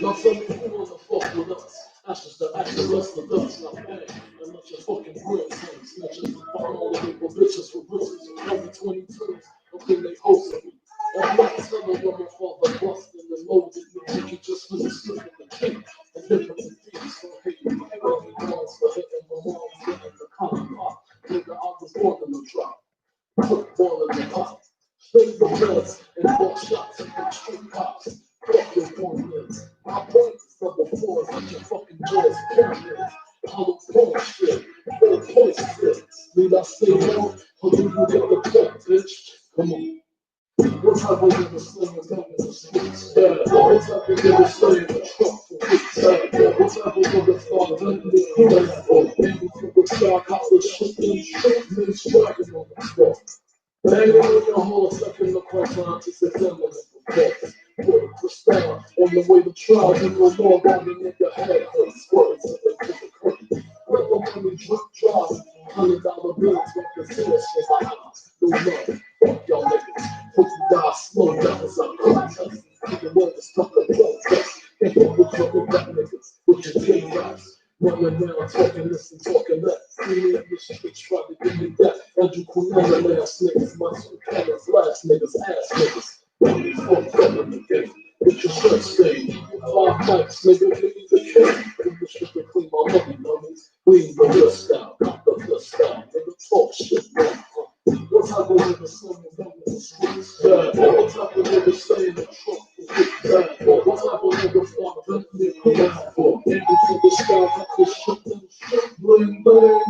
Now tell me who wanna fuck with us? Ashes to ashes, dust to dust. Now bang, and let your fucking bread sing. Snitches, fuck all the people, bitches for bitches. Every 22s, until they host me. I'm not telling them my father busting and molded me. Think he just was a slip in the king. And different thieves for hating my early guns for hitting my mom getting the common pop. Nigga, I was born in the drop. Football in the pot. Straight the bloods and bought shots and big street cops. Fuck your point is. My point is number 4 is your fucking jaws pyramids. Hollow point shit. 4 point shit. Need I say more? Or do you get the point, bitch? Come on. What type of nigga slinging down in the streets? What type of nigga stay in the truck for weeks? What type of nigga start venting the cool? Maybe for the stock out the shit and shit, men striking on the spot. Banging on your horse, second the cross to September for force. For star on the way to trial, you no more about the nigga head hurts. Words of the curtain. Let the money drip drive. $100 bills like the source for my house. No love. Fuck y'all niggas. Hope you die slow down as I protest. Even when it's stuck a protest. Can't fuck with trouble black niggas with your gay raps. Running around talking this and talking that. See me in the streets try to give me that. And you could never last niggas. My two cannons last niggas ass niggas. Fuck up the game. It's your shirt stain. 5 mics, nigga, give me the king. Give the shit to clean my money, dummies. Clean the list out. Got the list out. Nigga, talk shit, man. What type of nigga slinging down in the streets? What type of nigga stay in the trunk for weeks? What type of nigga start venting their cool for? Maybe for the sky, got this shit and shit, bling, bling.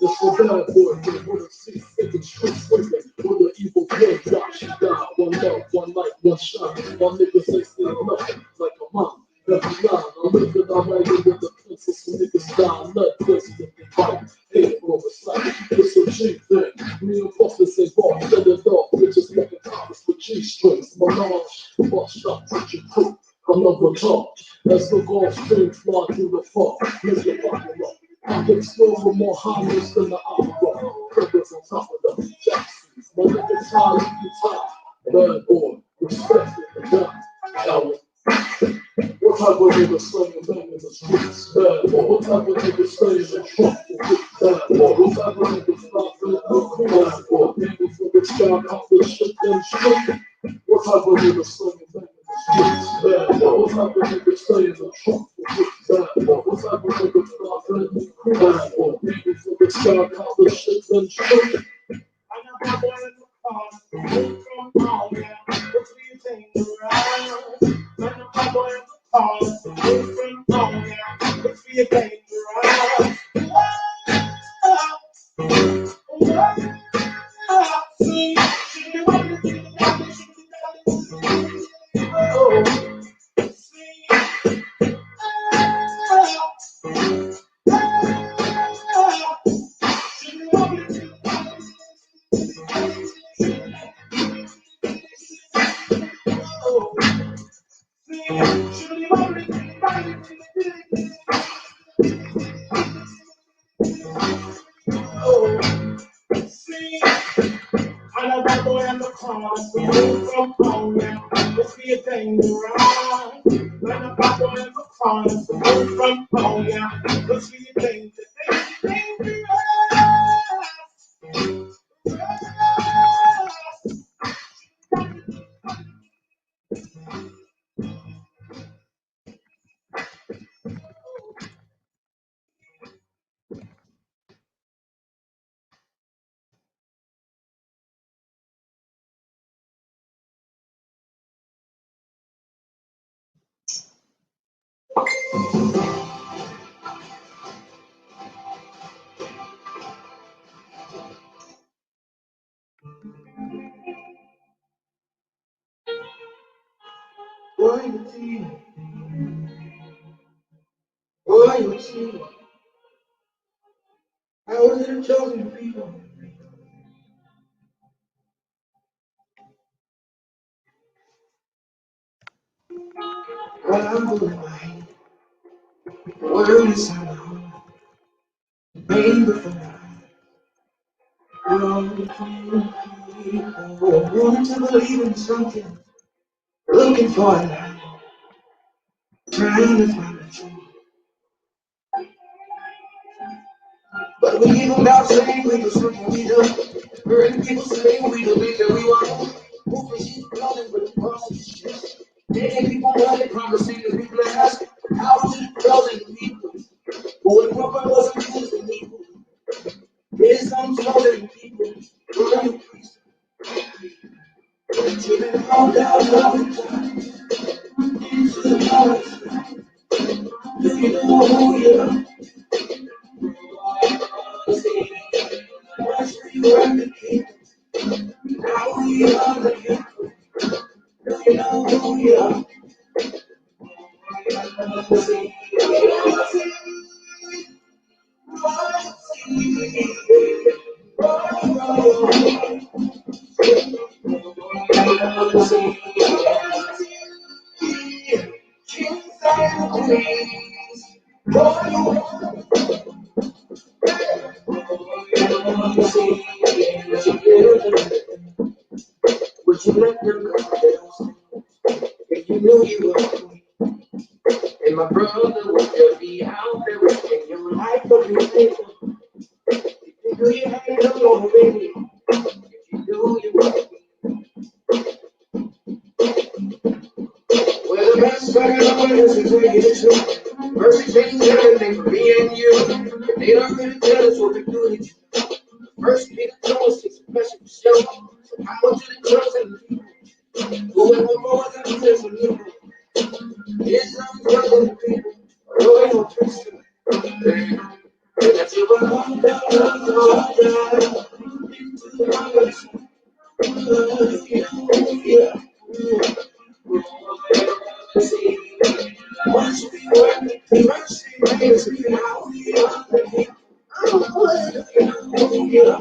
It's a bad boy, nigga, with a seat, thinking street sweeping. With an evil play, drop, she died. One love, one light, one shot. My niggas ain't still nothing, like a mom. Every line, I'm living, I'm writing with the pencil, so niggas die, nut places if they fight. Hate for a sight, it's a G thing. Me and Buffett say, ball, set it off, bitches making tops with G-strings. Menage, bust shots at your crew. I'm never talk. As the Gulf Stream fly through the fog, make your pocket up. I get slow with more harmless than the opera. Crickets on top of them, Jacksons. My niggas high, you can top. Bad boy, respect it, the gun. Coward. What type of nigga slinging bang in the streets? Bad boy. What type of nigga stay in the trunk for weeks? Bad boy. What type of nigga stop in the cool? Bad boy. Maybe for the sky, out the shit and shit. What type of nigga slinging bang in the streets? Bad boy. What type of nigga stay in the trunk for weeks? Bad boy. What type of nigga stop in the cool? Bad boy. Maybe for the sky, out the shit and shit. I got my boy in the car, from home, yeah. What's the thing around? I got my boy in the car, from home, yeah. What's the thing around? Royalty. I was in the chosen people. Well, I'm going by word inside my heart. Baby, for now. I'm wanting to believe in something. Looking for a light. trying to find the truth. But we give them out saying we do something we do. Hearing people saying we do things that we want. Moving she's building with the process shit. Making people money, promising to be blessed. How to the building people. Who and what wasn't using people. There's some chosen people. Who are you? Dreaming all down all the time. Into the knowledge. Do you know who you are? Watch you and the people. Now we are the people. Do you know who you are? Would you let them go? If you knew you were free, and my brother would just be out there risking your life for you. If you knew you had no more baby, if you knew you were free. Well, the best way to know is to tell you the truth. Mercy changes everything for me and you. If they don't really tell us what we do to you. First, be the choice, it's a special show. So how much of the chosen people? Who ever more than this one you? It's some chosen people. Royal priesthood. And that's your one down, into the honest. Yeah. See, once we work, the mercy makes me how we are. Yeah.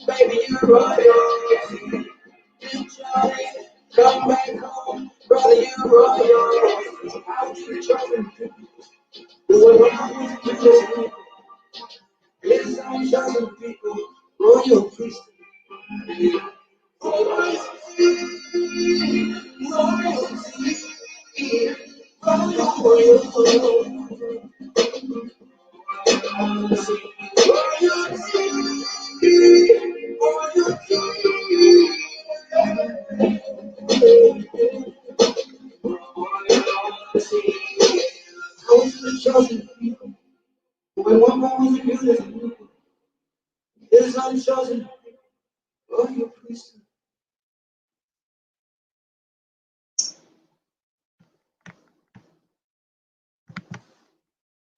Baby, you're royal. Come back home, brother, you're royal. Out to the chosen people. Yes, I'm chosen people. Royal priesthood. Chosen people. When one moment you do this, unchosen. Royal priesthood.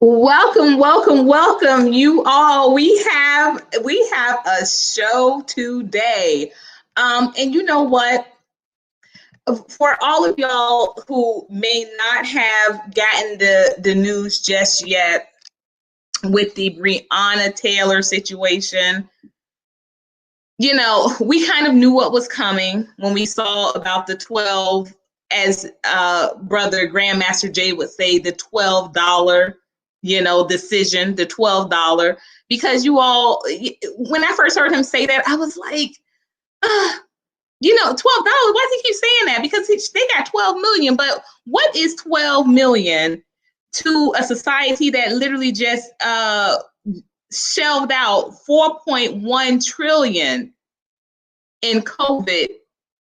Welcome, welcome, welcome, you all. We have a show today. And you know what? For all of y'all who may not have gotten the news just yet with the Breonna Taylor situation, you know, we kind of knew what was coming when we saw about the 12, as brother Grandmaster Jay would say, the $12, decision, the $12. Because you all, when I first heard him say that, I was like, $12. Why does he keep saying that? Because they got 12 million. But what is 12 million to a society that literally just shelved out 4.1 trillion in COVID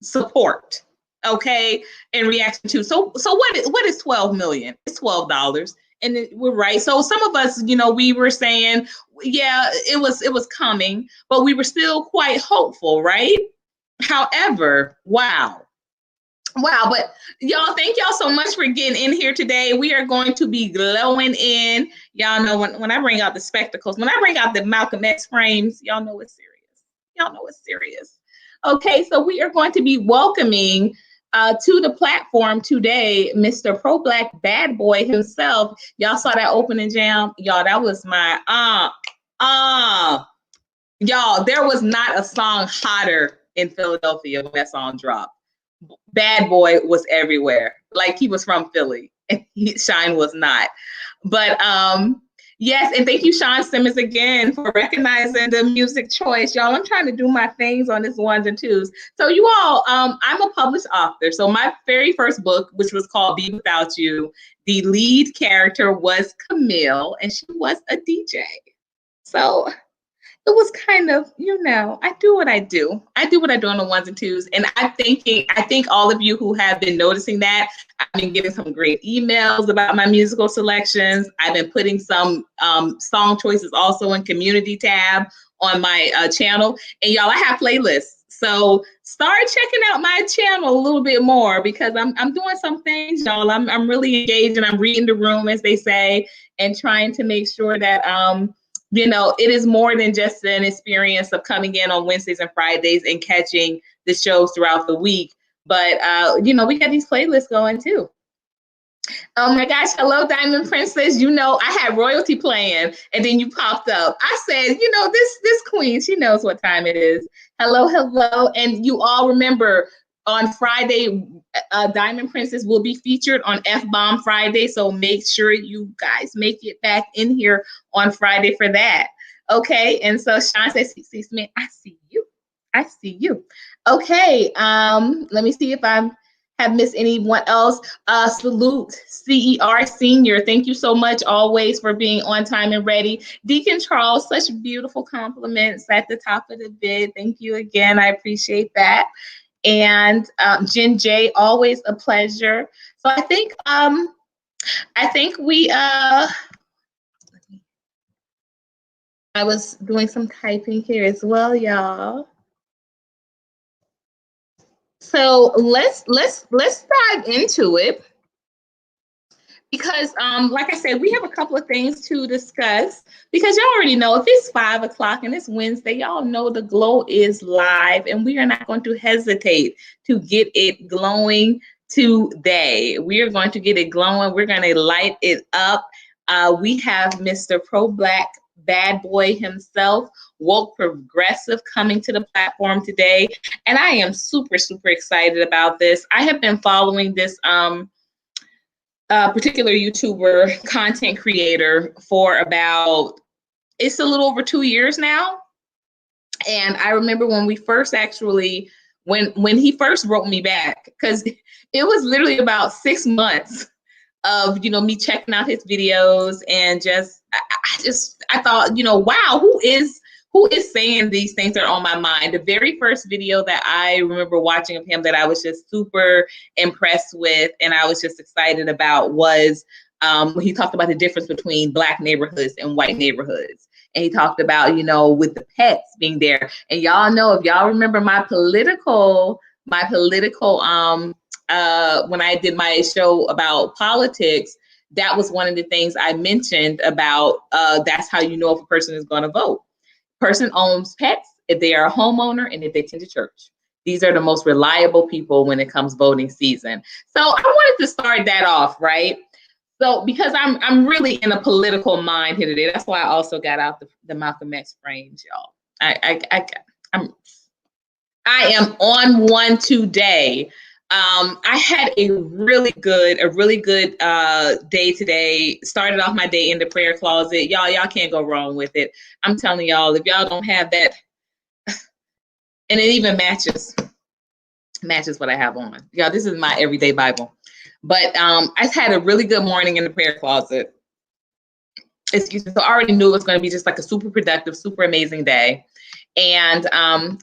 support, okay, in reaction to. So what is 12 million? It's $12. And we're right. So some of us, we were saying, yeah, it was coming, but we were still quite hopeful, right? However, wow. But y'all, thank y'all so much for getting in here today. We are going to be glowing in. Y'all know when I bring out the spectacles, when I bring out the Malcolm X frames, y'all know it's serious. Okay, so we are going to be welcoming to the platform today, Mr. Pro Black Bad Boy himself. Y'all saw that opening jam? Y'all, that was my y'all, there was not a song hotter in Philadelphia when that song dropped. Bad Boy was everywhere. Like he was from Philly and Shine was not. But yes, and thank you, Sean Simmons, again for recognizing the music choice. Y'all, I'm trying to do my things on this ones and twos. So you all, I'm a published author. So my very first book, which was called Be Without You, the lead character was Camille, and she was a DJ. So it was kind of, I do what I do. I do what I do on the ones and twos. And I think all of you who have been noticing that, I've been getting some great emails about my musical selections. I've been putting some song choices also in community tab on my channel. And y'all, I have playlists. So start checking out my channel a little bit more because I'm doing some things, y'all. I'm really engaged and I'm reading the room, as they say, and trying to make sure that it is more than just an experience of coming in on Wednesdays and Fridays and catching the shows throughout the week. But, we got these playlists going too. Oh my gosh. Hello, Diamond Princess. I had royalty playing and then you popped up. I said, this queen, she knows what time it is. Hello, hello. And you all remember on Friday, Diamond Princess will be featured on F-Bomb Friday. So make sure you guys make it back in here on Friday for that. Okay. And so Sean says, "C. Smith, I see you. I see you." Okay. Let me see if I have missed anyone else. Salute CER Senior. Thank you so much always for being on time and ready. Deacon Charles, such beautiful compliments at the top of the bid. Thank you again. I appreciate that. And Jen J, always a pleasure. So I think we I was doing some typing here as well, y'all. So let's dive into it. Because like I said, we have a couple of things to discuss because y'all already know if it's 5 o'clock and it's Wednesday, y'all know the glow is live and we are not going to hesitate to get it glowing today. We are going to get it glowing. We're going to light it up. We have Mr. Pro Black Bad Boy himself, woke progressive, coming to the platform today. And I am super, super excited about this. I have been following this particular YouTuber content creator for it's a little over 2 years now. And I remember when we first actually, when he first wrote me back, because it was literally about 6 months of, me checking out his videos and I thought, wow, who is saying these things that are on my mind? The very first video that I remember watching of him that I was just super impressed with and I was just excited about was when he talked about the difference between Black neighborhoods and white neighborhoods. And he talked about, with the pets being there. And y'all know, if y'all remember my political when I did my show about politics, that was one of the things I mentioned about that's how you know if a person is going to vote. Person owns pets, if they are a homeowner, and if they attend to church. These are the most reliable people when it comes voting season. So I wanted to start that off, right? So because I'm really in a political mind here today. That's why I also got out the Malcolm X frames, y'all. I am on one today. I had a really good day today. Started off my day in the prayer closet. Y'all can't go wrong with it. I'm telling y'all, if y'all don't have that, and it even matches what I have on. Y'all, this is my everyday Bible. But I had a really good morning in the prayer closet. Excuse me. So I already knew it was going to be just like a super productive, super amazing day. And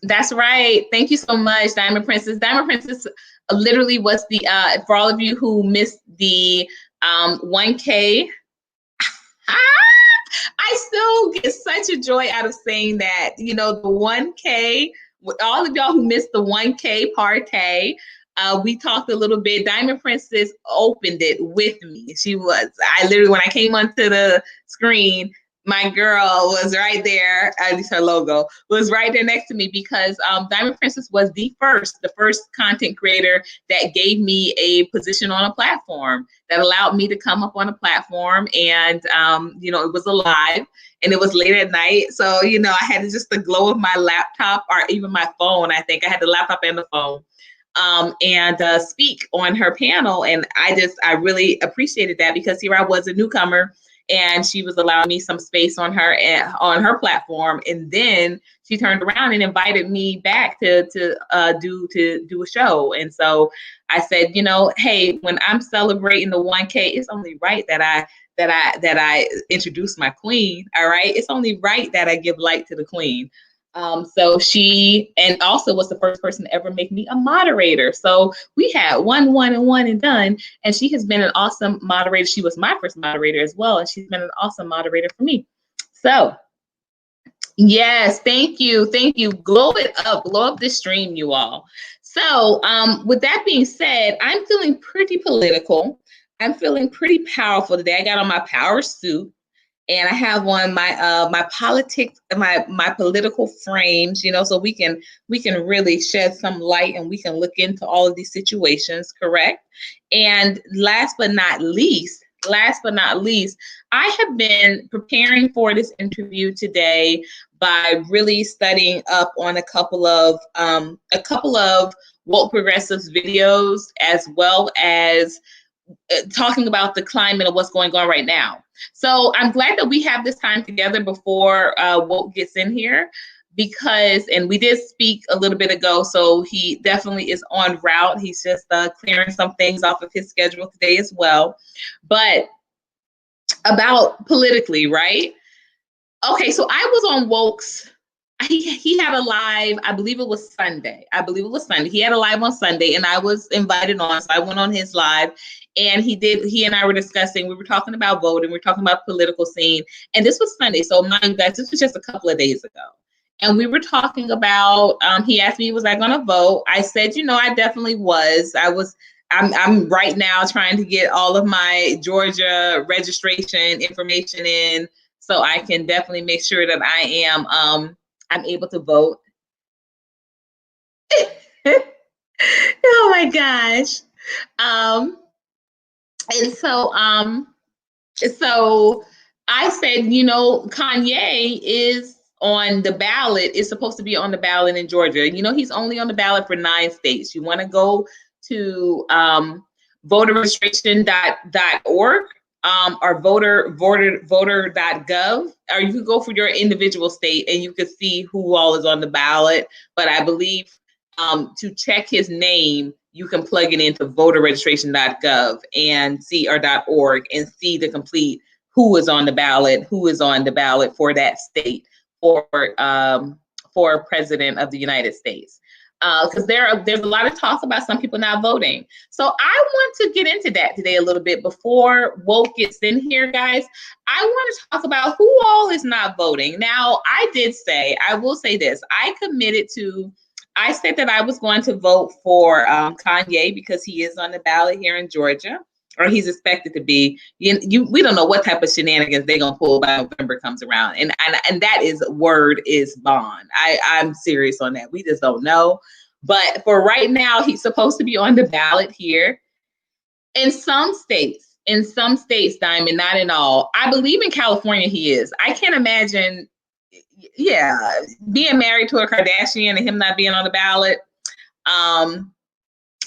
that's right. Thank you so much, Diamond Princess. Diamond Princess literally was the, for all of you who missed the 1K, I still get such a joy out of saying that, the 1K, all of y'all who missed the 1K party, we talked a little bit. Diamond Princess opened it with me. I literally, when I came onto the screen, my girl was right there, at least her logo was right there next to me, because Diamond Princess was the first content creator that gave me a position on a platform, that allowed me to come up on a platform. And, it was alive and it was late at night. So, I had just the glow of my laptop, or even my phone. I think I had the laptop and the phone. And speak on her panel. And I really appreciated that, because here I was, a newcomer, and she was allowing me some space on her platform. And then she turned around and invited me back to do a show. And so I said, hey, when I'm celebrating the 1K, it's only right that I introduce my queen. All right, it's only right that I give light to the queen. So she, and also was the first person to ever make me a moderator. So we had one and done. And she has been an awesome moderator. She was my first moderator as well. And she's been an awesome moderator for me. So yes, thank you. Thank you. Glow up this stream, you all. So with that being said, I'm feeling pretty political. I'm feeling pretty powerful today. I got on my power suit. And I have on my political frames, so we can really shed some light, and we can look into all of these situations, correct? And last but not least, I have been preparing for this interview today by really studying up on a couple of woke progressives videos, as well as talking about the climate of what's going on right now. So I'm glad that we have this time together before Woke gets in here, and we did speak a little bit ago, so he definitely is en route. He's just clearing some things off of his schedule today as well. But about politically, right? Okay, so I was on Woke's. He had a live, I believe it was Sunday. He had a live on Sunday, and I was invited on, so I went on his live. And he and I were discussing, we were talking about voting, we were talking about political scene. And this was Sunday. So mind you guys, this was just a couple of days ago. And we were talking about, he asked me, was I going to vote? I said, I definitely was. I'm right now trying to get all of my Georgia registration information in, so I can definitely make sure that I'm able to vote. Oh my gosh. And so I said, Kanye is on the ballot, is supposed to be on the ballot in Georgia. He's only on the ballot for 9 states. You want to go to voterregistration.org or voter.gov, or you can go for your individual state and you can see who all is on the ballot. But I believe to check his name, you can plug it into voterregistration.gov and see, or .org, and see the complete who is on the ballot for that state for president of the United States. Because there's a lot of talk about some people not voting. So I want to get into that today a little bit before Woke gets in here, guys. I want to talk about who all is not voting. Now, I will say this, I said that I was going to vote for Kanye, because he is on the ballot here in Georgia, or he's expected to be. We don't know what type of shenanigans they're gonna pull by November comes around, and that word is bond. I'm serious on that. We just don't know. But for right now, he's supposed to be on the ballot here. In some states, Diamond, not in all. I believe in California he is. I can't imagine, being married to a Kardashian and him not being on the ballot.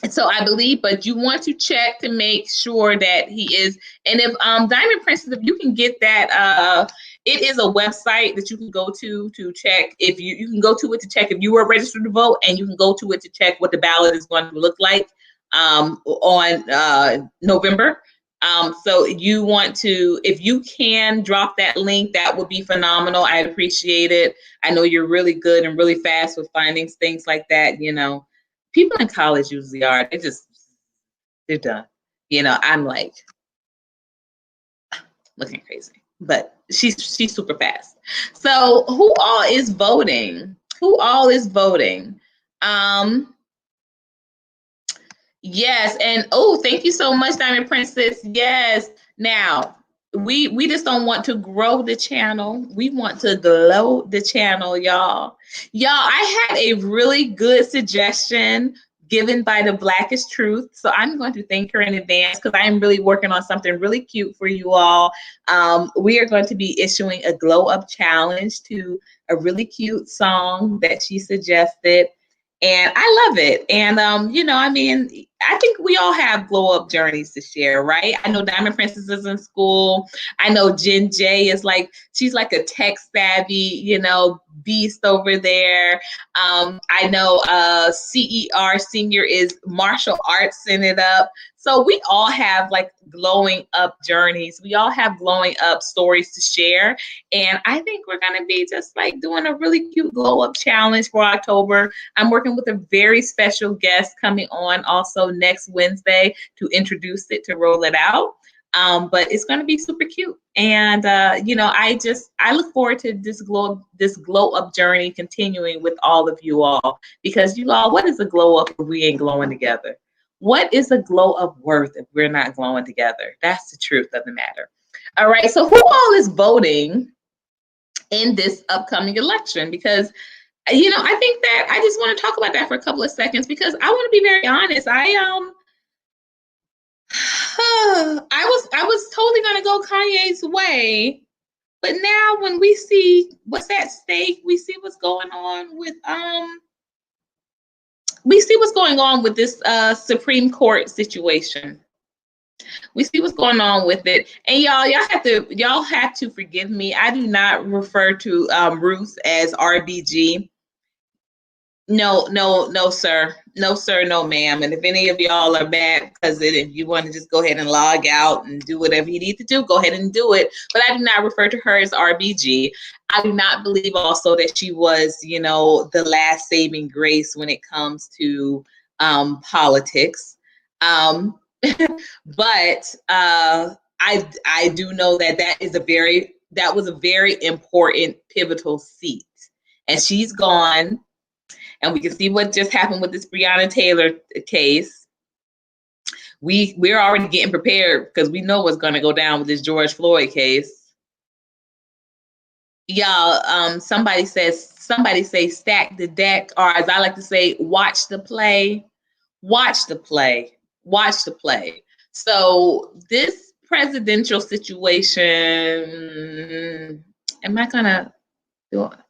So I believe, but you want to check to make sure that he is. And if Diamond Princess, if you can get that, it is a website that you can go to check. If you can go to it to check if you were registered to vote, and you can go to it to check what the ballot is going to look like on November. So you want to, if you can drop that link, that would be phenomenal. I'd appreciate it. I know you're really good and really fast with finding things like that. People in college usually are. They're done. I'm like looking crazy, but she's super fast. So who all is voting? Yes, and thank you so much, Diamond Princess. Yes. Now, we just don't want to grow the channel. We want to glow the channel, y'all. Y'all, I had a really good suggestion given by the Blackest Truth. So I'm going to thank her in advance because I am really working on something really cute for you all. We are going to be issuing a glow up challenge to a really cute song that she suggested. And I love it. And, I mean, I think we all have glow up journeys to share, right? I know Diamond Princess is in school. I know Jen J is like, she's like a tech savvy, beast over there. I know CER Senior is martial arts in it up. So we all have like glowing up journeys. We all have glowing up stories to share. And I think we're going to be just like doing a really cute glow up challenge for October. I'm working with a very special guest coming on also next Wednesday to introduce it, to roll it out. But it's going to be super cute. And, I look forward to this glow up journey continuing with all of you all, because you all, what is a glow up if we ain't glowing together? What is a glow up worth if we're not glowing together? That's the truth of the matter. All right. So who all is voting in this upcoming election? Because I think that I just want to talk about that for a couple of seconds, because I want to be very honest. I was totally gonna go Kanye's way, but now when we see what's at stake, we see what's going on with this Supreme Court situation. We see what's going on with it, and y'all have to forgive me. I do not refer to Ruth as RBG. No, sir. No, sir, no, ma'am. And if any of y'all are mad because if you want to just go ahead and log out and do whatever you need to do, go ahead and do it. But I do not refer to her as RBG. I do not believe also that she was, the last saving grace when it comes to politics. But I do know that was a very important pivotal seat, and she's gone. And we can see what just happened with this Breonna Taylor case. We're already getting prepared because we know what's going to go down with this George Floyd case. Y'all, somebody say stack the deck, or as I like to say, watch the play. Watch the play. Watch the play. So this presidential situation, am I gonna?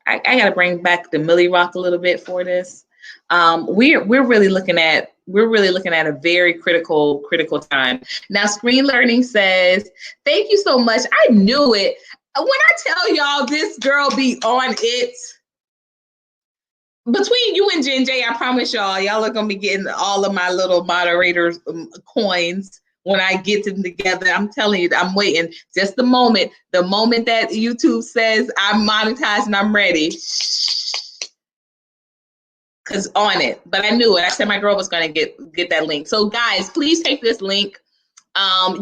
I got to bring back the Millie Rock a little bit for this. We're really looking at a very critical time. Now, Screen Learning says, "Thank you so much. I knew it. When I tell y'all this girl be on it." Between you and Jen J, I promise y'all are gonna be getting all of my little moderators coins. When I get them together, I'm telling you, I'm waiting just the moment that YouTube says I'm monetized and I'm ready. Cause on it, but I knew it. I said my girl was gonna get that link. So guys, please take this link.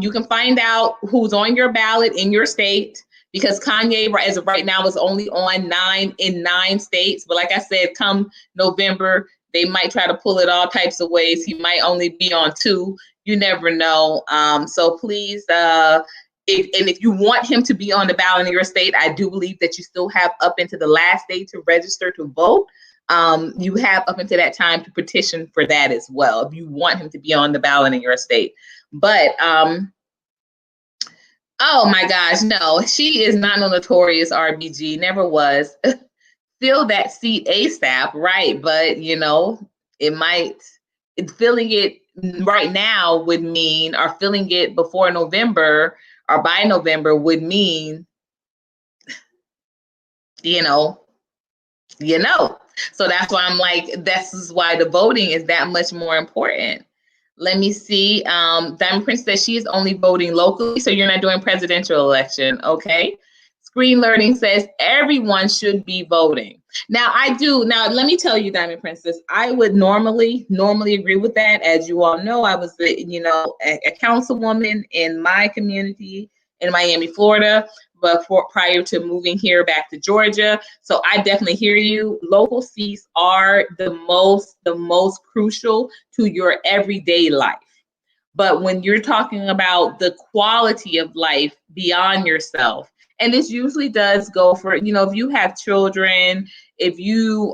You can find out who's on your ballot in your state, because Kanye, as of right now, is only on 9 states. But like I said, come November, they might try to pull it all types of ways. He might only be on 2. You never know. So please, if you want him to be on the ballot in your state, I do believe that you still have up into the last day to register to vote. You have up until that time to petition for that as well, if you want him to be on the ballot in your state. But oh my gosh, no, she is not no notorious RBG, never was. Fill that seat ASAP, right? But it might, filling it right now would mean, or filling it before November or by November would mean, So that's why I'm like, this is why the voting is that much more important. Let me see. Diamond Prince says she is only voting locally, so you're not doing presidential election. Okay. Screen Learning says everyone should be voting. Now, let me tell you, Diamond Princess, I would normally agree with that. As you all know, I was, a councilwoman in my community in Miami, Florida, but prior to moving here back to Georgia. So I definitely hear you. Local seats are the most crucial to your everyday life. But when you're talking about the quality of life beyond yourself, and this usually does go for, if you have children, if you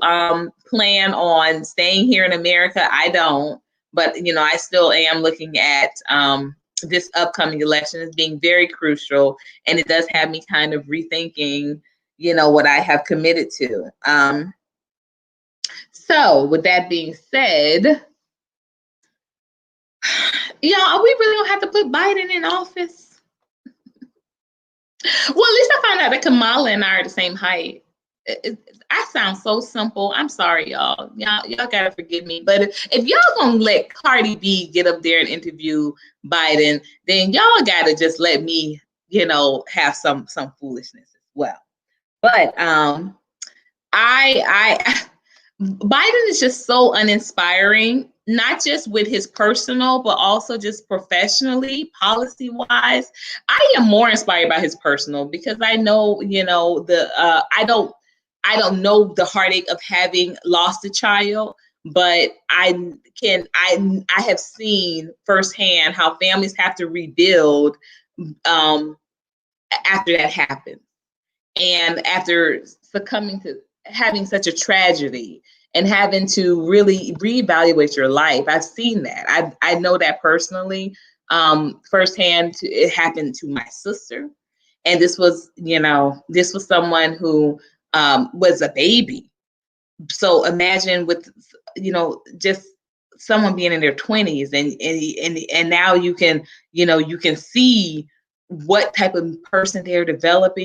plan on staying here in America. I don't, but I still am looking at this upcoming election as being very crucial, and it does have me kind of rethinking, what I have committed to. So with that being said, we really don't have to put Biden in office. Well, at least I found out that Kamala and I are the same height. I sound so simple. I'm sorry, y'all. Y'all gotta forgive me. But if y'all gonna let Cardi B get up there and interview Biden, then y'all gotta just let me, have some foolishness as well. But I Biden is just so uninspiring, not just with his personal, but also just professionally, policy wise. I am more inspired by his personal because I know, I don't know the heartache of having lost a child, but I have seen firsthand how families have to rebuild after that happens. And after succumbing to having such a tragedy and having to really reevaluate your life, I've seen that. I know that personally, firsthand. It happened to my sister, and this was someone who was a baby. So imagine with just someone being in their 20s, and now you can see what type of person they're they've developed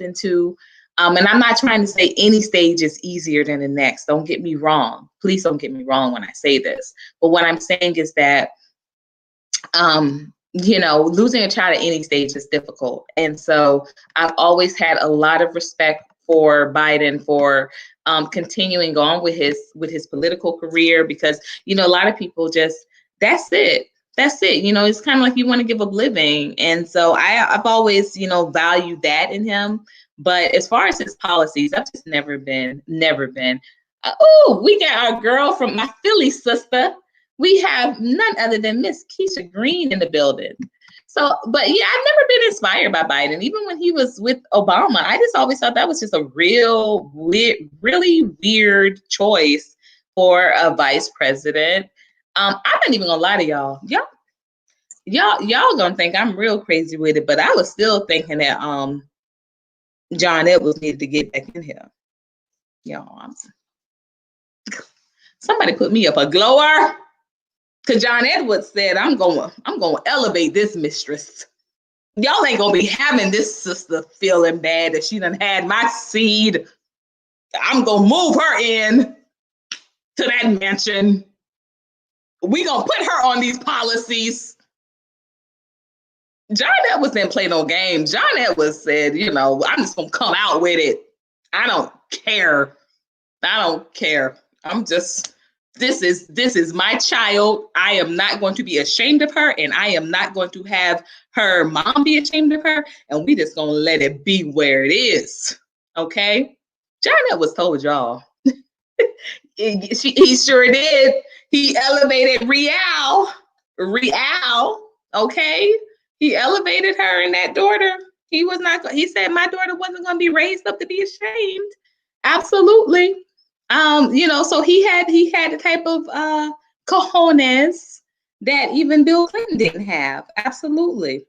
into. And I'm not trying to say any stage is easier than the next. Don't get me wrong. Please don't get me wrong when I say this. But what I'm saying is that, losing a child at any stage is difficult. And so I've always had a lot of respect for Biden for continuing on with his political career, because, a lot of people just, that's it. It's kind of like you want to give up living. And so I've always, valued that in him. But as far as his policies, I've just never been. We got our girl from my Philly sister. We have none other than Miss Keisha Green in the building. So, but yeah, I've never been inspired by Biden. Even when he was with Obama, I just always thought that was just a really weird choice for a vice president. I'm not even gonna lie to y'all. Y'all gonna think I'm real crazy with it, but I was still thinking that John Edwards needed to get back in here. Y'all, somebody put me up a glower, because John Edwards said I'm gonna elevate this mistress. Y'all ain't gonna be having this sister feeling bad that she done had my seed. I'm gonna move her in to that mansion. We gonna put her on these policies. John Edwards didn't play no games. John Edwards said, I'm just gonna come out with it. I don't care. I'm just, this is my child. I am not going to be ashamed of her, and I am not going to have her mom be ashamed of her, and we just gonna let it be where it is. Okay? John Edwards told y'all. He sure did. He elevated Real, okay? He elevated her and that daughter. He said my daughter wasn't going to be raised up to be ashamed. Absolutely. So he had the type of cojones that even Bill Clinton didn't have. Absolutely.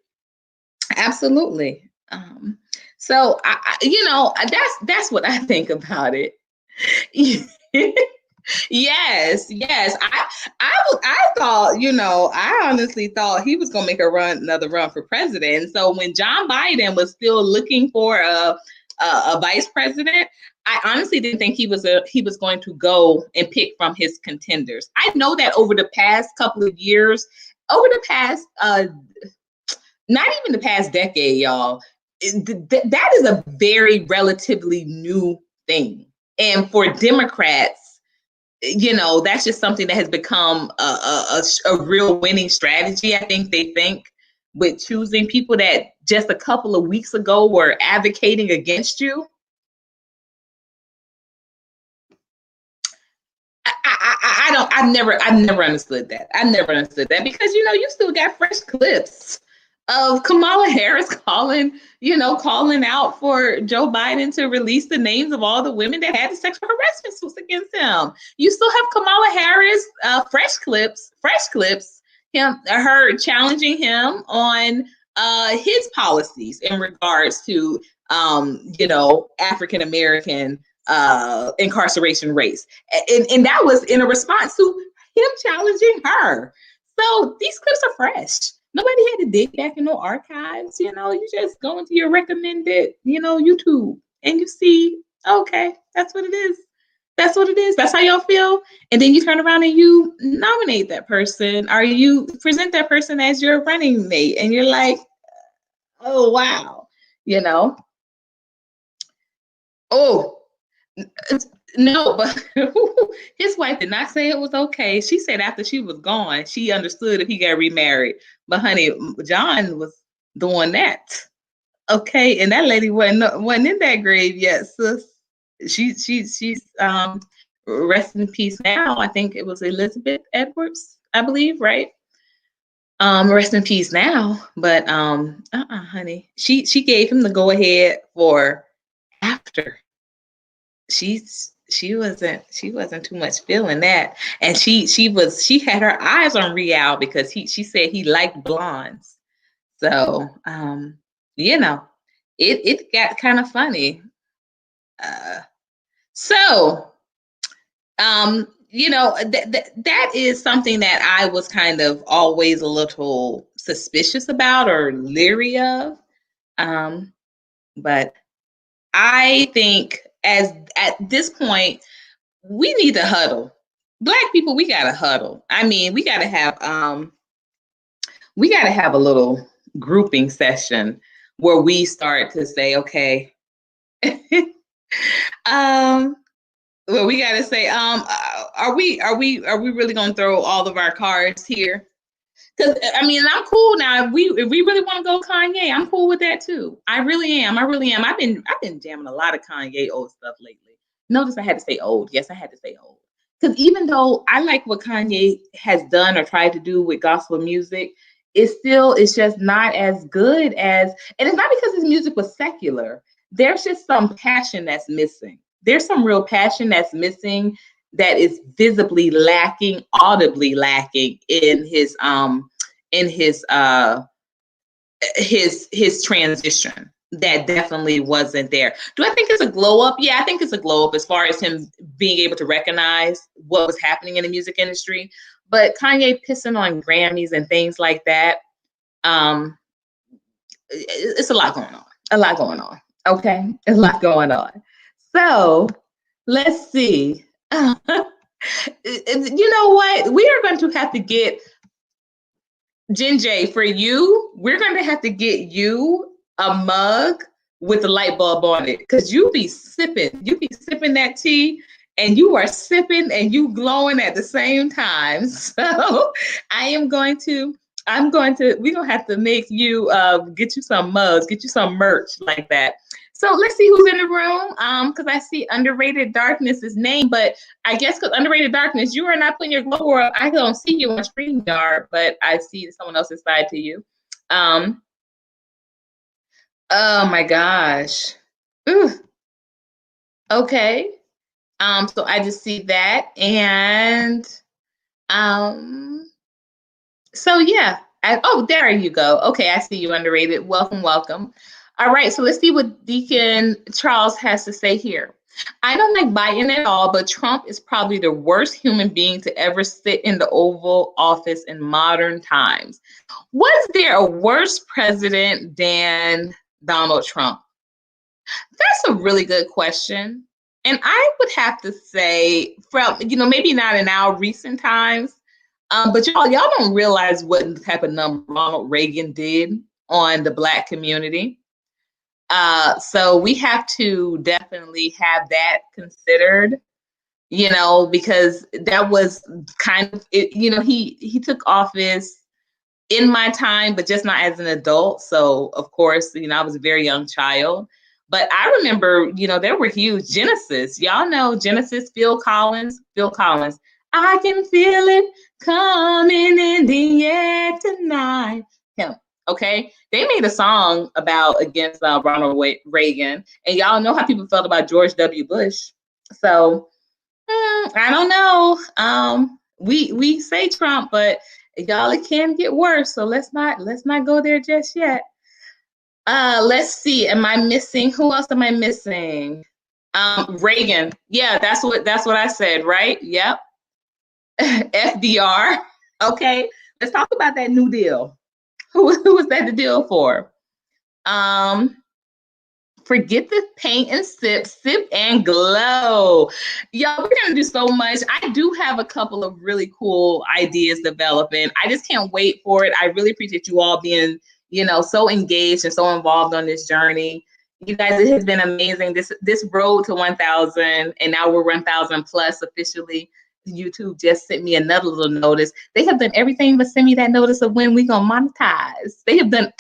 So that's what I think about it. Yes. I thought, I honestly thought he was gonna make another run for president. So when John Biden was still looking for a vice president, I honestly didn't think he was going to go and pick from his contenders. I know that over the past couple of years, not even the past decade, y'all, that is a very relatively new thing. And for Democrats, that's just something that has become a real winning strategy. I think they think with choosing people that just a couple of weeks ago were advocating against you. I I've never understood that. I never understood that because you still got fresh clips of Kamala Harris calling out for Joe Biden to release the names of all the women that had the sexual harassment suits against him. You still have Kamala Harris, fresh clips, her challenging him on his policies in regards to African American incarceration rates, and that was in a response to him challenging her. So these clips are fresh. Nobody had to dig back in no archives. You just go into your recommended, YouTube, and you see, okay, that's what it is. That's what it is. That's how y'all feel. And then you turn around and you nominate that person, or you present that person as your running mate, and you're like, oh wow, oh no, but his wife did not say it was okay. She said after she was gone, she understood if he got remarried. But honey, John was doing that. Okay, and that lady wasn't in that grave yet, sis. She's rest in peace now. I think it was Elizabeth Edwards, I believe, right? Rest in peace now. But honey, she gave him the go ahead for after. She wasn't too much feeling that, and she had her eyes on Real because she said he liked blondes. So it got kind of funny. That is something that I was kind of always a little suspicious about or leery of. But I think at this point, we need to huddle. Black people, we gotta huddle. I mean, we gotta have a little grouping session where we start to say, okay, well, we gotta say, are we really gonna throw all of our cards here? Because I mean, I'm cool now. If we really want to go Kanye, I'm cool with that too. I really am. I've been jamming a lot of Kanye old stuff lately. Notice I had to say old. Yes, I had to say old. Because even though I like what Kanye has done or tried to do with gospel music, it's just not as good as, and it's not because his music was secular. There's just some passion that's missing. There's some real passion that's missing that is visibly lacking, audibly lacking in his transition. That definitely wasn't there. Do I think it's a glow up? Yeah, I think it's a glow up as far as him being able to recognize what was happening in the music industry. But Kanye pissing on Grammys and things like that, it's a lot going on. A lot going on. Okay, a lot going on. So let's see. You know what? We are going to have to get Jen J, for you. We're going to have to get you a mug with a light bulb on it because you be sipping that tea, and you are sipping and you glowing at the same time. So we're going to have to make you get you some mugs, get you some merch like that. So let's see who's in the room. Because I see Underrated Darkness's name, but I guess because Underrated Darkness, you are not putting your glow up. I don't see you on StreamYard, but I see someone else's side to you. Oh my gosh. Ooh. Okay. So I just see that, and so yeah. There you go. Okay, I see you, Underrated. Welcome, welcome. All right, so let's see what Deacon Charles has to say here. I don't like Biden at all, but Trump is probably the worst human being to ever sit in the Oval Office in modern times. Was there a worse president than Donald Trump? That's a really good question. And I would have to say, from maybe not in our recent times, but y'all don't realize what type of number Ronald Reagan did on the Black community. So we have to definitely have that considered, because that was kind of it. He took office in my time, but just not as an adult. So of course, I was a very young child. But I remember, there were huge Genesis. Y'all know Genesis, Phil Collins. I can feel it coming in the air tonight. Him. Okay, they made a song about against Ronald Reagan, and y'all know how people felt about George W. Bush. So I don't know. We say Trump, but y'all, it can get worse. So let's not go there just yet. Let's see. Am I missing? Who else am I missing? Reagan. Yeah, that's what I said, right? Yep. FDR. Okay. Let's talk about that New Deal. Who was that the deal for? Um, Forget the paint and sip and glow. Y'all, we're gonna do so much. I do have a couple of really cool ideas developing. I just can't wait for it. I really appreciate you all being, so engaged and so involved on this journey. You guys, it has been amazing. This road to 1,000, and now we're 1,000 plus officially. YouTube just sent me another little notice. They have done everything but send me that notice of when we gonna monetize. They have done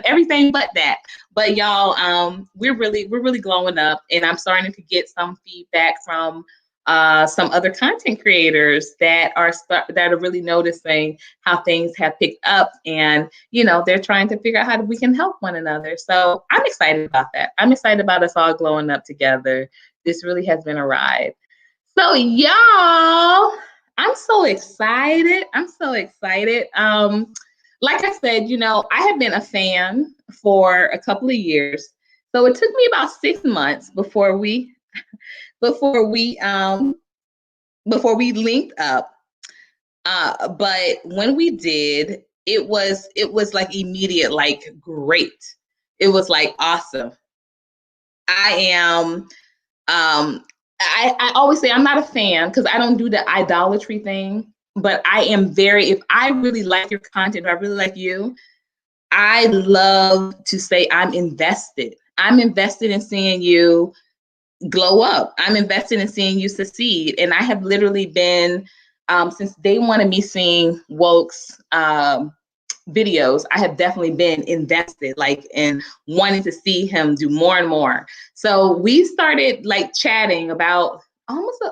everything but that. But y'all, we're really glowing up, and I'm starting to get some feedback from some other content creators that are really noticing how things have picked up, and they're trying to figure out how we can help one another. So I'm excited about that. I'm excited about us all glowing up together. This really has been a ride. So y'all, I'm so excited. Like I said, I have been a fan for a couple of years. So it took me about 6 months before we linked up. But when we did, it was like immediate, like great. It was like awesome. I am I always say I'm not a fan because I don't do the idolatry thing, but I am if I really like your content, I really like you, I love to say I'm invested. I'm invested in seeing you glow up. I'm invested in seeing you succeed. And I have literally been, since day one of me seeing Woke's videos, I have definitely been invested, like, in wanting to see him do more and more. So we started like chatting about almost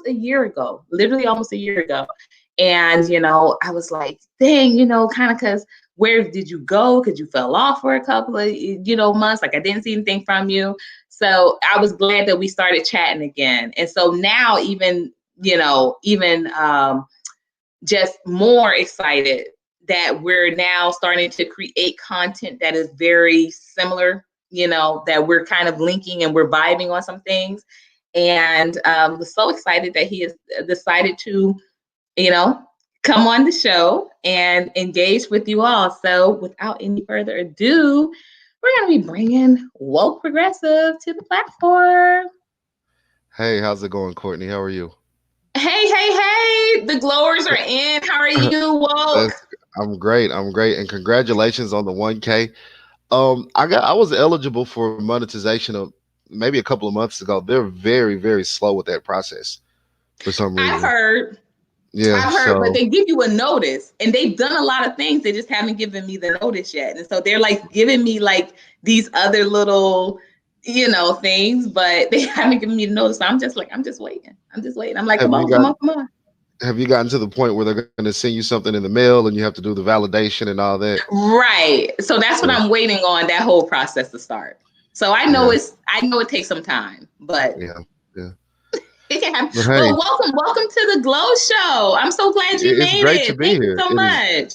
a year ago, literally almost a year ago. And, I was like, dang, kind of, because where did you go? Because you fell off for a couple of, months. Like I didn't see anything from you. So I was glad that we started chatting again. And so now even just more excited that we're now starting to create content that is very similar, that we're kind of linking and we're vibing on some things. And we're so excited that he has decided to, come on the show and engage with you all. So without any further ado, we're going to be bringing Woke Progressive to the platform. Hey, how's it going, Courtney? How are you? Hey, the glowers are in. How are you, Woke? I'm great. I'm great. And congratulations on the 1K. I was eligible for monetization of maybe a couple of months ago. They're very, very slow with that process for some I've reason. heard, Yeah, but so they give you a notice, and they've done a lot of things. They just haven't given me the notice yet. And so they're like giving me like these other little, things, but they haven't given me the notice. So I'm just waiting. I'm like, have come you on, got come on, come on. have you gotten to the point where they're going to send you something in the mail and you have to do the validation and all that? Right. So that's what Yeah, I'm waiting on, that whole process to start. So I know yeah, it takes some time, but yeah, yeah. it can happen. But Well, hey, welcome to the Glow Show. I'm so glad you it's made great to it. be Thank you here. so much.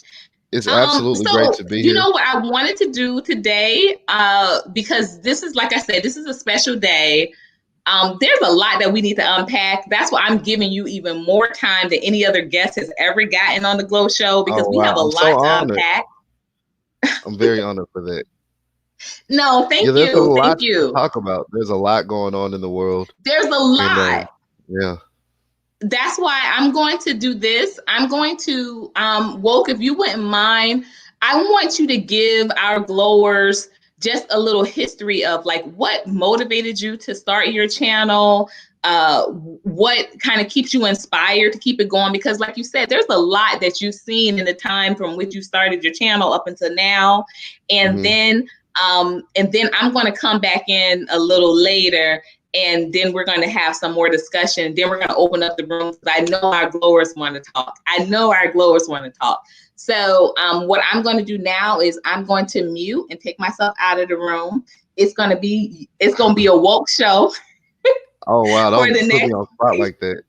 It's absolutely great So to be you here. know what I wanted to do today, because this is, like I said, this is a special day. There's a lot that we need to unpack. That's why I'm giving you even more time than any other guest has ever gotten on the Glow Show, because Oh we have wow, a I'm so lot to honored. unpack. I'm very honored for that. No, Yeah, thank there's a you. lot Thank to you. talk about. There's a lot going on in the world, There's a and lot. yeah. That's why I'm going to do this. I'm going to, Woke, if you wouldn't mind, I want you to give our glowers just a little history of like what motivated you to start your channel, what kind of keeps you inspired to keep it going, because like you said, there's a lot that you've seen in the time from which you started your channel up until now. And Hmm. then I'm going to come back in a little later and then we're going to have some more discussion. Then we're going to open up the room because I know our glowers want to talk. I know our glowers want to talk. So what I'm going to do now is I'm going to mute and take myself out of the room. It's going to be a woke show Oh wow, for don't the put me next. on spot like that.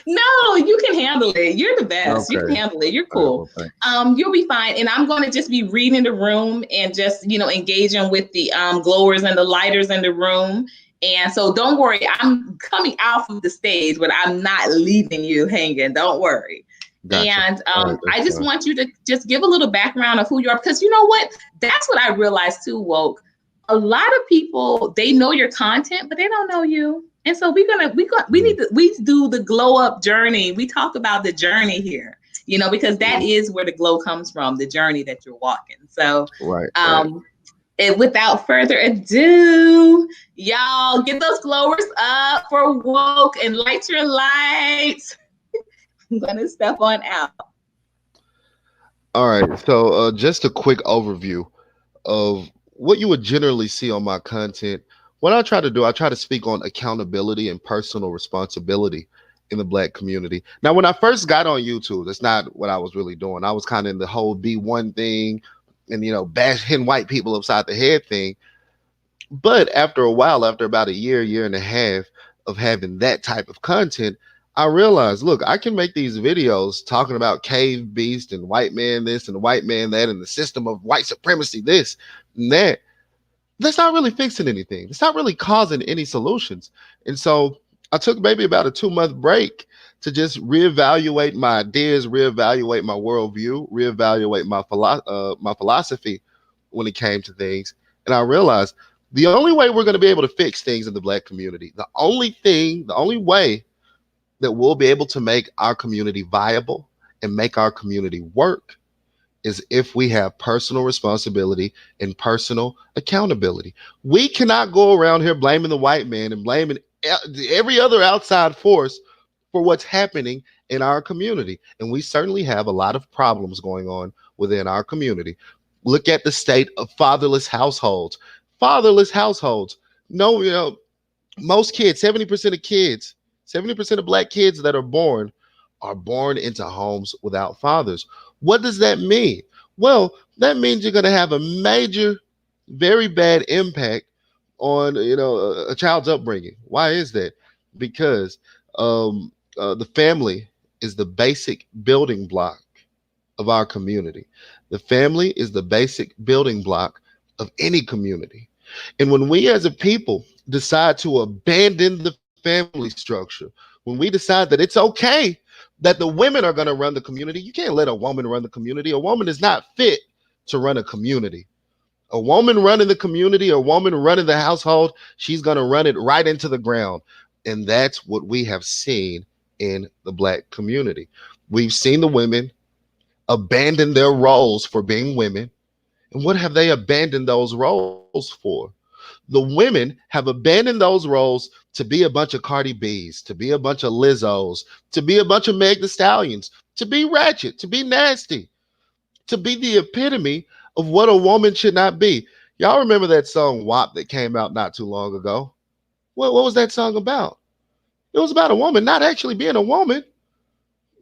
No, you can handle it. You're the best. You can Okay. handle it. You're All right, cool. well, thanks. You'll be fine. And I'm going to just be reading the room and just, engaging with the glowers and the lighters in the room. And so don't worry, I'm coming off of the stage, but I'm not leaving you hanging. Don't worry. Gotcha. And All right, I that's just fine. want you to just give a little background of who you are, because you know what? That's what I realized too, Woke. A lot of people, they know your content, but they don't know you. And so we do the glow up journey. We talk about the journey here, because that Mhm. is where the glow comes from, the journey that you're walking. So, Right, right. um, and without further ado, y'all get those glowers up for Woke and light your lights. I'm gonna step on out. All right. So, just a quick overview of what you would generally see on my content. What I try to do, I try to speak on accountability and personal responsibility in the Black community. Now, when I first got on YouTube, that's not what I was really doing. I was kind of in the whole be one thing and, bash hitting white people upside the head thing. But after a while, after about a year and a half of having that type of content, I realized, look, I can make these videos talking about cave beast and white man this and white man that and the system of white supremacy, this and that. That's not really fixing anything. It's not really causing any solutions. And so I took maybe about a 2 month break to just reevaluate my ideas, reevaluate my worldview, reevaluate my philosophy when it came to things. And I realized the only way we're going to be able to fix things in the Black community, the only way that we'll be able to make our community viable and make our community work is if we have personal responsibility and personal accountability. We cannot go around here blaming the white man and blaming every other outside force for what's happening in our community. And we certainly have a lot of problems going on within our community. Look at the state of fatherless households. Fatherless households. No, most kids, 70% of kids, 70% of Black kids that are born into homes without fathers. What does that mean? Well, that means you're going to have a major, very bad impact on a child's upbringing. Why is that? Because the family is the basic building block of our community. The family is the basic building block of any community. And when we as a people decide to abandon the family structure, when we decide that it's okay that the women are going to run the community, you can't let a woman run the community. A woman is not fit to run a community. A woman running the community, a woman running the household, she's going to run it right into the ground. And that's what we have seen in the Black community. We've seen the women abandon their roles for being women. And what have they abandoned those roles for? The women have abandoned those roles to be a bunch of Cardi B's, to be a bunch of Lizzos, to be a bunch of Meg the Stallions, to be ratchet, to be nasty, to be the epitome of what a woman should not be. Y'all remember that song WAP that came out not too long ago? What was that song about? It was about a woman not actually being a woman,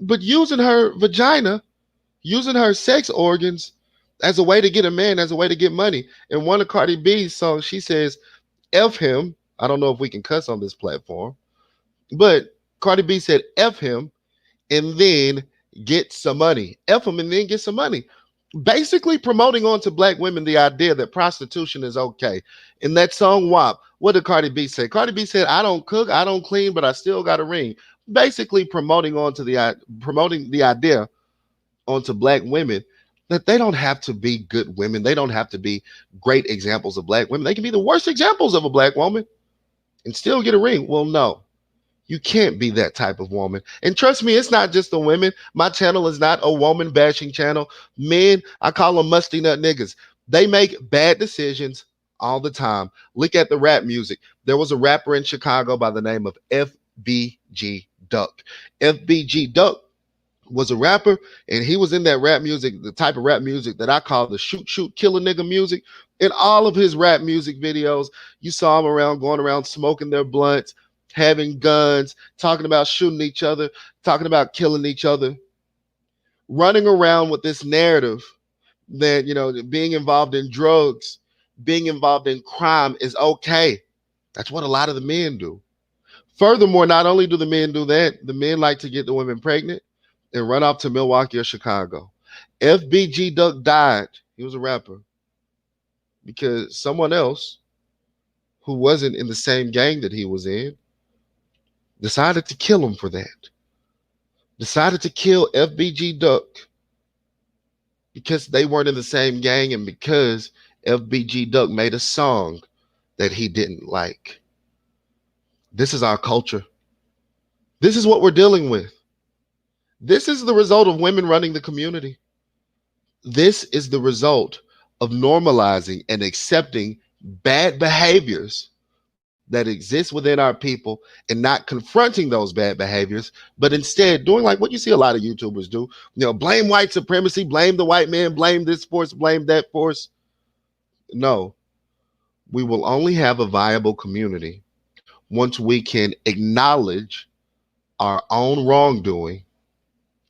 but using her vagina, using her sex organs as a way to get a man, as a way to get money. In one of Cardi B's songs, she says, F him. I don't know if we can cuss on this platform, but Cardi B said, F him and then get some money. F him and then get some money. Basically promoting on to Black women the idea that prostitution is okay. In that song WAP, what did Cardi B say? Cardi B said, I don't cook, I don't clean, but I still got a ring. Basically promoting the idea onto Black women that they don't have to be good women. They don't have to be great examples of Black women. They can be the worst examples of a Black woman and still get a ring. Well, no, you can't be that type of woman. And trust me, it's not just the women. My channel is not a woman bashing channel. Men, I call them musty nut niggas. They make bad decisions all the time. Look at the rap music. There was a rapper in Chicago by the name of FBG Duck. FBG Duck was a rapper, and he was in that rap music, the type of rap music that I call the shoot, shoot, kill a nigga music. In all of his rap music videos, you saw him around, going around smoking their blunts, having guns, talking about shooting each other, talking about killing each other, running around with this narrative that, being involved in drugs, being involved in crime is okay. That's what a lot of the men do. Furthermore, not only do the men do that, the men like to get the women pregnant and run off to Milwaukee or Chicago. FBG Duck died. He was a rapper because someone else who wasn't in the same gang that he was in decided to kill him for that. Decided to kill FBG Duck because they weren't in the same gang and because FBG Duck made a song that he didn't like. This is our culture. This is what we're dealing with. This is the result of women running the community. This is the result of normalizing and accepting bad behaviors that exist within our people and not confronting those bad behaviors, but instead doing like what you see a lot of YouTubers do. Blame white supremacy, blame the white man, blame this force, blame that force. No, we will only have a viable community once we can acknowledge our own wrongdoing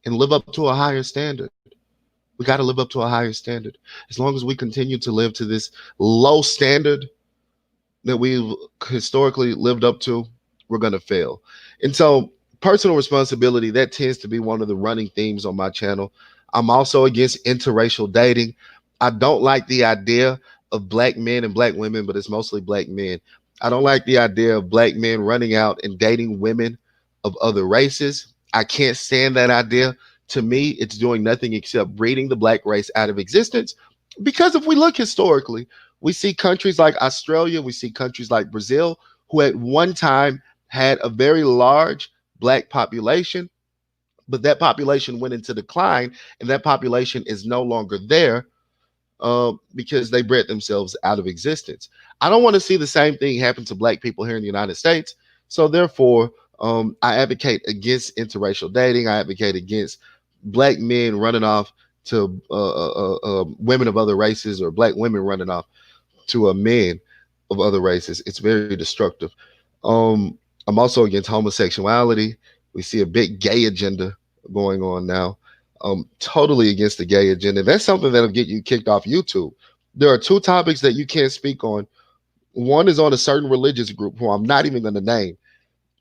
and live up to a higher standard. We got to live up to a higher standard. As long as we continue to live to this low standard that we've historically lived up to, we're going to fail. And so, personal responsibility, that tends to be one of the running themes on my channel. I'm also against interracial dating. I don't like the idea of black men and black women, but it's mostly black men. I don't like the idea of black men running out and dating women of other races. I can't stand that idea. To me, it's doing nothing except breeding the black race out of existence. Because if we look historically, we see countries like Australia, we see countries like Brazil, who at one time had a very large black population, but that population went into decline, and that population is no longer there because they bred themselves out of existence. I don't want to see the same thing happen to black people here in the United States. So therefore, I advocate against interracial dating. I advocate against black men running off to women of other races, or black women running off to men of other races. It's very destructive. I'm also against homosexuality. We see a big gay agenda going on now. Totally against the gay agenda. That's something that'll get you kicked off YouTube. There are two topics that you can't speak on. One is on a certain religious group who I'm not even going to name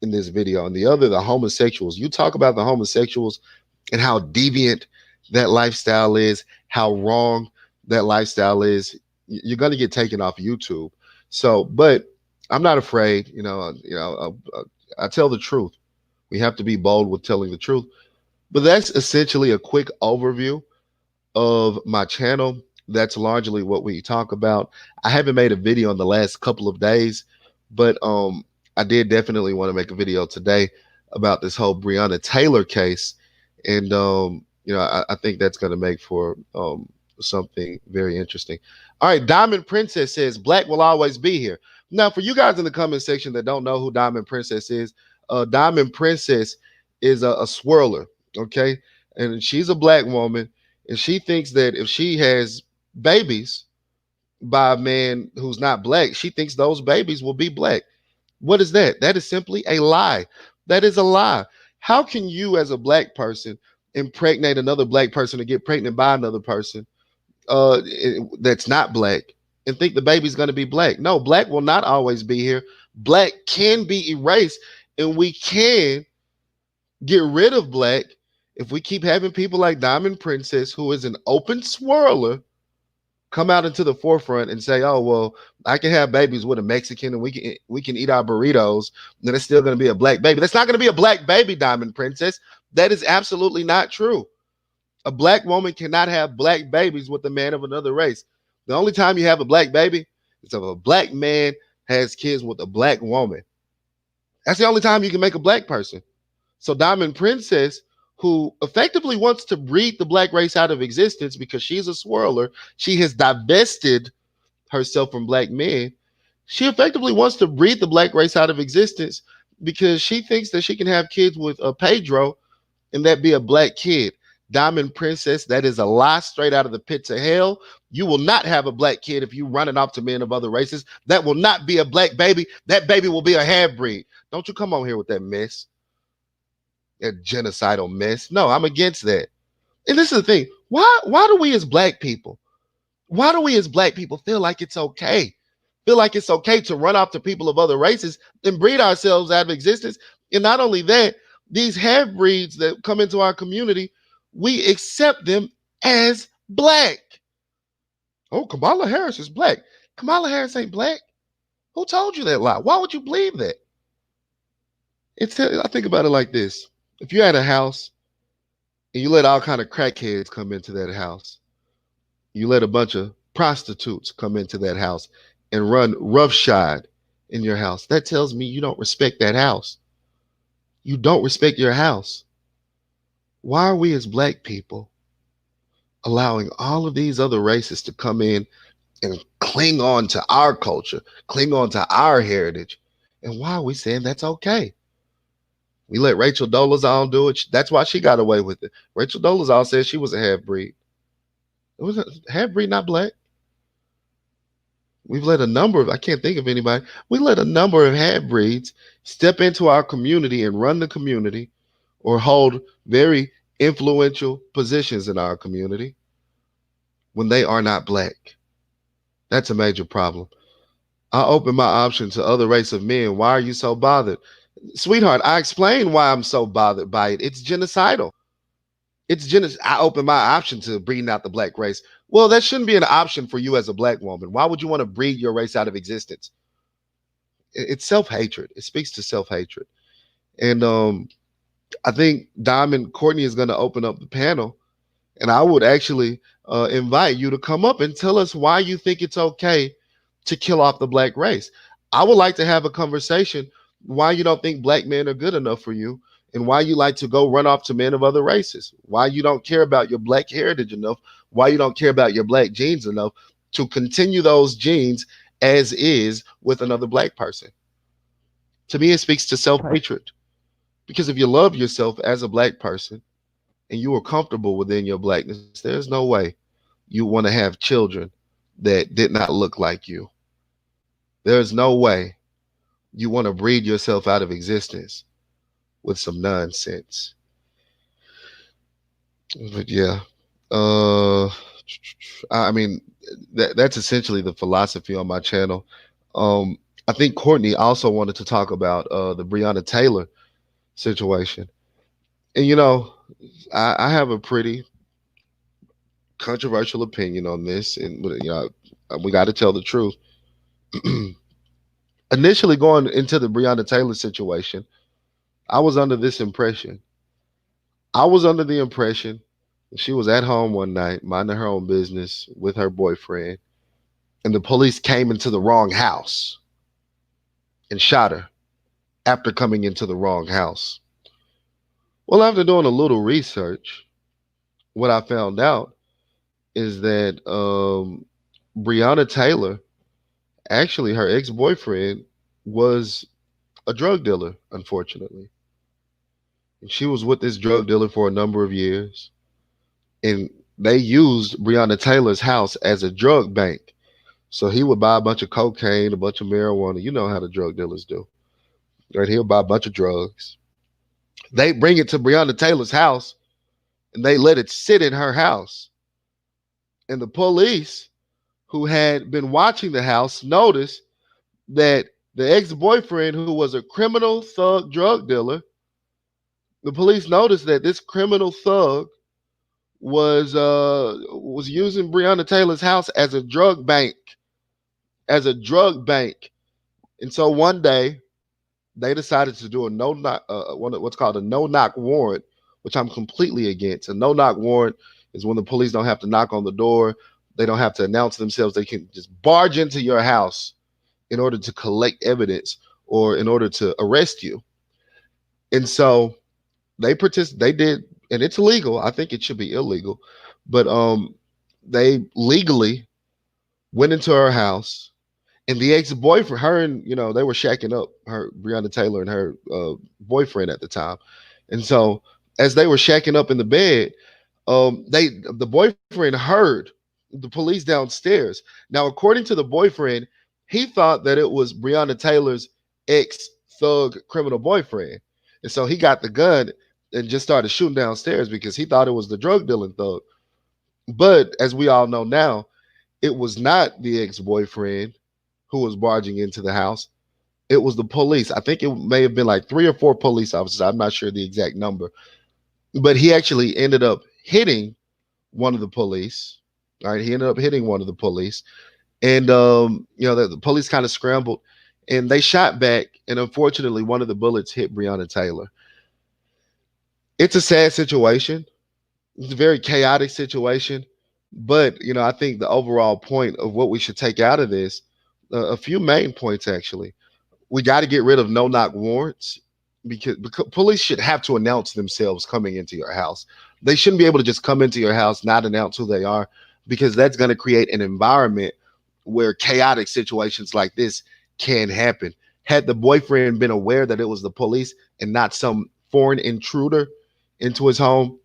in this video, and the other, the homosexuals. You talk about the homosexuals and how deviant that lifestyle is, how wrong that lifestyle is, you're going to get taken off YouTube. So, but I'm not afraid. I tell the truth. We have to be bold with telling the truth. But that's essentially a quick overview of my channel. That's largely what we talk about. I haven't made a video in the last couple of days, but I did definitely want to make a video today about this whole Breonna Taylor case. And, I think that's going to make for something very interesting. All right, Diamond Princess says, Black will always be here. Now, for you guys in the comment section that don't know who Diamond Princess is, Diamond Princess is a swirler, okay? And she's a black woman, and she thinks that if she has babies by a man who's not black, she thinks those babies will be black. What is that? That is simply a lie. That is a lie. How can you, as a black person, impregnate another black person or get pregnant by another person that's not black and think the baby's going to be black? No, black will not always be here. Black can be erased, and we can get rid of black if we keep having people like Diamond Princess, who is an open swirler, come out into the forefront and say, oh, well, I can have babies with a Mexican and we can eat our burritos, and then it's still going to be a black baby. That's not going to be a black baby, Diamond Princess. That is absolutely not true. A black woman cannot have black babies with a man of another race. The only time you have a black baby is if a black man has kids with a black woman. That's the only time you can make a black person. So Diamond Princess, who effectively wants to breed the black race out of existence because she's a swirler, she has divested herself from black men. She effectively wants to breed the black race out of existence because she thinks that she can have kids with Pedro and that be a black kid. Diamond Princess, that is a lie straight out of the pits of hell. You will not have a black kid if you running off to men of other races. That will not be a black baby. That baby will be a half breed. Don't you come on here with that mess, that genocidal mess. No, I'm against that. And this is the thing. Why do we as black people, why do we as black people feel like it's okay? Feel like it's okay to run off to people of other races and breed ourselves out of existence. And not only that, these half breeds that come into our community, we accept them as black. Oh, Kamala Harris is black. Kamala Harris ain't black. Who told you that lie? Why would you believe that? I think about it like this. If you're at a house and you let all kind of crackheads come into that house, you let a bunch of prostitutes come into that house and run roughshod in your house. That tells me you don't respect that house. You don't respect your house. Why are we as black people allowing all of these other races to come in and cling on to our culture, cling on to our heritage? And why are we saying that's okay? We let Rachel Dolezal do it. That's why she got away with it. Rachel Dolezal said she was a half breed. It was a half breed, not black. We've let a number of, I can't think of anybody, we let a number of half breeds step into our community and run the community or hold very influential positions in our community when they are not black. That's a major problem. I open my option to other race of men. Why are you so bothered? Sweetheart, I explained why I'm so bothered by it. It's genocidal. I open my option to breeding out the black race. Well, that shouldn't be an option for you as a black woman. Why would you want to breed your race out of existence? It's self-hatred. It speaks to self-hatred. And I think Diamond Courtney is going to open up the panel, and I would actually invite you to come up and tell us why you think it's okay to kill off the black race. I would like to have a conversation why you don't think black men are good enough for you, and why you like to go run off to men of other races, why you don't care about your black heritage enough, why you don't care about your black genes enough to continue those genes as is with another black person. To me, it speaks to self-hatred. Because if you love yourself as a black person and you are comfortable within your blackness, there's no way you want to have children that did not look like you. There's no way you want to breed yourself out of existence with some nonsense. But yeah, uh, I mean, that's essentially the philosophy on my channel. I think Courtney also wanted to talk about the Breonna Taylor situation. And I have a pretty controversial opinion on this, and we got to tell the truth. Initially, going into the Breonna Taylor situation, I was under this impression. I was under the impression that she was at home one night, minding her own business with her boyfriend, and the police came into the wrong house and shot her after coming into the wrong house. Well, after doing a little research, what I found out is that Breonna Taylor, actually, her ex-boyfriend was a drug dealer, unfortunately. And she was with this drug dealer for a number of years. And they used Breonna Taylor's house as a drug bank. So he would buy a bunch of cocaine, a bunch of marijuana. You know how the drug dealers do. Right? He'll buy a bunch of drugs. They bring it to Breonna Taylor's house and they let it sit in her house. And the police who had been watching the house noticed that the ex-boyfriend, who was a criminal thug drug dealer, the police noticed that this criminal thug was using Breonna Taylor's house as a drug bank, And so one day they decided to do a no knock, what's called a no knock warrant, which I'm completely against. A no knock warrant is when the police don't have to knock on the door, they don't have to announce themselves. They can just barge into your house in order to collect evidence or in order to arrest you. And so they did, and it's illegal. I think it should be illegal, but they legally went into her house, and the ex-boyfriend, her and they were shacking up, her Breonna Taylor and her boyfriend at the time. And so As they were shacking up in the bed, the boyfriend heard the police downstairs. Now, according to the boyfriend, he thought that it was Breonna Taylor's ex thug criminal boyfriend, and so he got the gun and just started shooting downstairs because he thought it was the drug dealing thug. But as we all know now, it was not the ex boyfriend who was barging into the house. It was the police. I think it may have been like 3 or 4 police officers. I'm not sure the exact number, but he actually ended up hitting one of the police. All right, he ended up hitting one of the police, and the police kind of scrambled, and they shot back, and unfortunately, one of the bullets hit Breonna Taylor. It's a sad situation. It's a very chaotic situation, but I think the overall point of what we should take out of this, a few main points actually. We got to get rid of no knock warrants because police should have to announce themselves coming into your house. They shouldn't be able to just come into your house, not announce who they are, because that's going to create an environment where chaotic situations like this can happen. Had the boyfriend been aware that it was the police and not some foreign intruder into his home,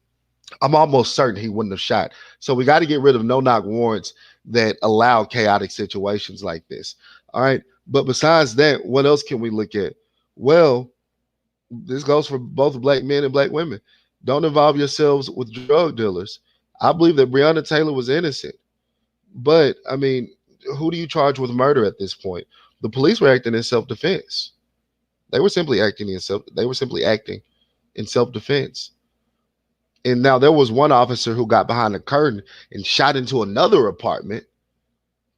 I'm almost certain he wouldn't have shot. So we got to get rid of no knock warrants that allow chaotic situations like this. All right. But besides that, what else can we look at? Well, this goes for both black men and black women. Don't involve yourselves with drug dealers. I believe that Breonna Taylor was innocent. But I mean, who do you charge with murder at this point? The police were acting in self-defense. They were simply acting in self-defense. And now there was one officer who got behind the curtain and shot into another apartment.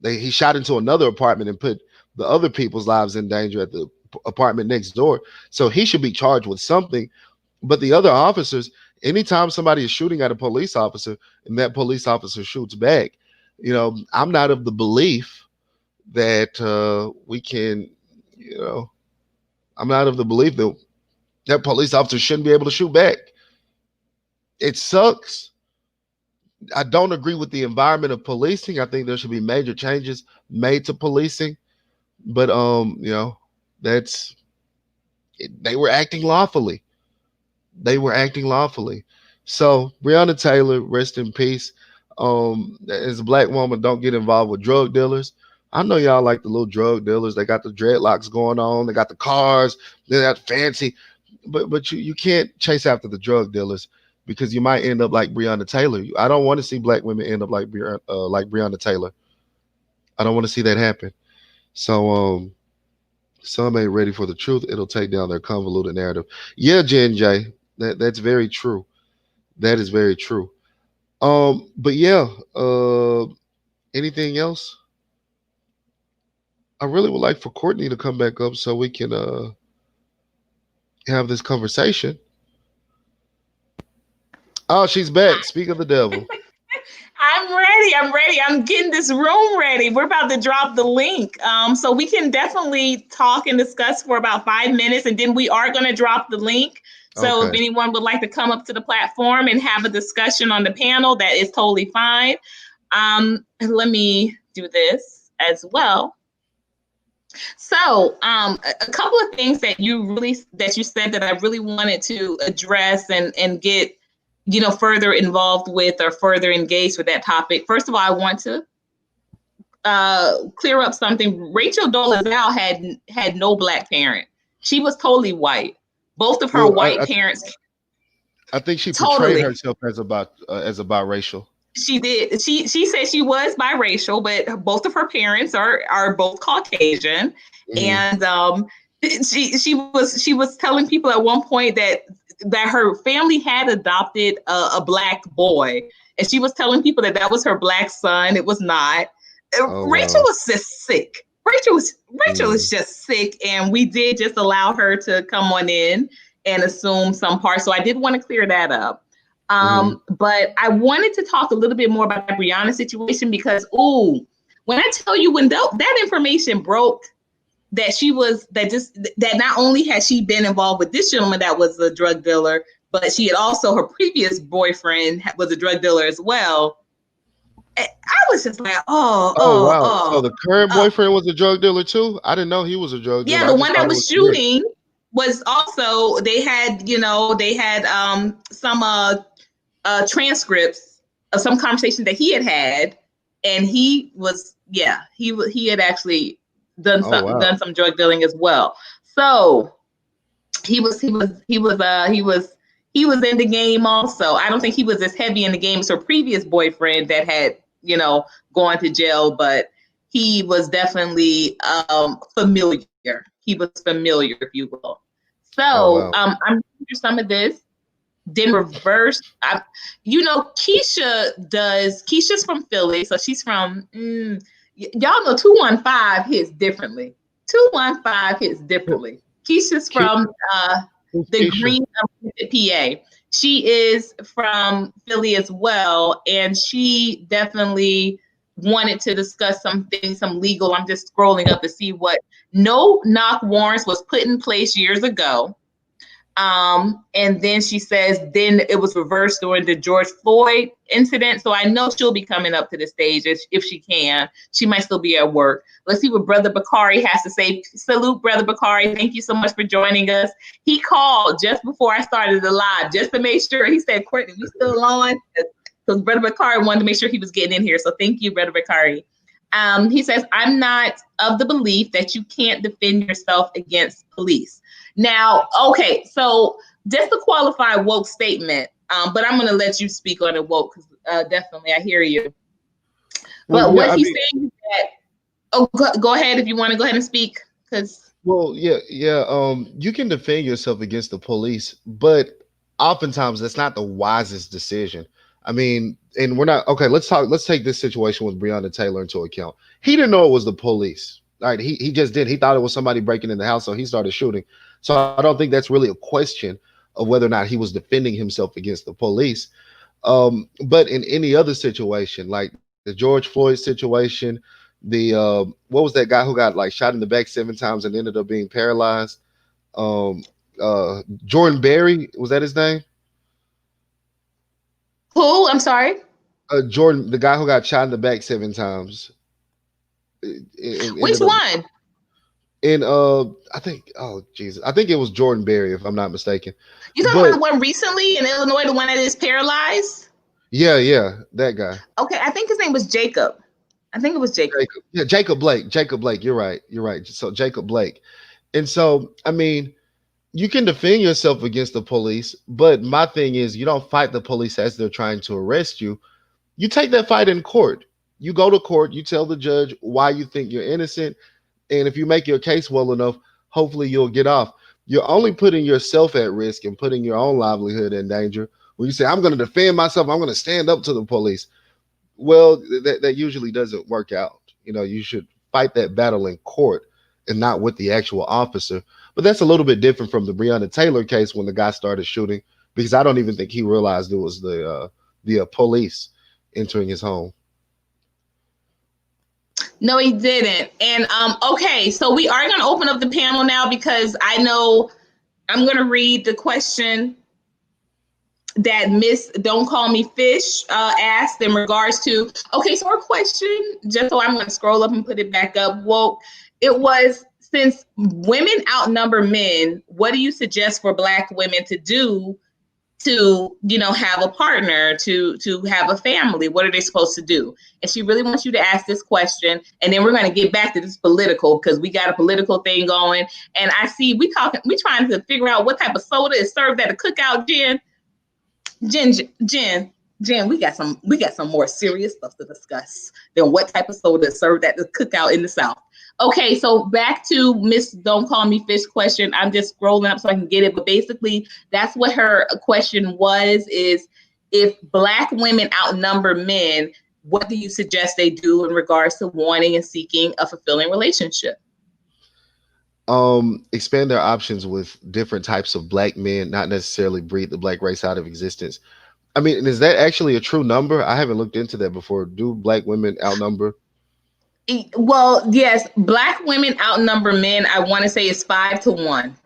He shot into another apartment and put the other people's lives in danger at the apartment next door. So he should be charged with something. But the other officers, anytime somebody is shooting at a police officer and that police officer shoots back, I'm not of the belief that we can, I'm not of the belief that that police officer shouldn't be able to shoot back. It sucks. I don't agree with the environment of policing. I think there should be major changes made to policing. But that's they were acting lawfully. They were acting lawfully. So Breonna Taylor, rest in peace. As a black woman, don't get involved with drug dealers. I know y'all like the little drug dealers. They got the dreadlocks going on. They got the cars. They got fancy. But you can't chase after the drug dealers because you might end up like Breonna Taylor. I don't want to see black women end up like Breonna Taylor. I don't want to see that happen. So some ain't ready for the truth. It'll take down their convoluted narrative. Yeah, Jen J, that's very true. That is very true. But yeah, anything else? I really would like for Courtney to come back up so we can have this conversation. Oh, she's back. Speak of the devil. I'm ready. I'm ready. I'm getting this room ready. We're about to drop the link. So we can definitely talk and discuss for about 5 minutes, and then we are going to drop the link. So if anyone would like to come up to the platform and have a discussion on the panel, that is totally fine. Let me do this as well. So a couple of things that you said that I really wanted to address and get further involved with or further engaged with that topic. First of all, I want to clear up something. Rachel Dolezal had no black parent. She was totally white. Both of her parents. I think she portrayed herself as biracial. She did. She said she was biracial, but both of her parents are both Caucasian, and she was telling people at one point that her family had adopted a black boy, and she was telling people that was her black son. It was not. Rachel was just sick. Rachel was just sick, and we did just allow her to come on in and assume some parts. So I did want to clear that up. But I wanted to talk a little bit more about the Breonna situation because, when I tell you, when that information broke, that not only had she been involved with this gentleman that was a drug dealer, but she had also, her previous boyfriend was a drug dealer as well. I was just like, wow. So the current boyfriend was a drug dealer too? I didn't know he was a drug dealer. Yeah, the one that was shooting. was also they had some transcripts of some conversation that he had, and he had actually Oh wow. done some drug dealing as well. So he was in the game also. I don't think he was as heavy in the game as her previous boyfriend that had gone to jail, but he was definitely familiar. He was familiar, if you will. Oh So wow. I'm going through some of this. Then reverse. Keisha's from Philly, so she's from. Y'all know 215 hits differently. 215 hits differently. Keisha's from Keisha, who's the Keisha? Green PA. She is from Philly as well, and she definitely wanted to discuss some things, some legal. I'm just scrolling up to see what no knock warrants was put in place years ago. And then she says, then it was reversed during the George Floyd incident. So I know she'll be coming up to the stage if she can. She might still be at work. Let's see what Brother Bakari has to say. Salute, Brother Bakari. Thank you so much for joining us. He called just before I started the live, just to make sure. He said, Courtney, we still on? Because Brother Bakari wanted to make sure he was getting in here. So thank you, Brother Bakari. He says, I'm not of the belief that you can't defend yourself against police. Now, okay, so just to qualify woke statement, but I'm going to let you speak on it, woke, because definitely I hear you. Well, But yeah, what I he's mean, saying is that, go ahead if you want to go ahead and speak, because well, yeah, yeah. You can defend yourself against the police, but oftentimes that's not the wisest decision. I mean, and we're not okay. Let's talk. Let's take this situation with Breonna Taylor into account. He didn't know it was the police. All right, he just did. He thought it was somebody breaking in the house, so he started shooting. So I don't think that's really a question of whether or not he was defending himself against the police. But in any other situation, like the George Floyd situation, the what was that guy who got like shot in the back 7 times and ended up being paralyzed? Um, Jordan Berry, was that his name? who? I'm sorry. Jordan, the guy who got shot in the back 7 times, and Which ended up one? in I think, oh Jesus, I think it was Jordan Berry if I'm not mistaken. You talking about But the one recently in Illinois, the one that is paralyzed? yeah, yeah, that guy. Okay, I think his name was Jacob. I think it was Jacob. Jacob. Yeah, Jacob Blake. Jacob Blake. You're right. You're right. So Jacob Blake. And so, I mean, you can defend yourself against the police, but my thing is you don't fight the police as they're trying to arrest you. You take that fight in court. You go to court, you tell the judge why you think you're innocent, and if you make your case well enough, hopefully you'll get off. You're only putting yourself at risk and putting your own livelihood in danger when you say, I'm going to defend myself, I'm going to stand up to the police. Well, that usually doesn't work out. You should fight that battle in court and not with the actual officer. But that's a little bit different from the Breonna Taylor case when the guy started shooting, because I don't even think he realized it was the police entering his home. No, he didn't. And okay, so we are going to open up the panel now because I know I'm going to read the question that Miss Don't Call Me Fish asked in regards to. Okay, so her question, just so I'm going to scroll up and put it back up. Well, it was, since women outnumber men, what do you suggest for Black women to do to have a partner, to have a family? What are they supposed to do? And she really wants you to ask this question, and then we're going to get back to this political, because we got a political thing going. And I see we trying to figure out what type of soda is served at a cookout. Jen, we got some more serious stuff to discuss than what type of soda is served at the cookout in the South. Okay, so back to Miss Don't Call Me Fish question. I'm just scrolling up so I can get it, but basically that's what her question was: is if Black women outnumber men, what do you suggest they do in regards to wanting and seeking a fulfilling relationship? Expand their options with different types of Black men, not necessarily breed the Black race out of existence. I mean, is that actually a true number? I haven't looked into that before. Do Black women outnumber? Well, yes, Black women outnumber men. I want to say it's 5 to 1.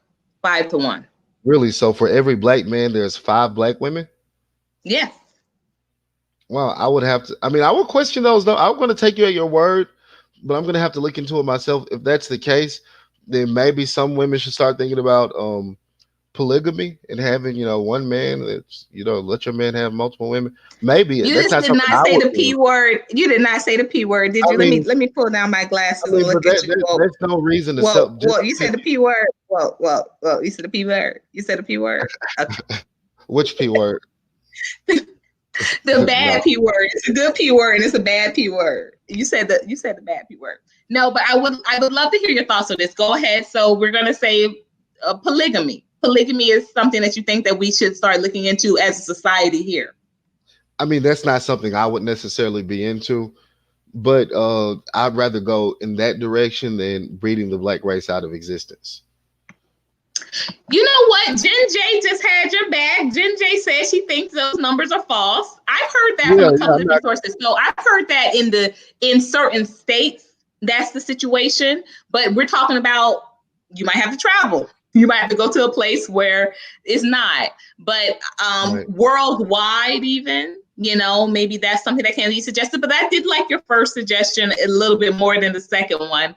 5 to 1. Really? So for every Black man, there's 5 Black women? Yeah. Well, I would have to. I mean, I would question those though. I'm going to take you at your word, but I'm going to have to look into it myself if that's the case. then maybe some women should start thinking about polygamy and having, one man. That's, let your man have multiple women. Maybe You that's just not did something not I say would the P do. word. You did not say the P word, did I you? mean, Let me pull down my glasses and but look at you. Well, there's no reason to well, sell just well, you said because. the P word. Well, you said the P word. You said the P word. Okay. Which p word? The No. bad P word. It's a good P word and it's a bad P word. You said the bad P word. No, but I would love to hear your thoughts on this. Go ahead. So we're gonna say polygamy. Polygamy is something that you think that we should start looking into as a society here. I mean, that's not something I would necessarily be into, but I'd rather go in that direction than breeding the black race out of existence. You know what? Jen J just had your back. Jen J says she thinks those numbers are false. I've heard that from Yeah, a yeah, couple I'm not. different sources. So I've heard that in certain states, that's the situation. But we're talking about you might have to travel. You might have to go to a place where it's not. But Right. worldwide, even, maybe that's something that can be suggested. But I did like your first suggestion a little bit more than the second one.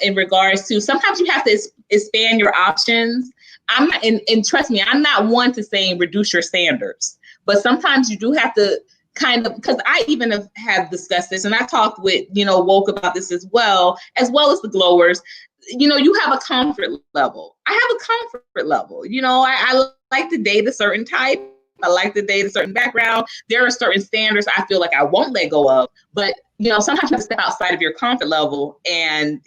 In regards to sometimes you have to expand your options. I'm not, and trust me, I'm not one to saying reduce your standards, but sometimes you do have to kind of, because I even have discussed this and I talked with, Woke about this as well as the glowers. You have a comfort level. I have a comfort level. I like to date a certain type. I like to date a certain background. There are certain standards I feel like I won't let go of, but sometimes you have to step outside of your comfort level and,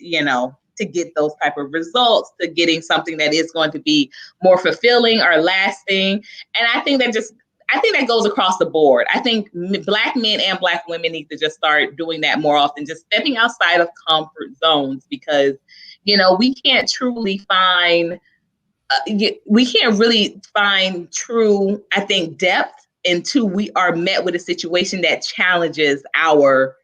to get those type of results, to getting something that is going to be more fulfilling or lasting. And I think that goes across the board. I think Black men and Black women need to just start doing that more often, just stepping outside of comfort zones, because, we can't truly find, we can't really find true, I think, depth until we are met with a situation that challenges our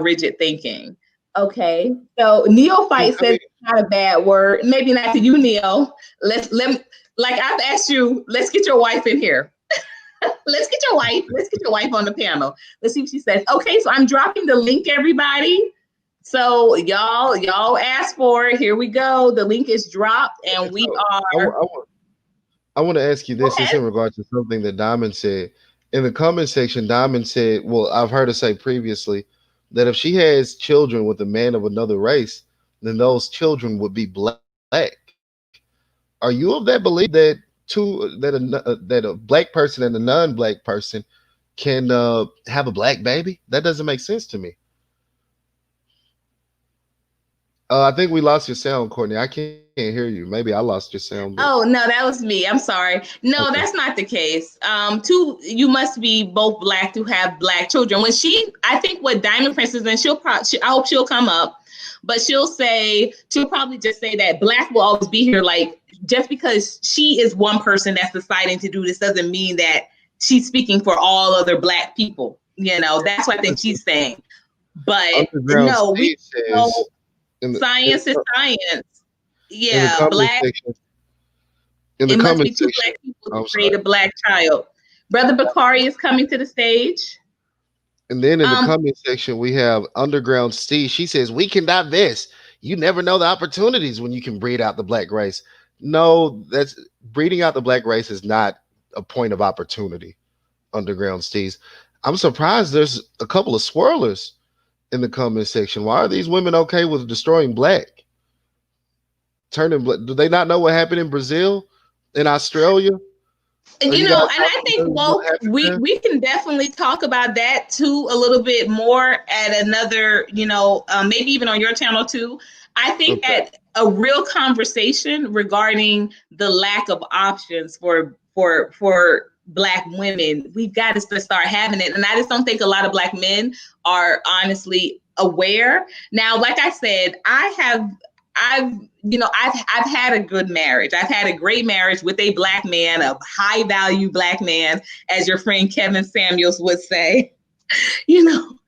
rigid thinking. Okay, so Yeah, neophyte I says mean, it's not a bad word. Maybe not to you, Neo. Like I've asked you, let's get your wife in here. Let's get your wife. Let's get your wife on the panel. Let's see what she says. Okay, so I'm dropping the link, everybody. So y'all asked for it. Here we go. The link is dropped, and we so are I want to ask you this. It's okay. in regard to something that Diamond said in the comment section. Diamond said, "Well, I've heard her say previously that if she has children with a man of another race, then those children would be black. Are you of that belief that that a black person and a non-black person can have a black baby? That doesn't make sense to me." I think we lost your sound, Courtney. I can't hear you. Maybe I lost your sound, but Oh no, that was me. I'm sorry. No, okay. that's not the case. You must be both black to have black children. I think what Diamond Princess, and I hope she'll come up, but she'll probably just say that black will always be here. Like, just because she is one person that's deciding to do this doesn't mean that she's speaking for all other black people. That's what I think she's saying. But Underground no, we Steve know says in the science is science. in the Yeah, comment black section. In the it must comment be two section, black people to I'm create sorry. a black child. Brother Bakari is coming to the stage. And then in the Um, comment section, we have Underground Steve. She says, "We can divest. You never know the opportunities when you can breed out the black race." No, that's breeding out the black race is not a point of opportunity. Underground Steves. I'm surprised there's a couple of swirlers in the comment section. Why are these women okay with destroying black? Turning black? Do they not know what happened in Brazil, in Australia? Are you guys and not I think, familiar with what woke, happened we there? we can definitely talk about that too a little bit more at another, maybe even on your channel too. I think Okay. that a real conversation regarding the lack of options for black women, we've got to start having it, and I just don't think a lot of black men are honestly aware. Now, like I said, I've I've had a good marriage. I've had a great marriage with a black man, a high value black man, as your friend Kevin Samuels would say. You know,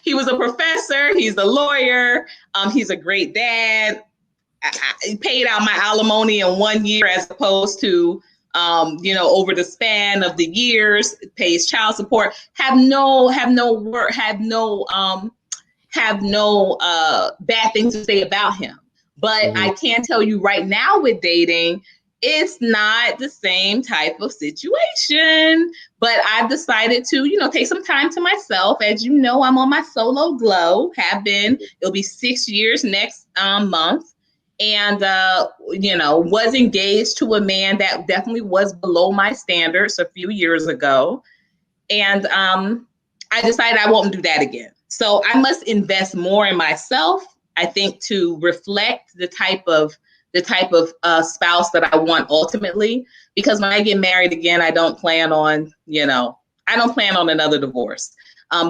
he was a professor. He's a lawyer. He's a great dad. He paid out my alimony in 1 year as opposed to over the span of the years, pays child support. Have no work. Have no have no bad things to say about him. But I can tell you right now with dating, it's not the same type of situation. But I've decided to, take some time to myself. As you know, I'm on my solo glow, have been. It'll be 6 years next month. And, was engaged to a man that definitely was below my standards a few years ago. And I decided I won't do that again. So I must invest more in myself, I think, to reflect the type of spouse that I want ultimately. Because when I get married again, I don't plan on another divorce.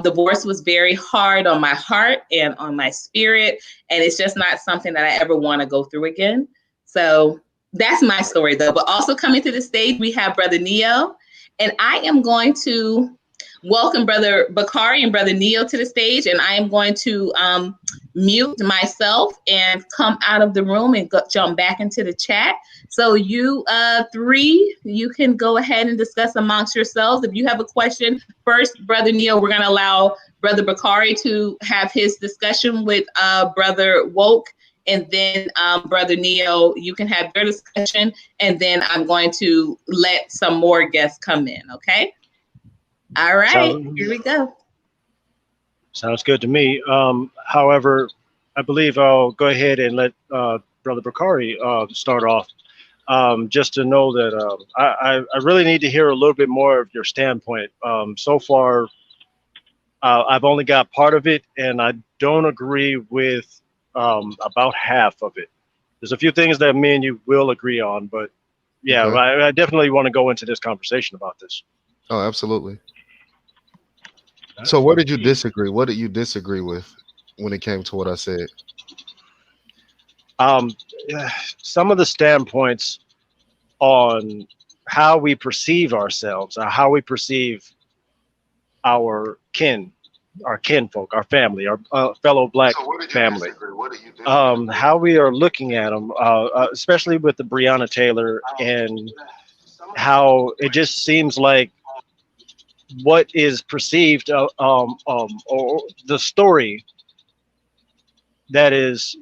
Divorce was very hard on my heart and on my spirit, and it's just not something that I ever want to go through again. So that's my story, though. But also coming to the stage, we have Brother Neo, and I am going to welcome Brother Bakari and Brother Neo to the stage, and I am going to mute myself and come out of the room and jump back into the chat. So you three, you can go ahead and discuss amongst yourselves. If you have a question, first, Brother Neo, we're going to allow Brother Bakari to have his discussion with Brother Woke. And then Brother Neo, you can have your discussion. And then I'm going to let some more guests come in, okay? All right, here we go. Sounds good to me. However, I believe I'll go ahead and let Brother Bakari start off, just to know that I really need to hear a little bit more of your standpoint. So far, I've only got part of it, and I don't agree with about half of it. There's a few things that me and you will agree on, but yeah, I definitely want to go into this conversation about this. Oh, absolutely. So where did you disagree? What did you disagree with when it came to what I said? Some of the standpoints on how we perceive ourselves, or how we perceive our kinfolk, our family, our fellow Black family. How we are looking at them, especially with the Breonna Taylor, and how it just seems like what is perceived, or the story that is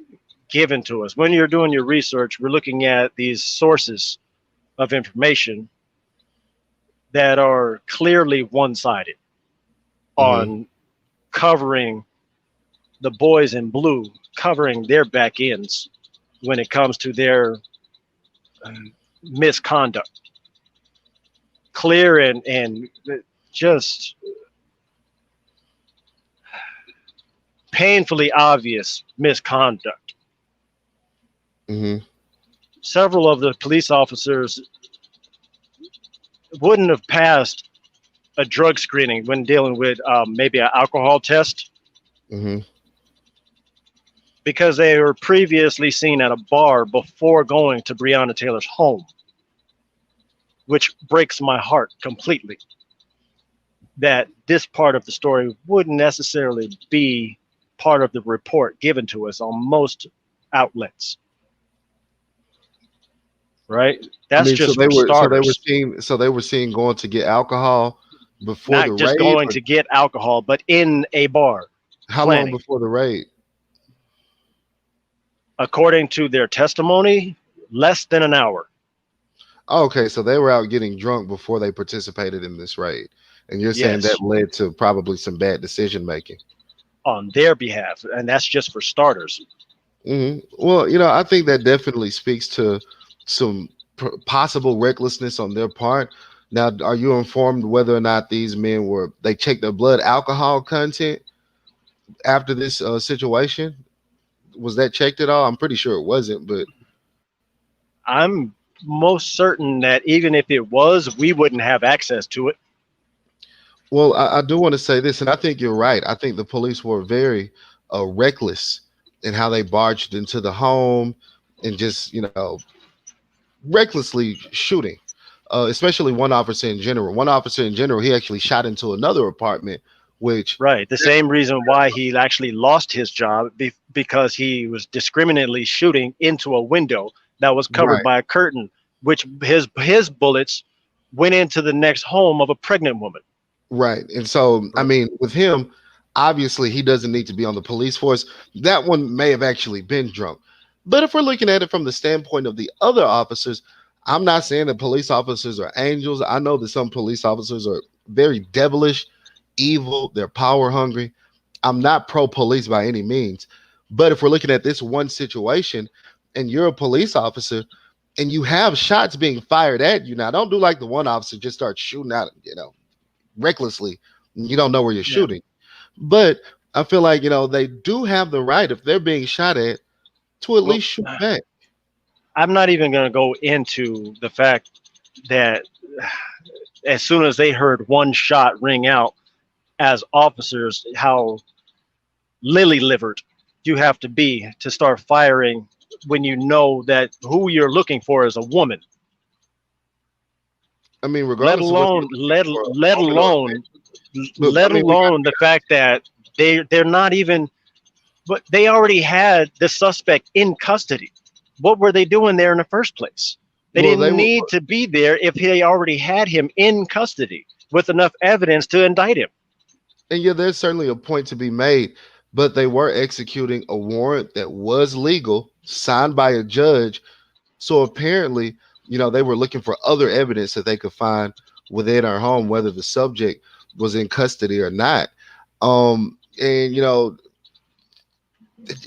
given to us. When you're doing your research, we're looking at these sources of information that are clearly one-sided on covering the boys in blue, covering their back ends when it comes to their misconduct. Clear and just painfully obvious misconduct. Several of the police officers wouldn't have passed a drug screening when dealing with maybe an alcohol test, because they were previously seen at a bar before going to Breonna Taylor's home, which breaks my heart completely, that this part of the story wouldn't necessarily be part of the report given to us on most outlets. Right? That's just for starters. So they were seen going to get alcohol before the raid? Not just going to get alcohol, but in a bar. How long before the raid? According to their testimony, less than an hour. Okay, so they were out getting drunk before they participated in this raid. And you're saying that led to probably some bad decision making on their behalf, and that's just for starters. Well, I think that definitely speaks to some possible recklessness on their part. Now, are you informed whether or not these men they checked their blood alcohol content after this situation? Was that checked at all? I'm pretty sure it wasn't, but I'm most certain that even if it was, we wouldn't have access to it. Well, I do want to say this, and I think you're right. I think the police were very reckless in how they barged into the home and just, recklessly shooting, especially one officer in general. One officer in general, he actually shot into another apartment, which... Right. The same reason why he actually lost his job, because he was discriminately shooting into a window that was covered by a curtain, which his bullets went into the next home of a pregnant woman. Right. And so, I mean, with him, Obviously, he doesn't need to be on the police force. That one may have actually been drunk. But if we're looking at it from the standpoint of the other officers, I'm not saying that police officers are angels. I know that some police officers are very devilish, evil, they're power hungry. I'm not pro police by any means. But if we're looking at this one situation and you're a police officer and you have shots being fired at you, now don't do like the one officer just starts shooting out, recklessly. You don't know where you're Yeah. shooting. But I feel like, they do have the right, if they're being shot at, to at Well, least shoot back. I'm not even going to go into the fact that as soon as they heard one shot ring out, as officers, how lily livered you have to be to start firing when you know that who you're looking for is a woman. I mean, Let regardless of what you're alone looking for a woman or a man. Look, I let mean, we got alone the fact that they're not even, but they already had the suspect in custody. What were they doing there in the first place? They well, they didn't were, need to be there if they already had him in custody with enough evidence to indict him. and yeah, there's certainly a point to be made, but they were executing a warrant that was legal, signed by a judge. So apparently, they were looking for other evidence that they could find within our home, whether the subject was in custody or not. And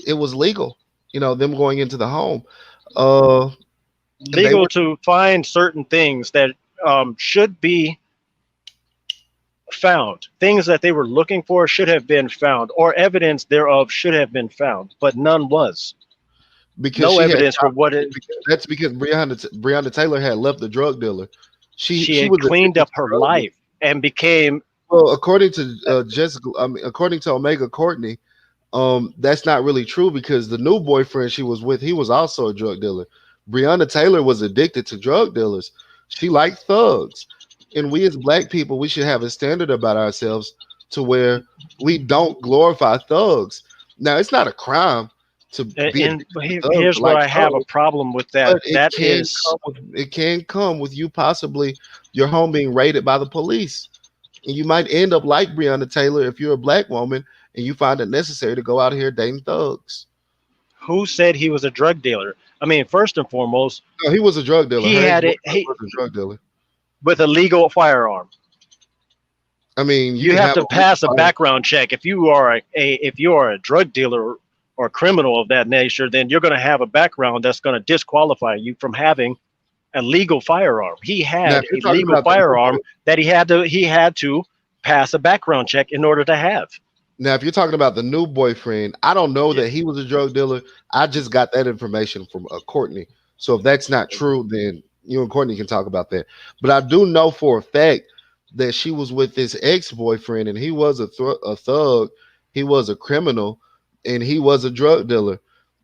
it was legal, them going into the home. Uh, and they Legal were to find certain things that should be found. Things that they were looking for should have been found, or evidence thereof should have been found, but none was. because No she had evidence for what it. that's because Breonna Taylor had left the drug dealer. She She she had was cleaned addicted up to her drug dealing. life and became. Well, according to Jessica, according to Omega Courtney, that's not really true because the new boyfriend she was with, he was also a drug dealer. Breonna Taylor was addicted to drug dealers. She liked thugs. And we as black people, we should have a standard about ourselves to where we don't glorify thugs. Now, it's not a crime to be And addicted to thugs here's or where like I have a thugs, problem with that. but it That can is, come with you possibly your home being raided by the police. And you might end up like Breonna Taylor if you're a black woman and you find it necessary to go out here dating thugs. who said he was a drug dealer? I mean, first and foremost, No, he was a drug dealer. he Her had ex-boyfriend it he, was a drug dealer. with a legal firearm. I mean, you You can have have to a legal pass a firearm. background check. If you are if you are a drug dealer or criminal of that nature, then you're going to have a background that's going to disqualify you from having a legal firearm. He Now, had if you're a talking legal about the new boy, firearm that he had to pass a background check in order to have. now if you're talking about the new boyfriend, I don't know Yeah. that he was a drug dealer. I just got that information from Courtney. So if that's not true, then you and Courtney can talk about that. But I do know for a fact that she was with this ex-boyfriend, and he was a thug, he was a criminal, and he was a drug dealer.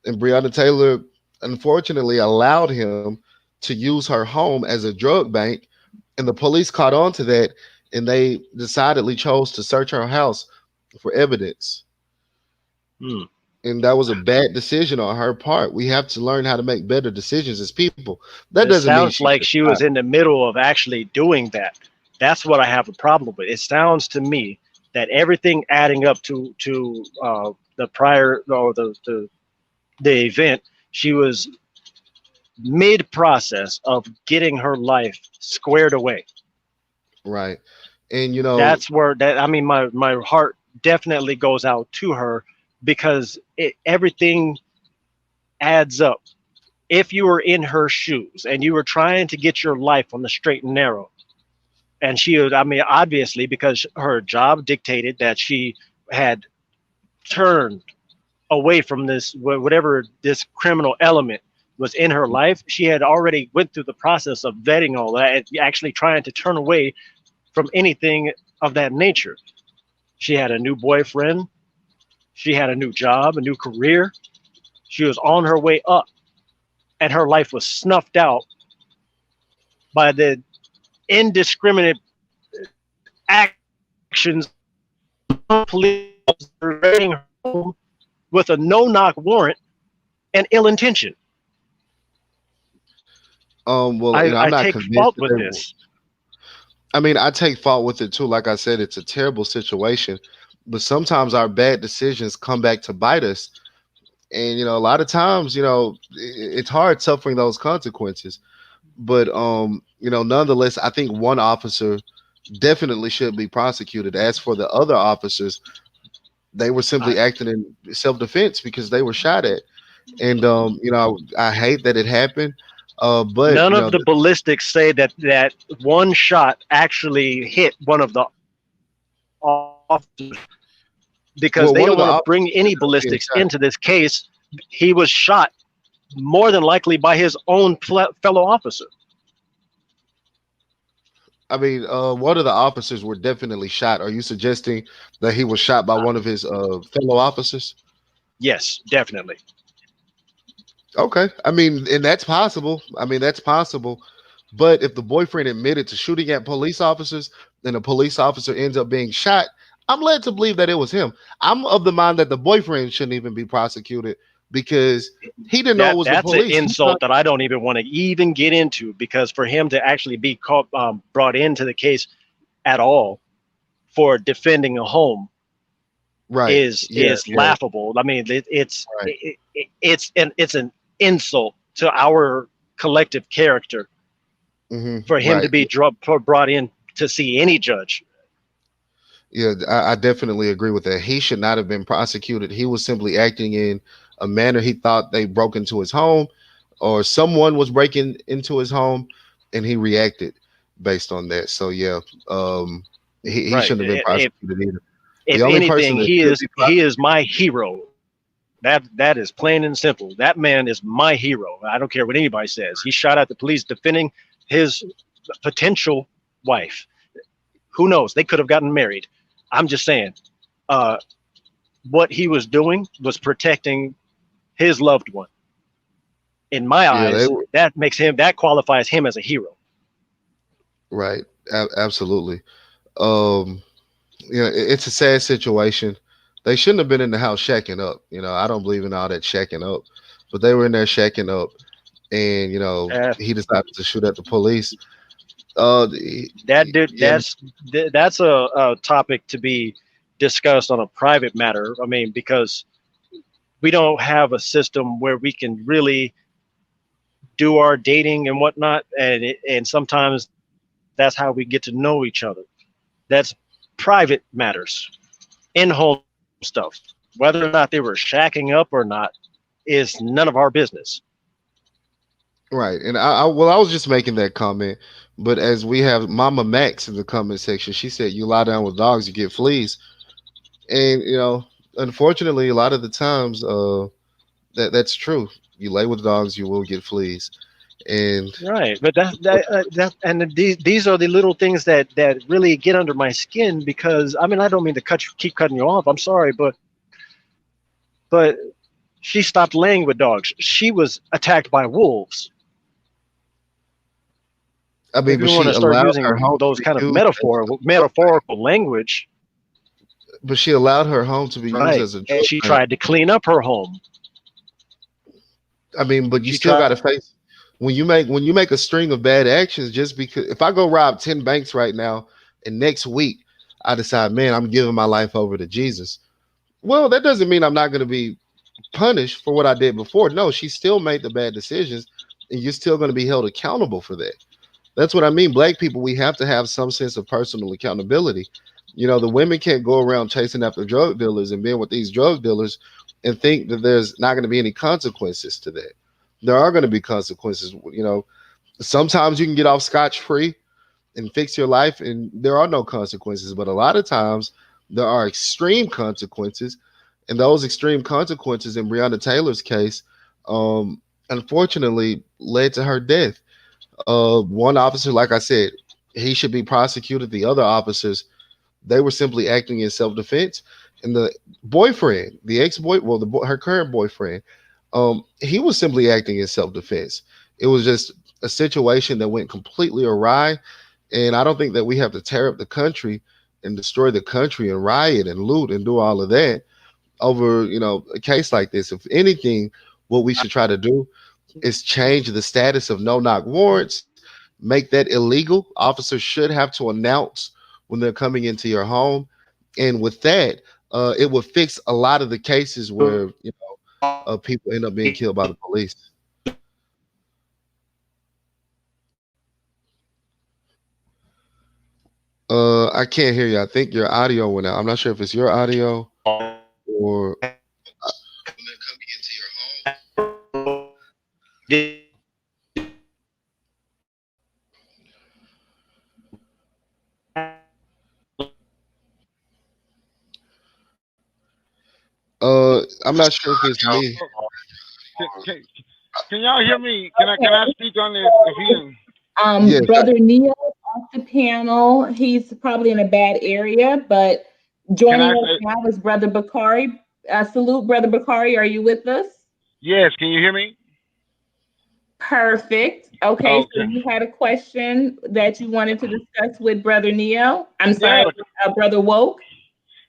And Breonna Taylor, unfortunately, allowed him to use her home as a drug bank, and the police caught on to that, and they decidedly chose to search her house for evidence. Hmm. And that was a bad decision on her part. We have to learn how to make better decisions as people. That It doesn't mean sounds she like should she die. was in the middle of actually doing that. That's what I have a problem with. It sounds to me that everything adding up to the prior or the event, she was mid process of getting her life squared away. Right. And That's where that I mean my heart definitely goes out to her because everything adds up. If you were in her shoes and you were trying to get your life on the straight and narrow, and she would, I mean, obviously, because her job dictated that she had turned away from this, whatever this criminal element was in her life, she had already went through the process of vetting all that, and actually trying to turn away from anything of that nature. She had a new boyfriend. She had a new job, a new career. She was on her way up, and her life was snuffed out by the indiscriminate actions of police raiding her home with a no-knock warrant and ill intention. well, I'm I not take convinced fault that with they were. this. I mean, I take fault with it too. Like I said, it's a terrible situation. but sometimes our bad decisions come back to bite us. And a lot of times, it's hard suffering those consequences. But nonetheless, I think one officer definitely should be prosecuted. As for the other officers, they were I, simply acting in self-defense because they were shot at. And I hate that it happened. But None of the ballistics say that one shot actually hit one of the officers, because they don't want to well, bring one of the any officers ballistics ended up into being this shot. case. He was shot more than likely by his own fellow officer. I mean, one of the officers were definitely shot. Are you suggesting that he was shot by one of his fellow officers? Yes, definitely. Okay. I mean, and that's possible. I mean, that's possible. But if the boyfriend admitted to shooting at police officers, and a police officer ends up being shot, I'm led to believe that it was him. I'm of the mind that the boyfriend shouldn't even be prosecuted because he didn't know it was the That's an police. He insult thought, that I don't even want to even get into, because for him to actually be brought into the case at all for defending a home right. Yeah. is Yeah. laughable. I mean, Right. it's an insult to our collective character for him to Right. be brought in to see any judge. Yeah, I definitely agree with that. He should not have been prosecuted. He was simply acting in a manner he thought they broke into his home or someone was breaking into his home and he reacted based on that. So yeah, he Right. shouldn't have been prosecuted either. The If only person anything, that should be he prosecuted, is my hero. That is plain and simple. That man is my hero. I don't care what anybody says. He shot at the police defending his potential wife. Who knows? They could have gotten married. I'm just saying, uh, what he was doing was protecting his loved one. In my yeah, they eyes, were that qualifies him as a hero. right. Absolutely. Um, it's a sad situation. They shouldn't have been in the house shacking up. I don't believe in all that shacking up, but they were in there shacking up, and Uh, he decided to shoot at the police. Uh, that dude, yeah, that's a topic to be discussed on a private matter. I mean, because we don't have a system where we can really do our dating and whatnot, and sometimes that's how we get to know each other. That's private matters, in-home stuff. Whether or not they were shacking up or not is none of our business. right. And I was just making that comment, but as we have Mama Max in the comment section, she said, "You lie down with dogs, you get fleas." And unfortunately, a lot of the times, that's true. You lay with dogs, you will get fleas. And Right, but these are the little things that really get under my skin, because I mean, I don't mean to keep cutting you off. I'm sorry, but she stopped laying with dogs. She was attacked by wolves. I If mean, you but want she to start allowed her using home to those be kind of used as a drug bank. metaphorical language, But she allowed her home to be used right? as a And drug she bank. tried to clean up her home. I mean, but you She still got tried. to face when you make a string of bad actions. Just because if I go rob 10 banks right now, and next week I decide, man, I'm giving my life over to Jesus. Well, that doesn't mean I'm not going to be punished for what I did before. No, she still made the bad decisions, and you're still going to be held accountable for that. That's what I mean. Black people, we have to have some sense of personal accountability. The women can't go around chasing after drug dealers and being with these drug dealers and think that there's not going to be any consequences to that. There are going to be consequences. Sometimes you can get off scotch free and fix your life, and there are no consequences. But a lot of times there are extreme consequences, and those extreme consequences, in Breonna Taylor's case, unfortunately, led to her death. One officer, like I said, he should be prosecuted. The other officers, they were simply acting in self-defense. And the boyfriend, the ex-boy, well, her current boyfriend, he was simply acting in self-defense. It was just a situation that went completely awry. And I don't think that we have to tear up the country and destroy the country and riot and loot and do all of that over, a case like this. If anything, what we should try to do is change the status of no knock warrants, make that illegal. Officers should have to announce when they're coming into your home. And with that, it would fix a lot of the cases where people end up being killed by the police. I can't hear you. I think your audio went out. I'm not sure if it's your audio or. I'm not sure if it's me. Can, can, can y'all hear me? Can I speak on this? If you Yes, Brother Neo off the panel. He's probably in a bad area, but can joining I us say now is Brother Bakari. Salute, Brother Bakari. Are you with us? yes? Can you hear me? Perfect. Okay, so Okay. you had a question that you wanted to discuss with Brother Neo. I'm Yeah, sorry, Brother Woke.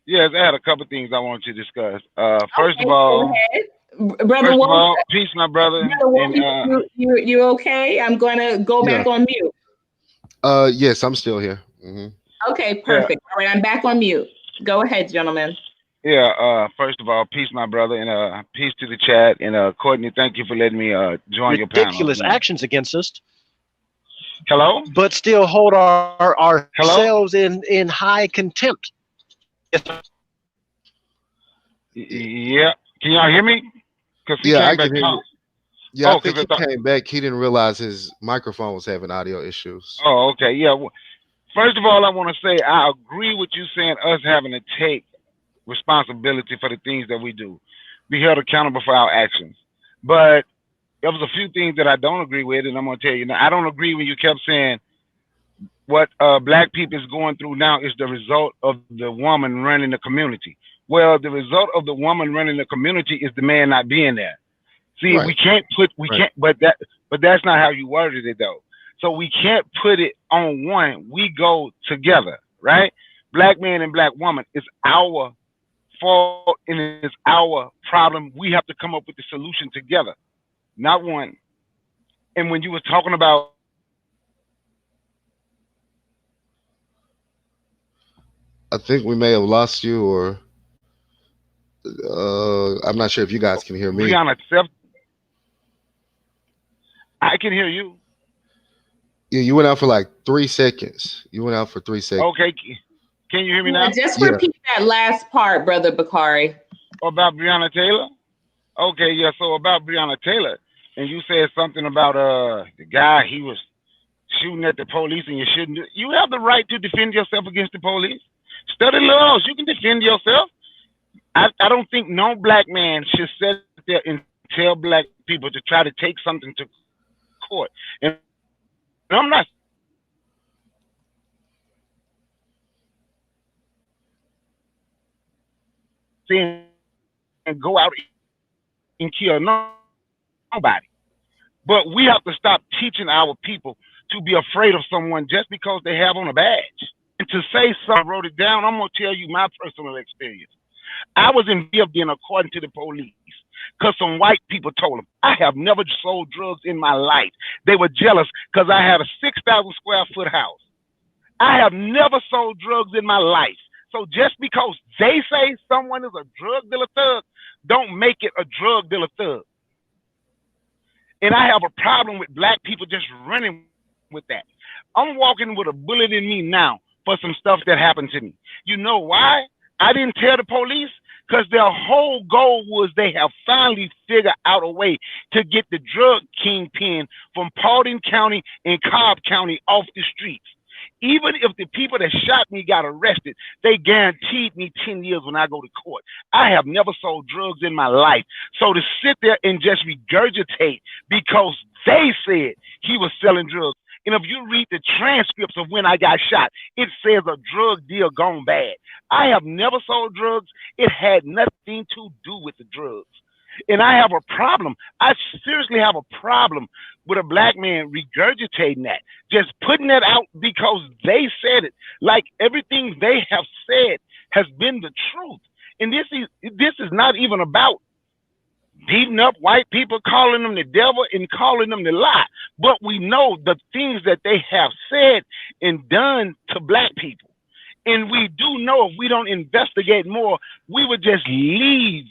yes, I had a couple things I want to discuss. First of Okay, go all, ahead. Brother Woke, peace, my brother, Brother Woke, and you okay? I'm gonna go yeah. back on mute. Yes, I'm still here. Okay, yeah, perfect. All right, I'm back on mute. Go ahead, gentlemen. yeah. First of all, peace, my brother, and peace to the chat. And Courtney, thank you for letting me join your panel Ridiculous again. actions against us, Hello, but still hold hello. ourselves in high contempt. Yes, sir. Yeah, can y'all hear me? Cause he Yeah, I came can back hear talk. you. Yeah, I Oh, cause think I he thought. came back. He didn't realize his microphone was having audio issues. Oh, okay. Yeah. First of all, I want to say I agree with you saying us having to take responsibility for the things that we do, be held accountable for our actions. But there was a few things that I don't agree with, and I'm gonna tell you now. I don't agree when you kept saying what black people is going through now is the result of the woman running the community. Well, the result of the woman running the community is the man not being there. See, Right, we right. can't, but that's not how you worded it though. So we can't put it on one. We go together, right? Black man and black woman is our fault and it's our problem. We have to come up with the solution together, not one. And when you were talking about I think we may have lost you, or I'm not sure if you guys can hear me. Brianna Self, I can hear you. Yeah, you went out for like 3 seconds. You went out for 3 seconds. Okay, can you hear me Yeah, now? just Yeah. repeat that last part, Brother Bakari. About Breonna Taylor? Okay, yeah. So about Breonna Taylor, and you said something about the guy he was shooting at the police, and you shouldn't. You have the right to defend yourself against the police. Study laws. You can defend yourself. I don't think no black man should sit there and tell black people to try to take something to court. And I'm not saying go out and kill nobody. But we have to stop teaching our people to be afraid of someone just because they have on a badge. And to say something, I wrote it down, I'm going to tell you my personal experience. I was involved in according to the police because some white people told them I have never sold drugs in my life. They were jealous because I had a 6,000 square foot house. I have never sold drugs in my life. So just because they say someone is a drug dealer thug, don't make it a drug dealer thug. And I have a problem with black people just running with that. I'm walking with a bullet in me now for some stuff that happened to me. You know why? I didn't tell the police because their whole goal was they have finally figured out a way to get the drug kingpin from Paulding County and Cobb County off the streets. Even if the people that shot me got arrested, they guaranteed me 10 years when I go to court. I have never sold drugs in my life. So to sit there and just regurgitate because they said he was selling drugs. And if you read the transcripts of when I got shot, it says a drug deal gone bad. I have never sold drugs. It had nothing to do with the drugs. And I have a problem. I seriously have a problem with a black man regurgitating that, just putting that out because they said it. Like everything they have said has been the truth. And this is not even about beating up white people, calling them the devil and calling them the lie. But we know the things that they have said and done to black people. And we do know if we don't investigate more, we would just leave.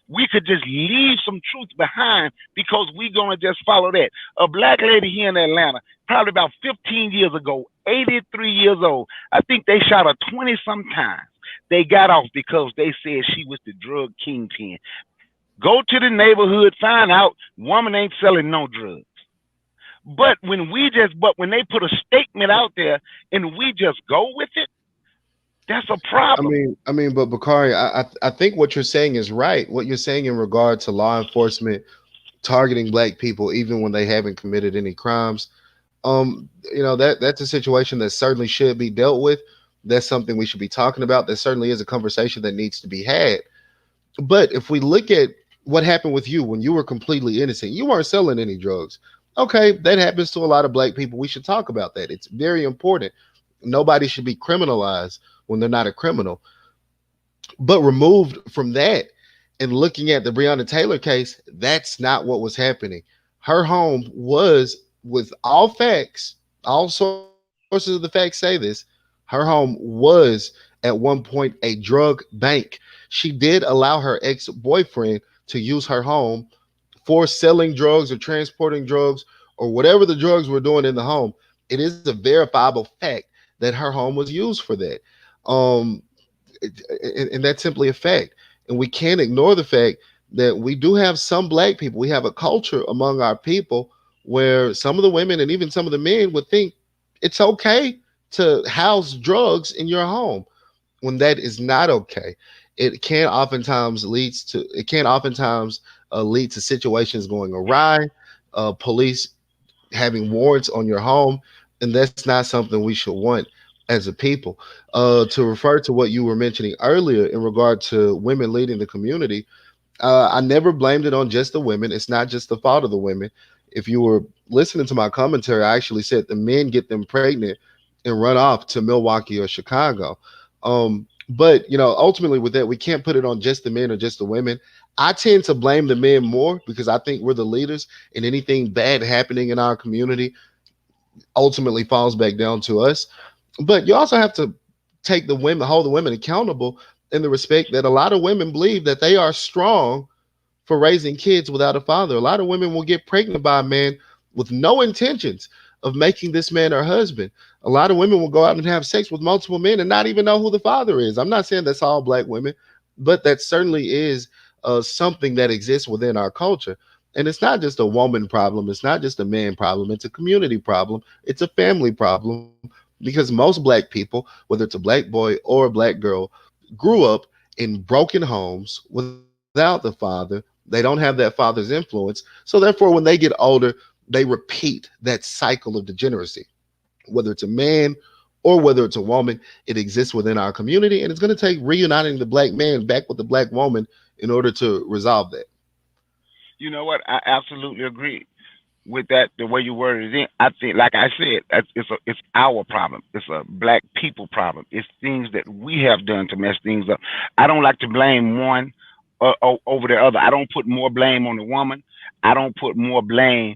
We could just leave some truth behind because we're going to just follow that. A black lady here in Atlanta, probably about 15 years ago, 83 years old, I think they shot her 20 sometimes. They got off because they said she was the drug kingpin. Go to the neighborhood, find out woman ain't selling no drugs. But when they put a statement out there and we just go with it, that's a problem. But Bakari, I think what you're saying is right. What you're saying in regard to law enforcement targeting black people even when they haven't committed any crimes, that's a situation that certainly should be dealt with. That's something we should be talking about. That certainly is a conversation that needs to be had. But if we look at what happened with you when you were completely innocent, you weren't selling any drugs. Okay, that happens to a lot of black people. We should talk about that. It's very important. Nobody should be criminalized when they're not a criminal. But removed from that and looking at the Breonna Taylor case, that's not what was happening. Her home was, with all facts, all sources of the facts say this, her home was at one point a drug bank. She did allow her ex-boyfriend to use her home for selling drugs or transporting drugs or whatever the drugs were doing in the home. It is a verifiable fact that her home was used for that. Um, and that's simply a fact. And we can't ignore the fact that we do have some black people. We have a culture among our people where some of the women and even some of the men would think it's okay to house drugs in your home when that is not okay. It can oftentimes lead to situations going awry, police having warrants on your home, and that's not something we should want as a people. To refer to what you were mentioning earlier in regard to women leading the community, I never blamed it on just the women. It's not just the fault of the women. If you were listening to my commentary, I actually said the men get them pregnant and run off to Milwaukee or Chicago. But ultimately with that, we can't put it on just the men or just the women. I tend to blame the men more because I think we're the leaders, and anything bad happening in our community ultimately falls back down to us. But you also have to hold the women accountable in the respect that a lot of women believe that they are strong for raising kids without a father. A lot of women will get pregnant by a man with no intentions of making this man her husband. A lot of women will go out and have sex with multiple men and not even know who the father is. I'm not saying that's all black women, but that certainly is something that exists within our culture. And it's not just a woman problem. It's not just a man problem. It's a community problem. It's a family problem because most black people, whether it's a black boy or a black girl, grew up in broken homes without the father. They don't have that father's influence. So therefore, when they get older, they repeat that cycle of degeneracy. Whether it's a man or whether it's a woman, it exists within our community. And it's going to take reuniting the black man back with the black woman in order to resolve that. You know what? I absolutely agree with that. The way you worded it, I think, like I said, it's our problem. It's a black people problem. It's things that we have done to mess things up. I don't like to blame one over the other. I don't put more blame on the woman. I don't put more blame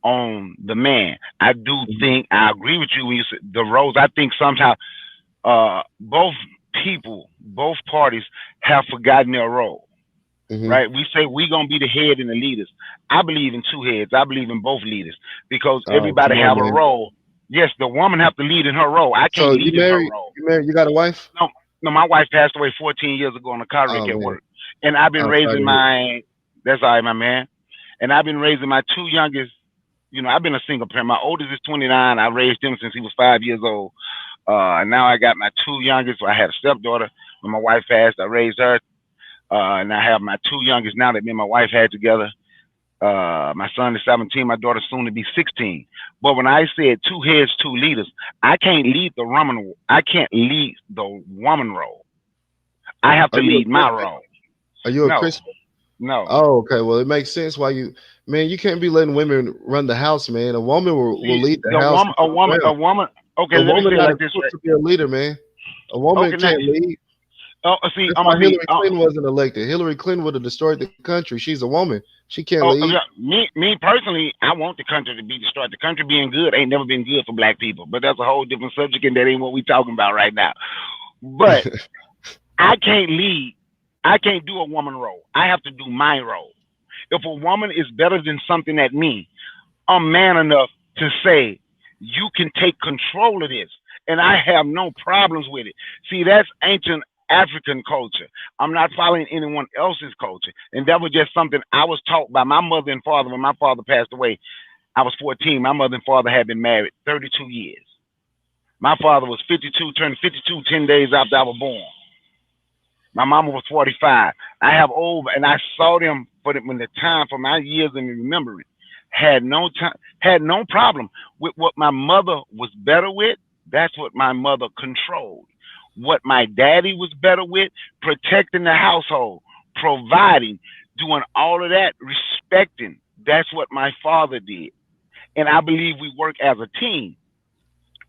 on the man. I do think I agree with you when you said the roles. I think sometimes both both parties have forgotten their role. Mm-hmm. Right? We say we're gonna be the head and the leaders. I believe in two heads. I believe in both leaders because everybody have a role. Yes, the woman have to lead in her role. I can't lead in her role. You married? You got a wife? No, no. My wife passed away 14 years ago in a car wreck at work, and I've been raising my. That's all right, my man. And I've been raising my two youngest. I've been a single parent. My oldest is 29. I raised him since he was 5 years old. And now I got my two youngest. I had a stepdaughter when my wife passed. I raised her. And I have my two youngest now that me and my wife had together. My son is 17, my daughter soon to be 16. But when I said two heads, two leaders, I can't lead the woman. I can't lead the woman role. I have to lead my role. Are you a Christian? No. Oh, okay. Well, it makes sense why you can't be letting women run the house, man. A woman will lead the house. A woman. Okay, let me say it like this way. To be a leader, man. A woman can't lead. See, Hillary Clinton wasn't elected. Hillary Clinton would have destroyed the country. She's a woman. She can't lead. Me personally, I want the country to be destroyed. The country being good ain't never been good for black people. But that's a whole different subject, and that ain't what we talking about right now. But I can't lead. I can't do a woman role. I have to do my role. If a woman is better than something at me, I'm man enough to say, you can take control of this. And I have no problems with it. See, that's ancient African culture. I'm not following anyone else's culture. And that was just something I was taught by my mother and father. When my father passed away, I was 14. My mother and father had been married 32 years. My father was 52, turned 52 10 days after I was born. My mama was 45. I have over, and I saw them for when the time for my years in remembering. Had no time, had no problem with what my mother was better with. That's what my mother controlled. What my daddy was better with, protecting the household, providing, doing all of that, respecting. That's what my father did. And I believe we work as a team.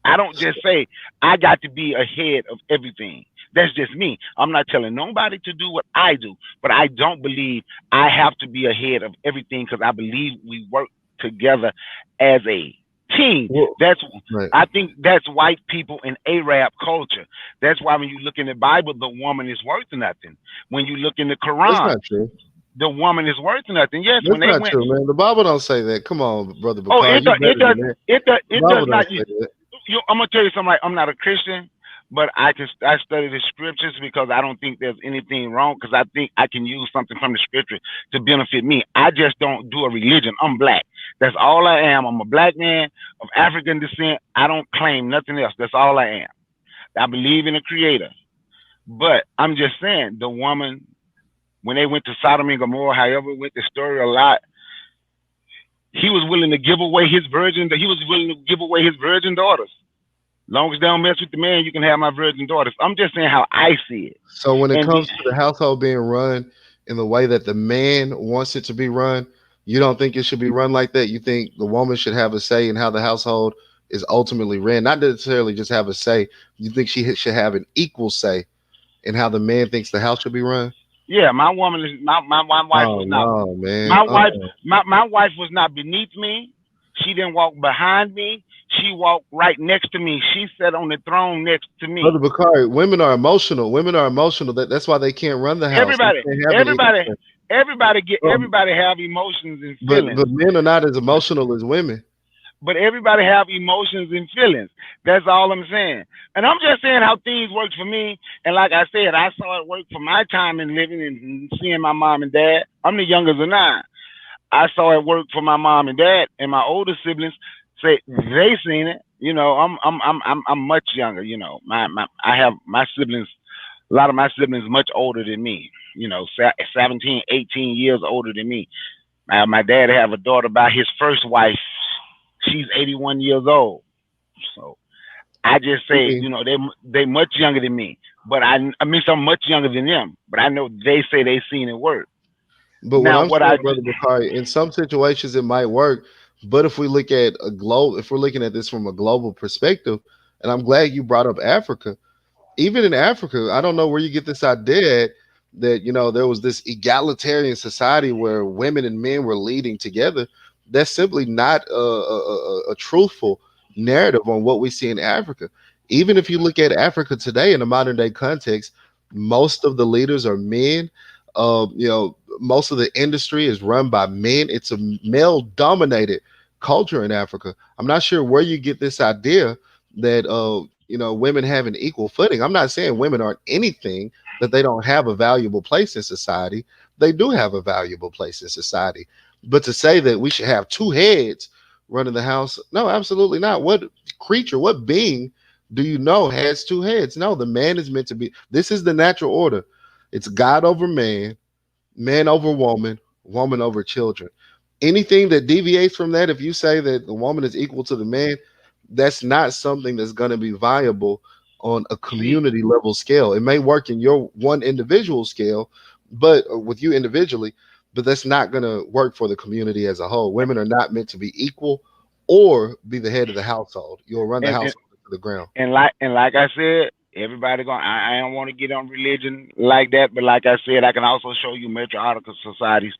I don't just say I got to be ahead of everything. That's just me. I'm not telling nobody to do what I do, but I don't believe I have to be ahead of everything because I believe we work together as a team. Well, That's right. I think that's white people in Arab culture. That's why when you look in the Bible, the woman is worth nothing. When you look in the That's Quran, not true. the woman is worth nothing. Yes, when That's they not went, true, man. The Bible don't say that. Come on, brother oh, Bakar, you better than that. The it does Bible don't not. say that. I'm gonna tell you something. Like, I'm not a Christian, but I study the scriptures because I don't think there's anything wrong. Because I think I can use something from the scripture to benefit me. I just don't do a religion. I'm black. That's all I am. I'm a black man of African descent. I don't claim nothing else. That's all I am. I believe in a creator. But I'm just saying, the woman when they went to Sodom and Gomorrah, however it went the story a lot, he was willing to give away his virgin. He was willing to give away his virgin daughters. Long as they don't mess with the man, you can have my virgin daughters. I'm just saying how I see it. So when it And comes to the household being run in the way that the man wants it to be run, you don't think it should be run like that? You think the woman should have a say in how the household is ultimately ran, not necessarily just have a say. You think she should have an equal say in how the man thinks the house should be run? yeah, my woman is my wife Oh was not no, man. my wife my wife was not beneath me. She didn't walk behind me. She walked right next to me. She sat on the throne next to Brother me. Bakari, women are emotional. Women are emotional. That's why they can't run the house. They Everybody, can't have an equal everybody, say. Um, everybody have emotions and but feelings. men are not as emotional as women. But everybody have emotions and feelings. That's all I'm saying. And I'm just saying how things work for me. And like I said, I saw it work for my time in living and seeing my mom and dad. I'm the youngest of nine. I saw it work for my mom and dad, and my older siblings say they seen it. You know, I'm much younger. You know, I have my siblings. A lot of my siblings much older than me. You know, 17, 18 years older than me. My dad have a daughter by his first wife. She's 81 years old. So I just I say, mean, you know, they much younger than me. But I mean, I'm much younger than them. But I know they say they seen it work. but what Now, I'm what saying, I brother Bakari, in some situations it might work, but if we look at if we're looking at this from a global perspective, and I'm glad you brought up Africa. Even in Africa, I don't know where you get this idea that there was this egalitarian society where women and men were leading together. That's simply not a truthful narrative on what we see in Africa. Even if you look at Africa today in a modern day context, most of the leaders are men. Most of the industry is run by men. It's a male dominated culture in Africa. I'm not sure where you get this idea that women have an equal footing. I'm not saying women aren't anything, that they don't have a valuable place in society. They do have a valuable place in society. But to say that we should have two heads running the house, no, absolutely not. What creature, what being do you know has two heads? No, the man is meant to be. This is the natural order. It's God over man, man over woman, woman over children. Anything that deviates from that, if you say that the woman is equal to the man, that's not something that's going to be viable on a see, community level scale. It may work in your one individual scale, but with you individually, but that's not going to work for the community as a whole. Women are not meant to be equal or be the head of the household. You'll run the and household to the ground. like I said, everybody going. I don't want to get on religion like that, but like I said, I can also show you matriarchal societies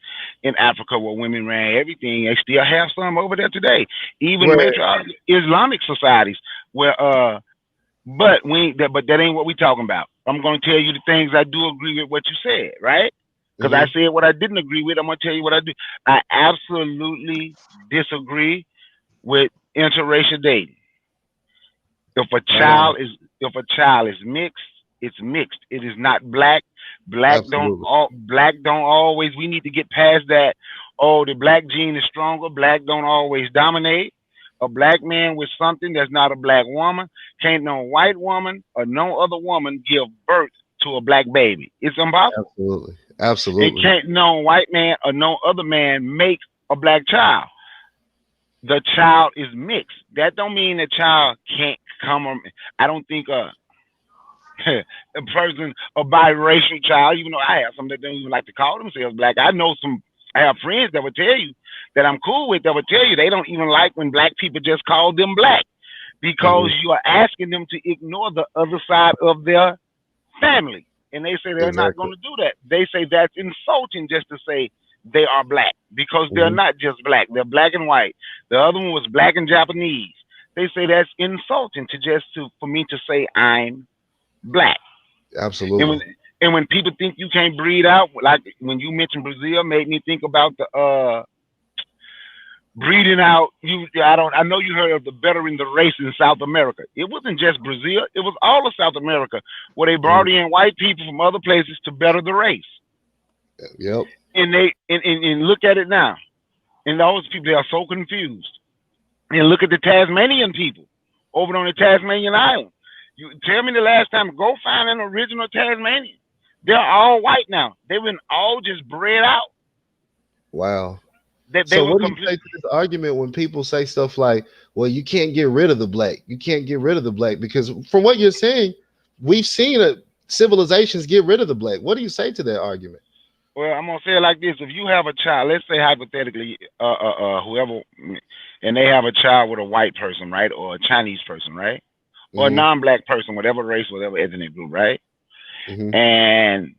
in Africa where women ran everything. They still have some over there today. Even Where matriarchal Islamic societies where But but that ain't what we talking about. I'm gonna tell you the things I do agree with what you said, right? Because I Hmm. said what I didn't agree with. I'm gonna tell you what I do. I absolutely disagree with interracial dating. If a Uh, child is mixed, it's mixed. It is not black. Absolutely. Black don't always. We need to get past that. Oh, the black gene is stronger. Black don't always dominate. A black man with something that's not a black woman can't no white woman or no other woman give birth to a black baby. It's impossible. Absolutely. And Absolutely. can't no white man or no other man make a black child. The child is mixed. That don't mean the child can't come. I don't think a person, a biracial child, even though I have some that don't even like to call themselves black. I know some. I have friends that would tell you that I'm cool with. That would tell you they don't even like when black people just call them black Hmm. because you are asking them to ignore the other side of their family, and they say they're not going Exactly. to do that. They say that's insulting just to say they are black because they're Hmm. not just black. They're black and white. The other one was black and Japanese. They say that's insulting to just to for me to say I'm black. And Absolutely. when people think you can't breed out, like when you mentioned Brazil, made me think about the breeding out. I know you heard of the bettering the race in South America. It wasn't just Brazil, it was all of South America where they Hmm. brought in white people from other places to better the race. Yep. And they and look at it now. And those people, they are so confused. And look at the Tasmanian people over on the Tasmanian island. You tell me the last time, go find an original Tasmanian. They're all white now. They've been all just bred out. Wow. They So were what do you complete. say to this argument when people say stuff like, well, you can't get rid of the black. You can't get rid of the black because from what you're saying, we've seen civilizations get rid of the black. What do you say to that argument? Well, I'm gonna say it like this: if you have a child, let's say hypothetically, whoever, and they have a child with a white person, right, or a Chinese person, right, or a Hmm. non-black person, whatever race, whatever ethnic group, right, Hmm. and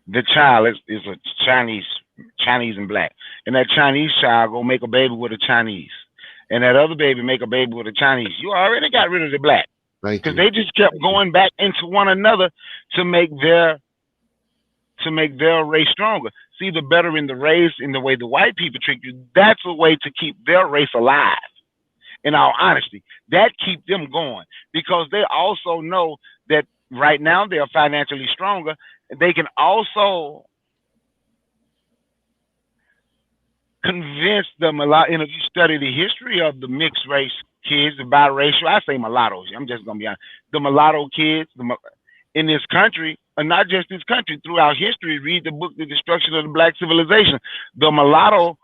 the child is a Chinese and black, and that Chinese child go make a baby with a Chinese, and that other baby make a baby with a Chinese. You already got rid of the black Thank because you. they just kept going back into one another to make their race stronger. See, the better in the race, in the way the white people treat you, that's a way to keep their race alive. In all honesty, that keep them going because they also know that right now they are financially stronger. They can also convince them a lot. And if you study the history of the mixed race kids, the biracial, I say mulattoes. I'm just gonna be honest. The mulatto kids, in this country, and not just this country, throughout history, read the book, The Destruction of the Black Civilization. The mulatto,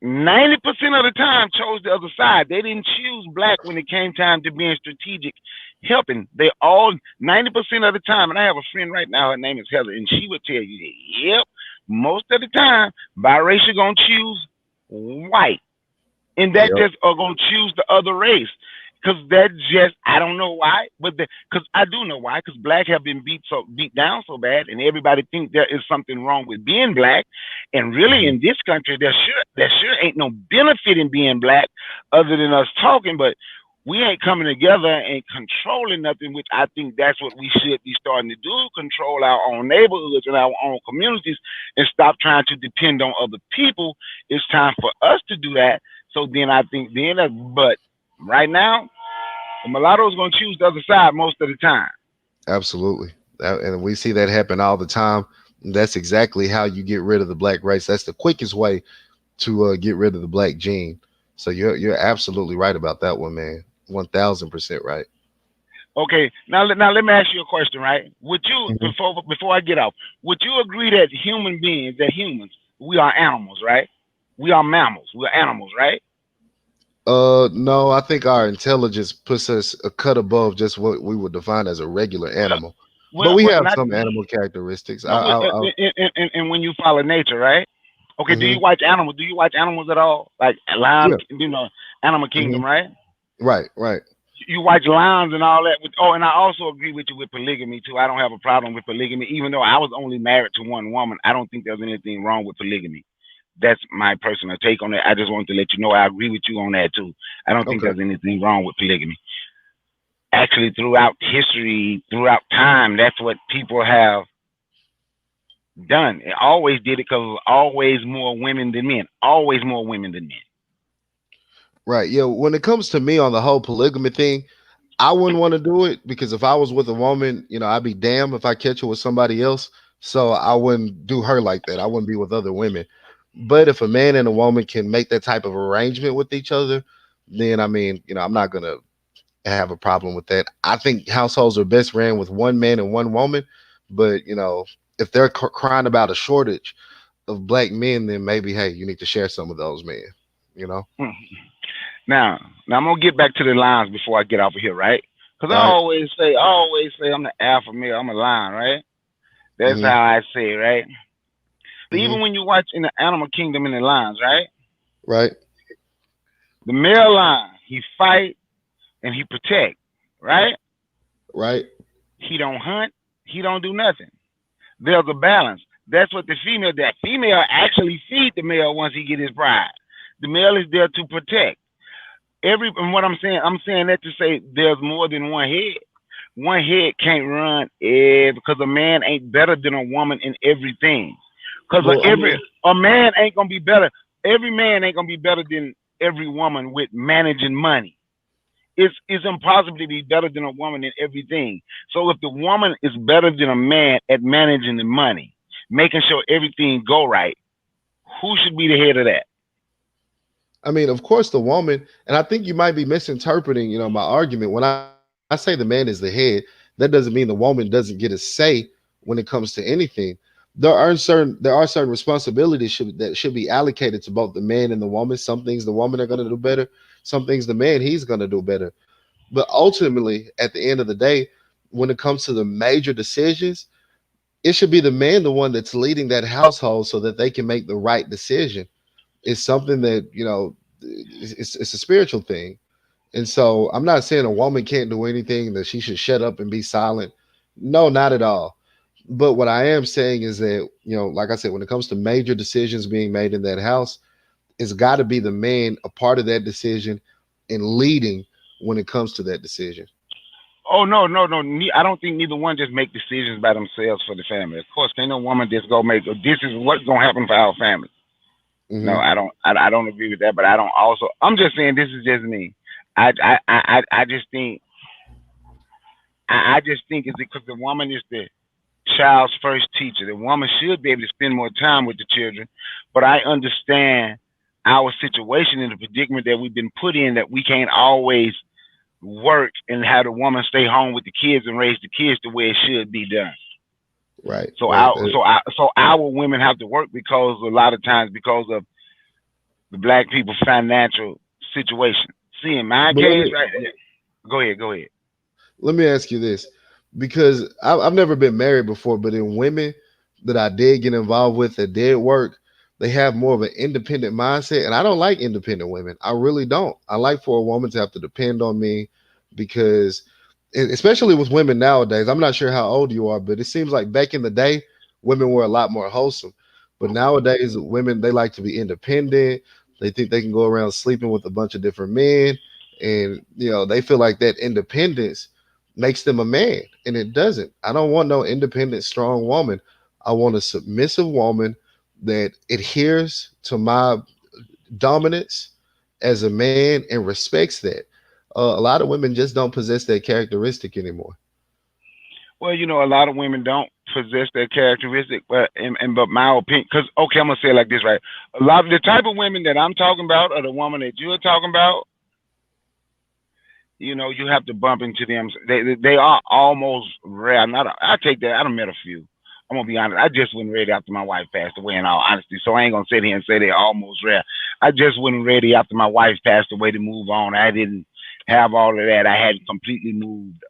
90% of the time, chose the other side. They didn't choose black when it came time to being strategic helping. They all, 90% of the time, and I have a friend right now, her name is Heather, and she would tell you that, yep, most of the time, biracial going to choose white and that Yep. just are gonna choose the other race. Cause that just I don't know why, but cause I do know why. Cause black have been beat down so bad, and everybody think there is something wrong with being black. And really, Mhm. in this country, there sure ain't no benefit in being black, other than us talking. But we ain't coming together and controlling nothing, which I think that's what we should be starting to do: control our own neighborhoods and our own communities, and stop trying to depend on other people. It's time for us to do that so then I think then, but right now, the mulatto is going to choose the other side most of the time. Absolutely. And we see that happen all the time. That's exactly how you get rid of the black race. That's the quickest way to get rid of the black gene. So you're absolutely right about that one, man. 1000% right. Okay, now let me ask you a question, right? Would you Mhm. before I get off, would you agree that human beings, that humans, we are animals, right? We are mammals. We're animals, right? No, I think our intelligence puts us a cut above just what we would define as a regular Well, animal. But we well, have not some animal characteristics. no. And when you follow nature, right? Okay, do Hmm. you watch animals? Do you watch animals at all? Like Lion, Yeah. Animal Hmm. Kingdom, right? Right, right. You watch lines and all that. And I also agree with you with polygamy too. I don't have a problem with polygamy, even though I was only married to one woman. I don't think there's anything wrong with polygamy. That's my personal take on it. I just wanted to let you know I agree with you on that too. I don't think Okay. there's anything wrong with polygamy. Actually, throughout history, throughout time, that's what people have done. It always did it because always more women than men. Always more women than men. Right. Yeah. When it comes to me on the whole polygamy thing, I wouldn't want to do it because if I was with a woman, I'd be damned if I catch her with somebody else. So I wouldn't do her like that. I wouldn't be with other women. But if a man and a woman can make that type of arrangement with each other, then I mean, I'm not gonna have a problem with that. I think households are best ran with one man and one woman. But if they're crying about a shortage of black men, then maybe hey, you need to share some of those men. You know. Hmm. Now I'm gonna get back to the lines before I get off of here, right? Because All right. I always say I'm the alpha male. I'm a lion, right? That's Mm-hmm. how I say it, right? But Mm-hmm. even when you watch in the animal kingdom in the lions, right? Right. The male lion, he fight and he protect, right? Right. He don't hunt, he don't do nothing. There's a balance. That's what that female actually feed the male once he get his bride. The male is there to protect. And what I'm saying that to say there's more than one head. One head can't run because a man ain't better than a woman in everything. Because Well, I mean, a man ain't gonna be better. Every man ain't gonna be better than every woman with managing money. It's impossible to be better than a woman in everything. So if the woman is better than a man at managing the money, making sure everything go right, who should be the head of that? of course, the woman, and I think you might be misinterpreting, my argument. When I say the man is the head, that doesn't mean the woman doesn't get a say when it comes to anything. There are certain responsibilities that should be allocated to both the man and the woman. Some things the woman are going to do better. Some things the man he's going to do better. But ultimately, at the end of the day, when it comes to the major decisions, it should be the man, the one that's leading that household, so that they can make the right decision. It's something that it's a spiritual thing. And so I'm not saying a woman can't do anything, that she should shut up and be silent. No, not at all. But what I am saying is that, like I said, when it comes to major decisions being made in that house, it's got to be the man a part of that decision and leading when it comes to that decision. Oh no, no, no! I don't think neither one just make decisions by themselves for the family. Of course, ain't no woman just go make. This is what's gonna happen for our family. No, Hmm. I don't. I don't agree with that. But I don't also. I'm just saying this is just me. I just think. I just think it's because the woman is the child's first teacher. The woman should be able to spend more time with the children. But I understand our situation and the predicament that we've been put in, that we can't always work and have the woman stay home with the kids and raise the kids the way it should be done. Right, So right. our women have to work because a lot of times because of the black people's financial situation. See, in my But let case, me right there. Go ahead. let me ask you this, because I've never been married before, but in women that I did get involved with that did work, they have more of an independent mindset, and I don't like independent women. I really don't. I like for a woman to have to depend on me, because especially with women nowadays. I'm not sure how old you are, but it seems like back in the day, women were a lot more wholesome. But nowadays, women, they like to be independent. They think they can go around sleeping with a bunch of different men, and they feel like that independence makes them a man, and it doesn't. I don't want no independent, strong woman. I want a submissive woman that adheres to my dominance as a man and respects that. A lot of women just don't possess that characteristic anymore. Well, a lot of women don't possess that characteristic, but my opinion, because okay, I'm gonna say it like this, right? A lot of the type of women that I'm talking about, or the woman that you're talking about, you have to bump into them. They are almost rare. I take that. I done met a few. I'm gonna be honest. I just wasn't ready after my wife passed away. In all honesty, so I ain't gonna sit here and say they're almost rare. I just wasn't ready after my wife passed away to move on. I didn't have all of that. I hadn't completely moved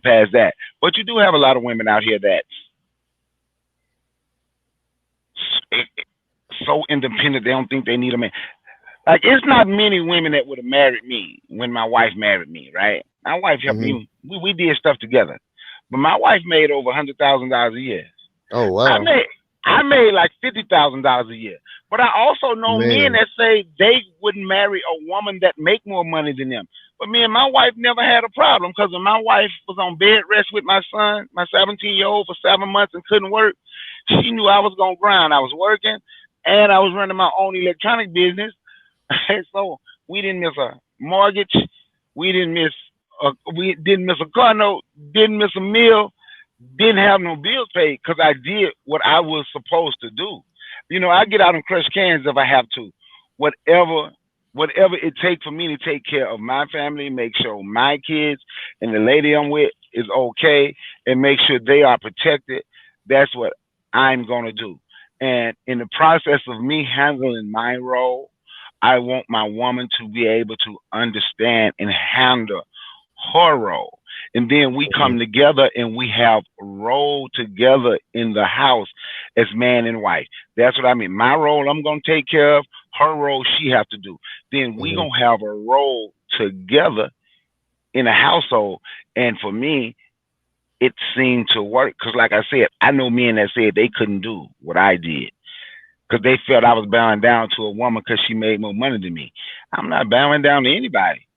past that. But you do have a lot of women out here that so independent they don't think they need a man. Like it's not many women that would have married me when my wife married me, right? My wife helped Hmm. me. We did stuff together, but my wife made over $100,000 a year. Oh I wow. made I made like $50,000 a year. But I also know men Man. that say they wouldn't marry a woman that make more money than them. But me and my wife never had a problem because when my wife was on bed rest with my son, my 17-year-old, for 7 months and couldn't work, she knew I was gonna grind. I was working, and I was running my own electronic business. So we didn't miss a mortgage. We didn't miss we didn't miss a car note. Didn't miss a meal. Didn't have no bills paid because I did what I was supposed to do. You know, I get out and crush cans if I have to. Whatever, whatever it takes for me to take care of my family, make sure my kids and the lady I'm with is okay, and make sure they are protected. That's what I'm gonna do. And in the process of me handling my role, I want my woman to be able to understand and handle her role. And then we come together and we have role together in the house as man and wife. That's what I mean. My role I'm gonna take care of. Her role she have to do. Then we Mhm. gonna have a role together in a household. And for me, it seemed to work because, like I said, I know men that said they couldn't do what I did because they felt I was bowing down to a woman because she made more money than me. I'm not bowing down to anybody.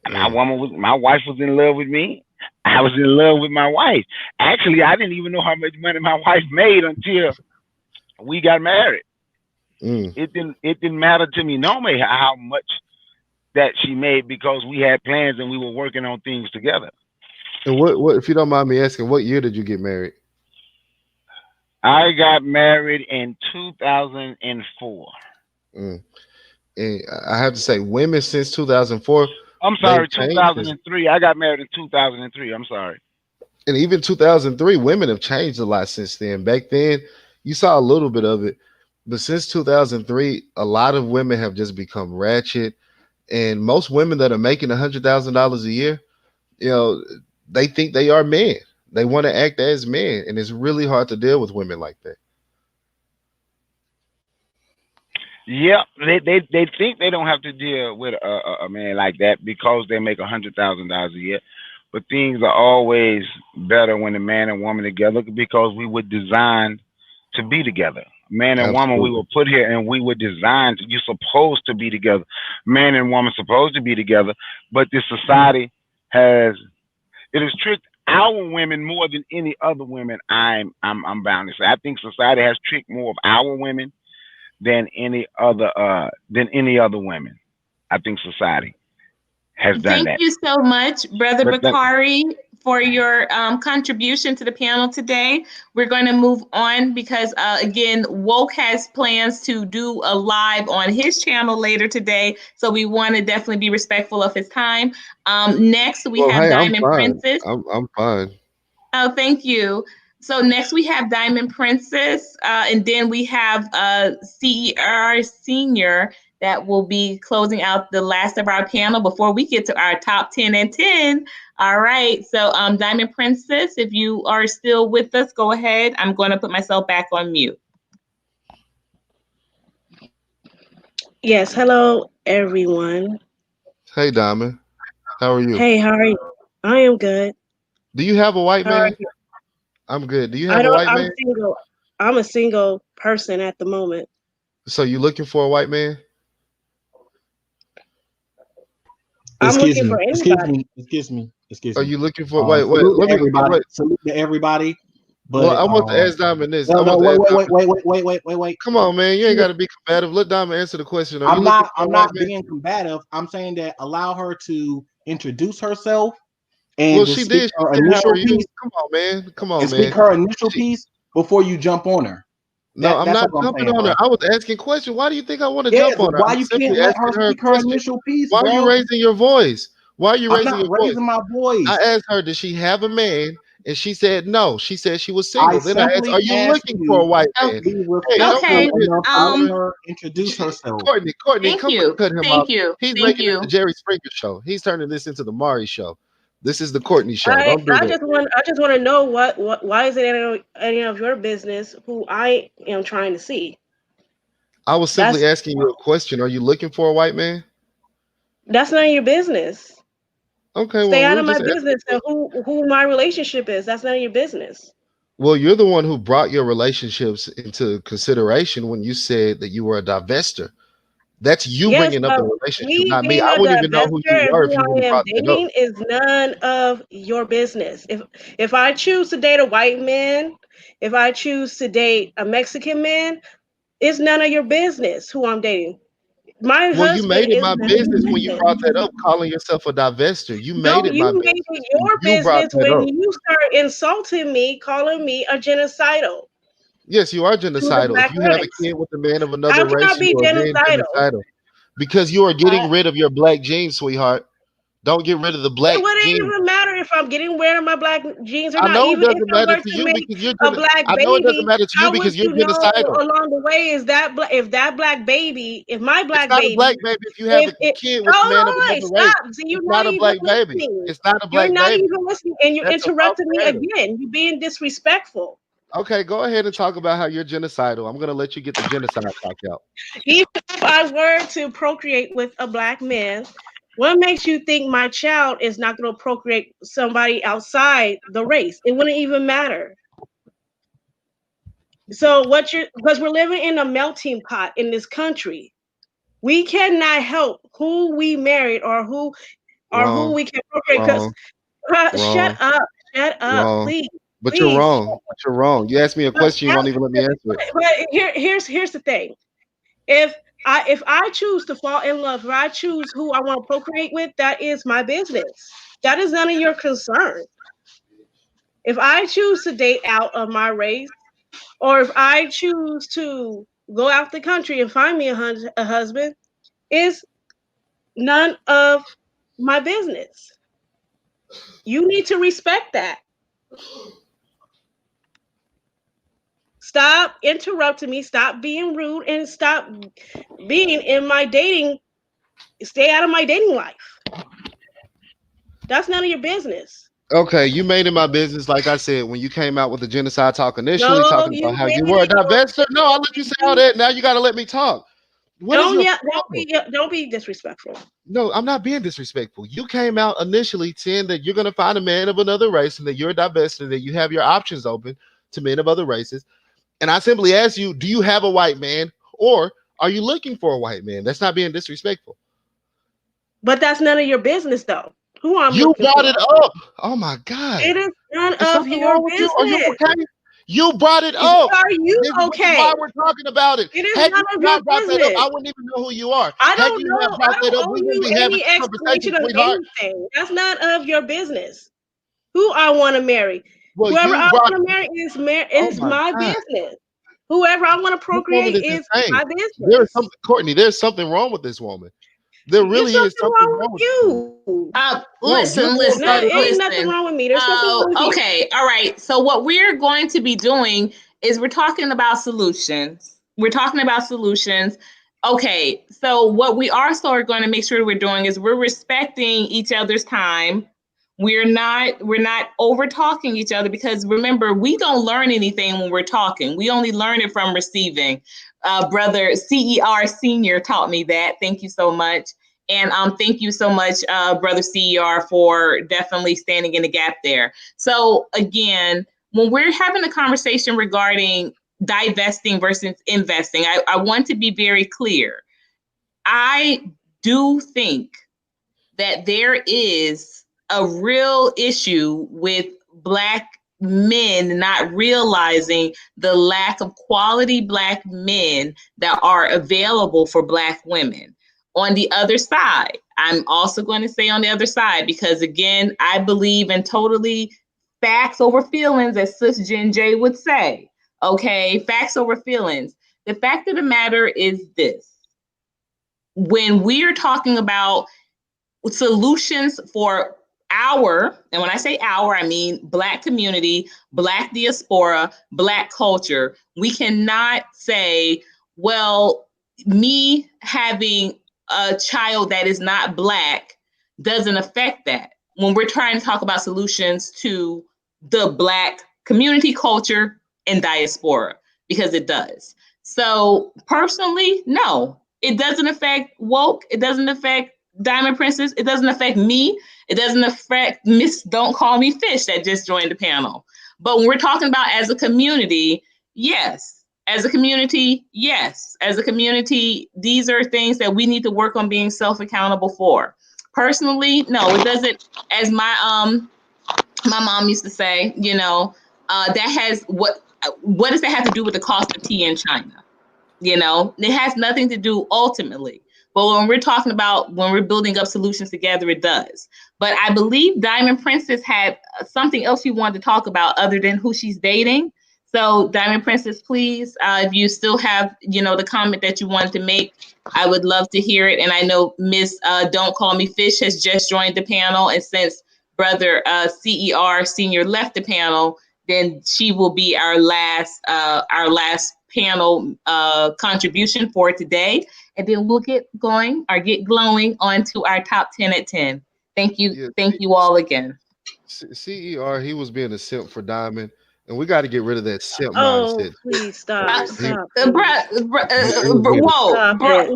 Mm. My wife was in love with me. I was in love with my wife. Actually, I didn't even know how much money my wife made until we got married. Mm. It didn't matter to me no matter how much that she made because we had plans and we were working on things together. And what if you don't mind me asking, what year did you get married? I got married in 2004. Mm. And I have to say, women since 2004, I'm they've sorry, changed. 2003. I got married in 2003. I'm sorry. And even 2003, women have changed a lot since then. Back then, you saw a little bit of it, but since 2003, a lot of women have just become ratchet. And most women that are making $100,000 a year, you know, they think they are men. They want to act as men, and it's really hard to deal with women like that. Yeah, they think they don't have to deal with a man like that because they make $100,000 a year. But things are always better when a man and woman together because we were designed to be together. Man and woman, we Absolutely. were put here and we were designed. You're supposed to be together. Man and woman supposed to be together. But this society has it has tricked our women more than any other women. I'm bound to say. I think society has tricked more of our women than any other women. I think society has done Thank that. you so much, Brother But that, Bakari, for your contribution to the panel today. We're going to move on because, again, Woke has plans to do a live on his channel later today. So we want to definitely be respectful of his time. Next, we Well, have hey, I'm Diamond fine. Princess. I'm fine. Oh, thank you. So next we have Diamond Princess, and then we have CER Senior that will be closing out the last of our panel before we get to our top 10 and 10. All right. So Diamond Princess, if you are still with us, go ahead. I'm going to put myself back on mute. Yes, hello everyone. Hey, Diamond, how are you? Hey, how are you? I am good. Do you have a white How are man? you? I'm good. Do you I have a don't white I'm man? single. I'm a single person at the moment. So you looking for a white man? I'm Excuse looking me, for excuse anybody. me, excuse me, excuse Are me. you looking for? Wait. Salute to Let me. everybody. Wait. Salute to everybody. Well, But I want to ask Diamond this. I no, no, want to wait, ask wait, wait, Diamond. wait, wait, wait, wait, wait, wait. Come on, man. You ain't She, got to be combative. Let Diamond answer the question. Are you I'm looking not, for a I'm white not man? being combative. I'm saying that allow her to introduce herself and Well, to she speak did. her She said, "How are initial you?" piece Come on, man. Come and on, speak man. her initial She, piece before you jump on her. no, I'm That's not all I'm jumping saying, on her. bro. I was asking question. Why do you think I want to Yeah, jump on her? why I'm you simply can't let her asking her a speak her question. initial piece, Why are you bro? raising your voice? Why are you I'm raising not your voice? raising my I voice. asked her, did she have a man? And she said no. She said she was I single. Then I asked, are simply you asked looking for a you white to Oh, man? be Hey, don't do respectful okay. this. enough to Don't, let her introduce herself. Courtney, Thank come you. cut him Thank off. you. He's Thank making it the you. Jerry Springer show. He's turning this into the Maury show. This is the Courtney show. I Don't do I that. just want I just want to know what why is it any of your business who I am trying to see? I was simply That's asking you a question. Are you looking for a white man? that's none of your business. Okay, Stay well, we out were of my just asking a business and question. who my relationship is. That's none of your business. Well, you're the one who brought your relationships into consideration when you said that you were a divester. That's you Yes, bringing up but the relationship, me not me. being I a wouldn't even know who you divester and were if who you I wouldn't have am brought that up. dating is none of your business. If I choose to date a white man, if I choose to date a Mexican man, it's none of your business who I'm dating. My Well, you husband made it is my none of business your when you business. brought that up, calling yourself a divester. You No, made it you my made it business when your you brought business that when up. you start insulting me, calling me a genocidal Yes, you are to the genocidal. If black you have a race. kid with a man of How another can I race, you be are being genocidal? genocidal because you are I, getting rid of your black genes, sweetheart. Don't get rid of the it black wouldn't genes. even matter if I'm getting rid of my black jeans or I not. know it Even if doesn't I matter were to to you make because you're a black I know it doesn't baby, matter to you how would because you're you know genocidal. along the way is that if that black baby, if my It's black not a black baby, baby if you have if a it kid with a hold man of on, another race. stop. See, you're It's not not a even black baby. listening. It's not a You're black not baby. even listening, and you're That's a false interrupting me narrative. again. You're being disrespectful. Okay, go ahead and talk about how you're genocidal. I'm gonna let you get the genocide talk out. Even if I were to procreate with a black man, what makes you think my child is not going to procreate somebody outside the race? It wouldn't even matter. So what you're because we're living in a melting pot in this country. We cannot help who we married or who Wrong, we can procreate. Because wrong, wrong, shut up, wrong. please, But you're please. wrong. But you're wrong. You asked me a But, question, you won't even let me answer it. here's the thing. If I choose to fall in love, if I choose who I want to procreate with, that is my business. That is none of your concern. If I choose to date out of my race, or if I choose to go out the country and find me a husband, is none of my business. You need to respect that. Stop interrupting me. Stop being rude, and stop being in my dating. Stay out of my dating life. That's none of your business. Okay, you made it my business, like I said, when you came out with the genocide talk initially, No, talking about you how made you were a it your divester. No, I'll let you say all business. that. Now you gotta let me talk. What is Don't your yeah, problem? don't be disrespectful. No, I'm not being disrespectful. You came out initially saying that you're gonna find a man of another race and that you're a divester, and that you have your options open to men of other races. And I simply asked you, do you have a white man or are you looking for a white man? That's not being disrespectful. But that's none of your business though. Who I'm You looking brought for. it up. Oh my God. It is none Is of something your wrong with you? Are you business. okay? You brought it up. Are you Which is why okay? we're talking about it. It is Had none you of your not brought that up, business. I wouldn't even know who you are. I Had don't you not know. I brought that don't up, owe we wouldn't you be having any this conversation, explanation of sweetheart. anything. That's none of your business. Who I want to marry. Well, Whoever you I brought. want to marry Oh is my my God, business. Whoever I want to this woman procreate is is insane. my There is business. something, Courtney. There's something wrong with this woman. There There's really is something something wrong wrong with with this woman. you. No, you're Listen, the one No, brought listen, it up. ain't nothing listen. wrong with me. There's something wrong Oh, with you. okay. All right. So what we're going to be doing is we're talking about solutions. We're talking about solutions. Okay. So what we also going to make sure we're doing is we're respecting each other's time. We're not over talking each other because remember, we don't learn anything when we're talking. We only learn it from receiving. Brother CER Senior taught me that. Thank you so much. And thank you so much, Brother CER, for definitely standing in the gap there. So again, when we're having a conversation regarding divesting versus investing, I want to be very clear. I do think that there is a real issue with Black men not realizing the lack of quality Black men that are available for Black women. On the other side, I'm also going to say on the other side, because again, I believe in totally facts over feelings, as Sis Jen J would say. Okay, facts over feelings. The fact of the matter is this: when we are talking about solutions for and when I say our, I mean Black community, Black diaspora, Black culture, we cannot say, well, me having a child that is not Black doesn't affect that. When we're trying to talk about solutions to the Black community, culture, and diaspora, because it does. So personally, no, it doesn't affect woke. It doesn't affect Diamond Princess. It doesn't affect me. It doesn't affect Miss Don't Call Me Fish that just joined the panel. But when we're talking about as a community, yes. As a community, yes. As a community, these are things that we need to work on being self accountable for. Personally, no, it doesn't. As my mom used to say, that has what does that have to do with the cost of tea in China? It has nothing to do ultimately. But when we're talking about when we're building up solutions together, it does. But I believe Diamond Princess had something else she wanted to talk about other than who she's dating. So Diamond Princess, please, if you still have, the comment that you wanted to make, I would love to hear it. And I know Miss Don't Call Me Fish has just joined the panel. And since Brother CER Senior left the panel, then she will be our last panel contribution for today, and then we'll get going or get glowing onto our top 10 at 10. Yeah, Thank you all again. CER, he was being a simp for Diamond, and we got to get rid of that simp Oh, mindset. please stop, Uh, He, stop, please. he was being a simp. Whoa, Stop it.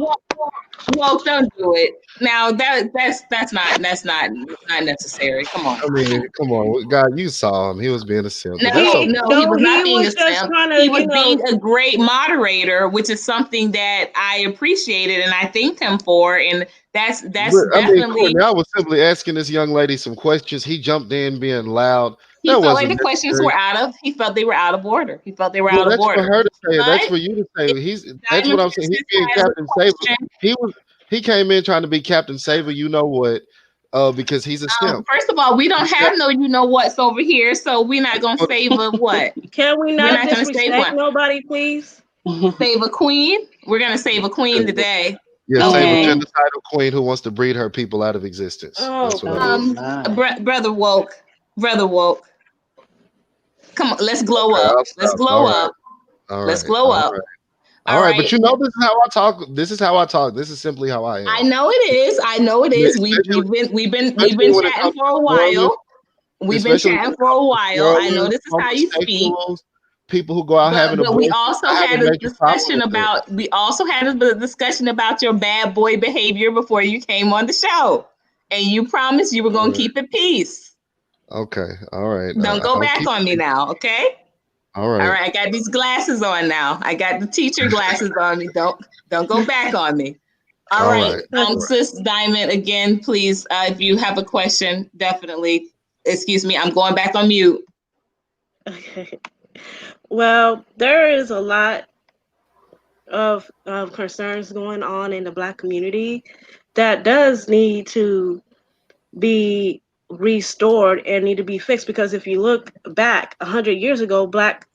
whoa, don't do it. Now that's not necessary. Come on. I mean, come on, God, you saw him. He was being a simp, but that's No, He okay. no, he no, was not he being a was just simp. trying to, He was being a great moderator, which is something that I appreciated and I thanked him for. And that's But I mean, definitely. Courtney, I was simply asking this young lady some questions. He jumped in being loud. He That felt like wasn't the questions necessary. were he felt they were out of order. He felt they were Well, out of that's for order. her to say. That's But for you to say. if That's what Diamond I'm saying. He Princess being has a Captain Saver. question, He came in trying to be Captain Saver. You know what? Because he's a simp. first of all, we don't He's got, have no you know what's over here, so we're not gonna but save a what? can we We're not not gonna save disrespect one. nobody, please? Save a queen. We're gonna save a queen today. yeah, save a Okay. genocidal queen who wants to breed her people out of existence. Oh, That's what I'm. please. Brother woke. Come on, let's glow Okay, up. I'll Let's stop. glow up. All Let's right, glow all up. right, all All right. But right. you know, this is how I talk. This is how I talk. This is simply how I I am. know it is. I know it is. Especially, We've been especially when it chatting comes for to a New Orleans. while. We've been Especially when chatting it for comes a to New while. I know Orleans, this is how you speak. homosexuals, people who go out But having but we abortions. also I have a had a major problem discussion with that. about we also had a discussion about your bad boy behavior before you came on the show. And you promised you were All gonna right. keep it peace. Okay. All right. Don't go I'll back keep on me it. now, okay? All All right. right, I got these glasses on now. I got the teacher glasses on me. Don't go back on me. All All right, right. All right. Sis Diamond, again, please, if you have a question, definitely. Excuse me, I'm going back on mute. Okay. Well, there is a lot of concerns going on in the Black community that does need to be restored and need to be fixed, because if you look back 100 years ago, Black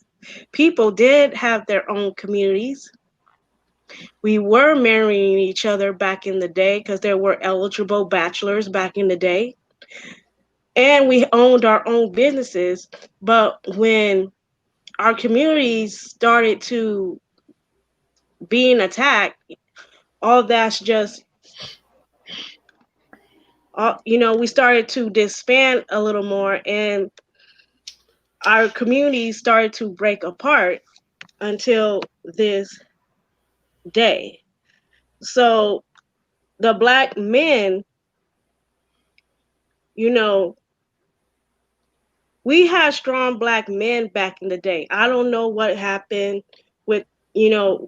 people did have their own communities. We were marrying each other back in the day because there were eligible bachelors back in the day, and we owned our own businesses. But when our communities started to being attacked, all that's just, we started to disband a little more, and our communities started to break apart until this day. So the Black men, you know, we had strong Black men back in the day. I don't know what happened with,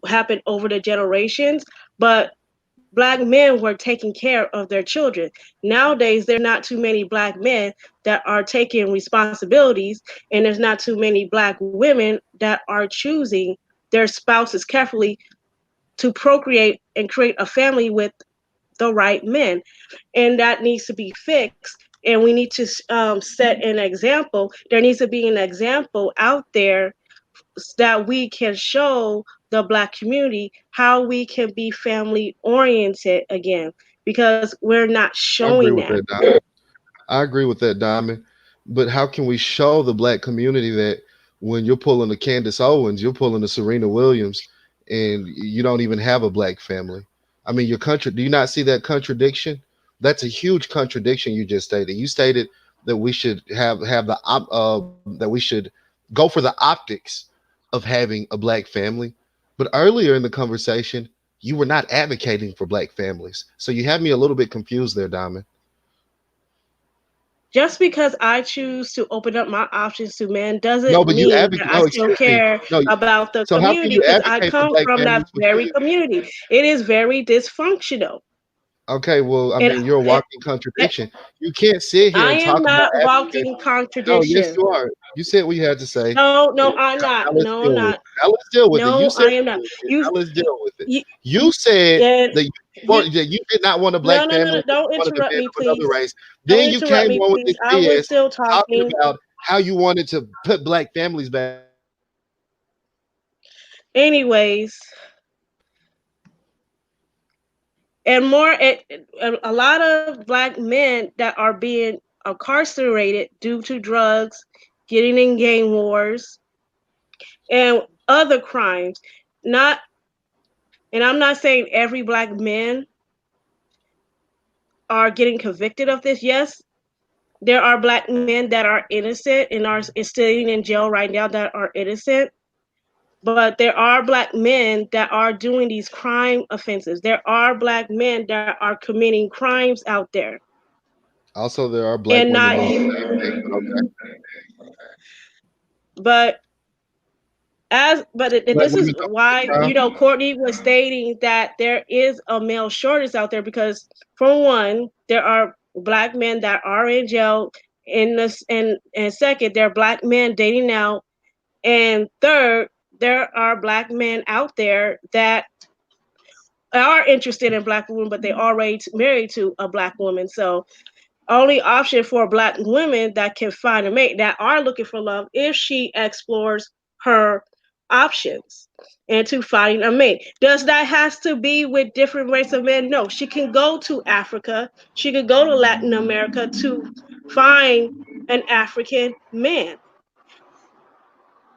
happened over the generations, but Black men were taking care of their children. Nowadays, there are not too many Black men that are taking responsibilities, and there's not too many Black women that are choosing their spouses carefully to procreate and create a family with the right men. And that needs to be fixed. And we need to set an example. There needs to be an example out there that we can show the Black community how we can be family oriented again, because we're not I agree showing with that. that, Diamond. I agree with that, Diamond. But how can we show the black community that when you're pulling a Candace Owens, you're pulling a Serena Williams, and you don't even have a black family? I mean, your country. Do you not see that contradiction? That's a huge contradiction you just stated. You stated that we should have that we should go for the optics of having a black family, but earlier in the conversation, you were not advocating for black families. So you have me a little bit confused there, Diamond. Just because I choose to open up my options to men doesn't No, but you mean advocate. that I No, still excuse me. care No. about the So how can community you because I advocate for come black from that families with very kids? community. It is very dysfunctional. Okay, well, I And, mean, you're a and, walking and contradiction. You can't sit here I and am talk about not advocate. walking No, yes, contradiction. you are. You said what you had to say. No, And no, I'm now not. let's No, I'm deal with not. it. Now let's deal with it. You No, said I am what not. you said. You, Now let's deal with it. you, You said and want, you. that you did not want a No, black no, no, family no. because Don't you wanted a interrupt man me, of another please. race. Don't Then you interrupt came me, on with please. this I was BS still talking talking. about how you wanted to put black families back in black communities. Anyways, and more, a lot of black men that are being incarcerated due to drugs, getting in gang wars, and other crimes. Not, and I'm not saying every black man are getting convicted of this. Yes, there are black men that are innocent and are sitting in jail right now that are innocent. But there are black men that are doing these crime offenses. There are black men that are committing crimes out there. Also, there are black And women not, doing the same thing. But okay, but black this is women don't go to why, trial. Courtney was stating that there is a male shortage out there because, for one, there are black men that are in jail. In this, and second, there are black men dating now, and third, there are black men out there that are interested in black women, but they already married to a black woman. So only option for black women that can find a mate that are looking for love if she explores her options into finding a mate. Does that has to be with different race of men? No. She can go to Africa. She could go to Latin America to find an African man.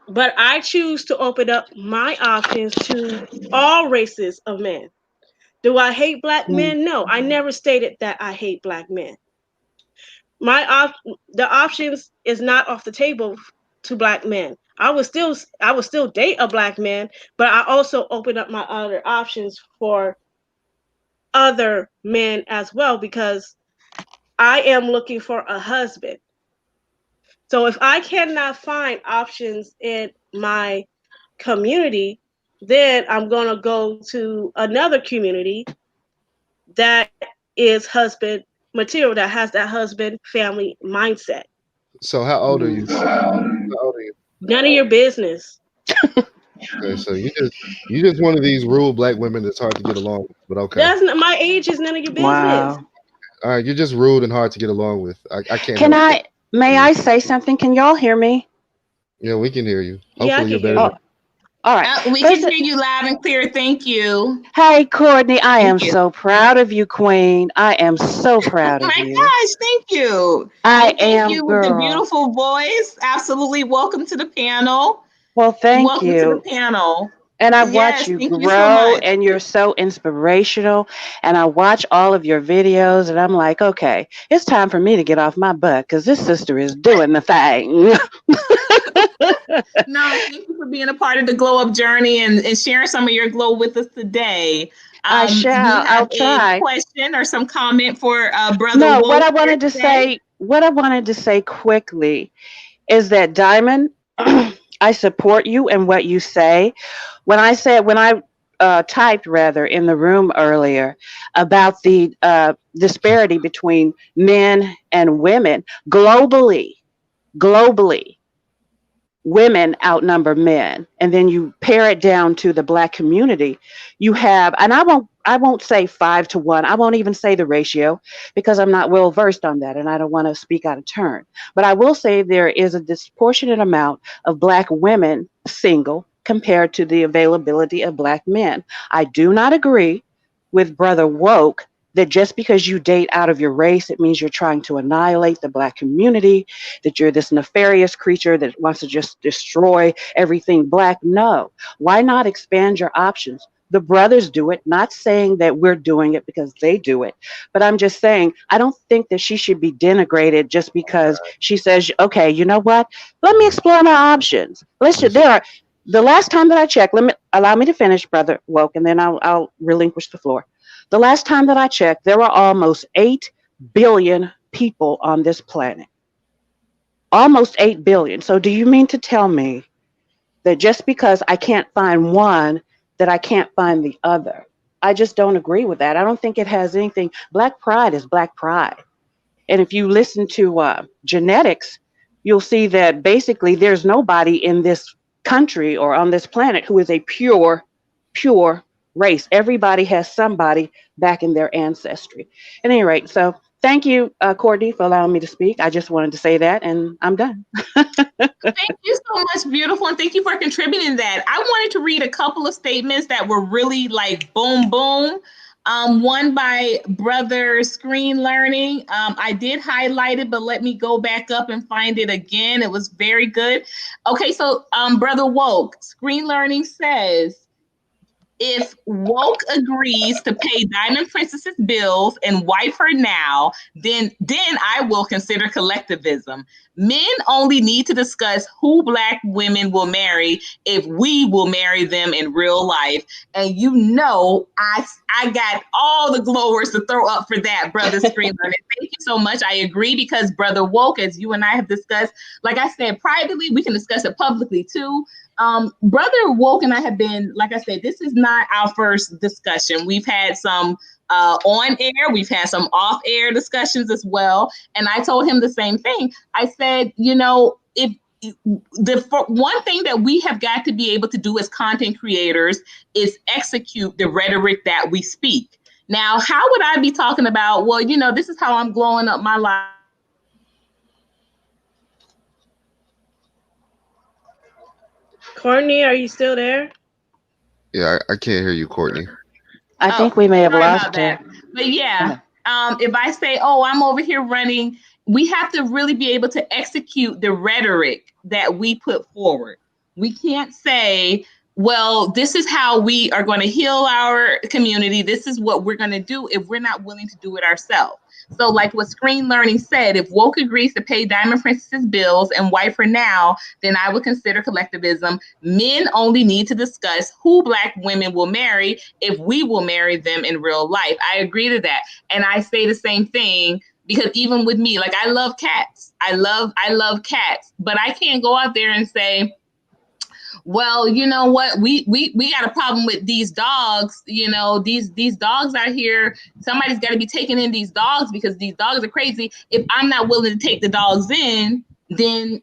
But I choose to open up my options to all races of men. Do I hate black Mm. men? No, I never stated that I hate black men. My the options is not off the table to black men. I would still date a black man, but I also open up my other options for other men as well because I am looking for a husband. So if I cannot find options in my community, then I'm going to go to another community that is husband material, that has that husband family mindset. So how old are Mm. you? How old are you? None of your business. Okay, so you just one of these rude black women that's hard to get along with. But okay, That's not, my age is none of your business. Wow. all right, you're just rude and hard to get along with. I can't Can help that I? for May you. I say something? Can y'all hear me? Yeah, we can hear you. Yeah, I Hopefully, can you're hear better Oh, than. you. all right. We can First, hear you loud and clear. Thank you. hey, Courtney, I Thank am you. so proud of you, Queen. I am so Oh proud of my you. gosh, thank you. I And thank am, you with the girl. beautiful voice. Absolutely. Welcome to the panel. Well, thank Welcome to the you. panel. And I've watched Yes, you thank you so grow, much. and you're so inspirational. And I watch all of your videos, and I'm like, okay, it's time for me to get off my butt because this sister is doing the thing. No, thank you for being a part of the glow up journey and sharing some of your glow with us today. I Do you shall. have I'll a try. question or some comment for Brother No, Woke here today? what I wanted to say quickly is that Diamond, I support you and what you say. When I typed rather in the room earlier about the disparity between men and women globally, women outnumber men, and then you pare it down to the black community, you have, and I won't say 5 to 1, I won't even say the ratio because I'm not well versed on that and I don't want to speak out of turn, but I will say there is a disproportionate amount of black women single compared to the availability of black men. I do not agree with Brother Woke that just because you date out of your race, it means you're trying to annihilate the black community, that you're this nefarious creature that wants to just destroy everything black. No. Why not expand your options? The brothers do it, not saying that we're doing it because they do it, but I'm just saying I don't think that she should be denigrated just because she says, okay, you know what? Let me explore my options. Listen, There are, the last time that I checked, allow me to finish, Brother Woke, and then I'll relinquish the floor. The last time that I checked, there were almost 8 billion people on this planet, almost 8 billion. So do you mean to tell me that just because I can't find one, that I can't find the other? I just don't agree with that. I don't think it has anything. Black pride is black pride. And if you listen to genetics, you'll see that basically there's nobody in this country or on this planet who is a pure race. Everybody has somebody back in their ancestry. At any rate, so thank you, Courtney, for allowing me to speak. I just wanted to say that, and I'm done. Thank you so much, beautiful, and thank you for contributing that. I wanted to read a couple of statements that were really like boom, boom. One by Brother Screen Learning. I did highlight it, but let me go back up and find it again. It was very good. Okay, so Brother Woke, Screen Learning says, if Woke agrees to pay Diamond Princess's bills and wife her now, then I will consider collectivism. Men only need to discuss who Black women will marry if we will marry them in real life. And you know, I got all the glowers to throw up for that, Brother Screen Learning. Thank you so much. I agree, because Brother Woke, as you and I have discussed, like I said, privately, we can discuss it publicly too. Brother Woke and I have been, like I said, this is not our first discussion. We've had some on air, we've had some off air discussions as well. And I told him the same thing. I said, you know, if one thing that we have got to be able to do as content creators is execute the rhetoric that we speak. Now, how would I be talking about, well, you know, this is how I'm glowing up my life? Courtney, are you still there? Yeah, I can't hear you, Courtney. I think we may have Sorry lost about her. that. But yeah, if I say, oh, I'm over here running, we have to really be able to execute the rhetoric that we put forward. We can't say, well, this is how we are going to heal our community. This is what we're going to do if we're not willing to do it ourselves. So like what Screen Learning said, if Woke agrees to pay Diamond Princess's bills and wife her now, then I would consider collectivism. Men only need to discuss who Black women will marry if we will marry them in real life. I agree to that. And I say the same thing, because even with me, like I love cats. I love cats, but I can't go out there and say, well, you know what, we got a problem with these dogs. You know, these dogs out here, somebody's got to be taking in these dogs because these dogs are crazy. If I'm not willing to take the dogs in, then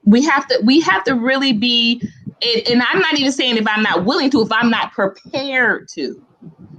we have to really be, and I'm not even saying if I'm not willing to, if I'm not prepared to,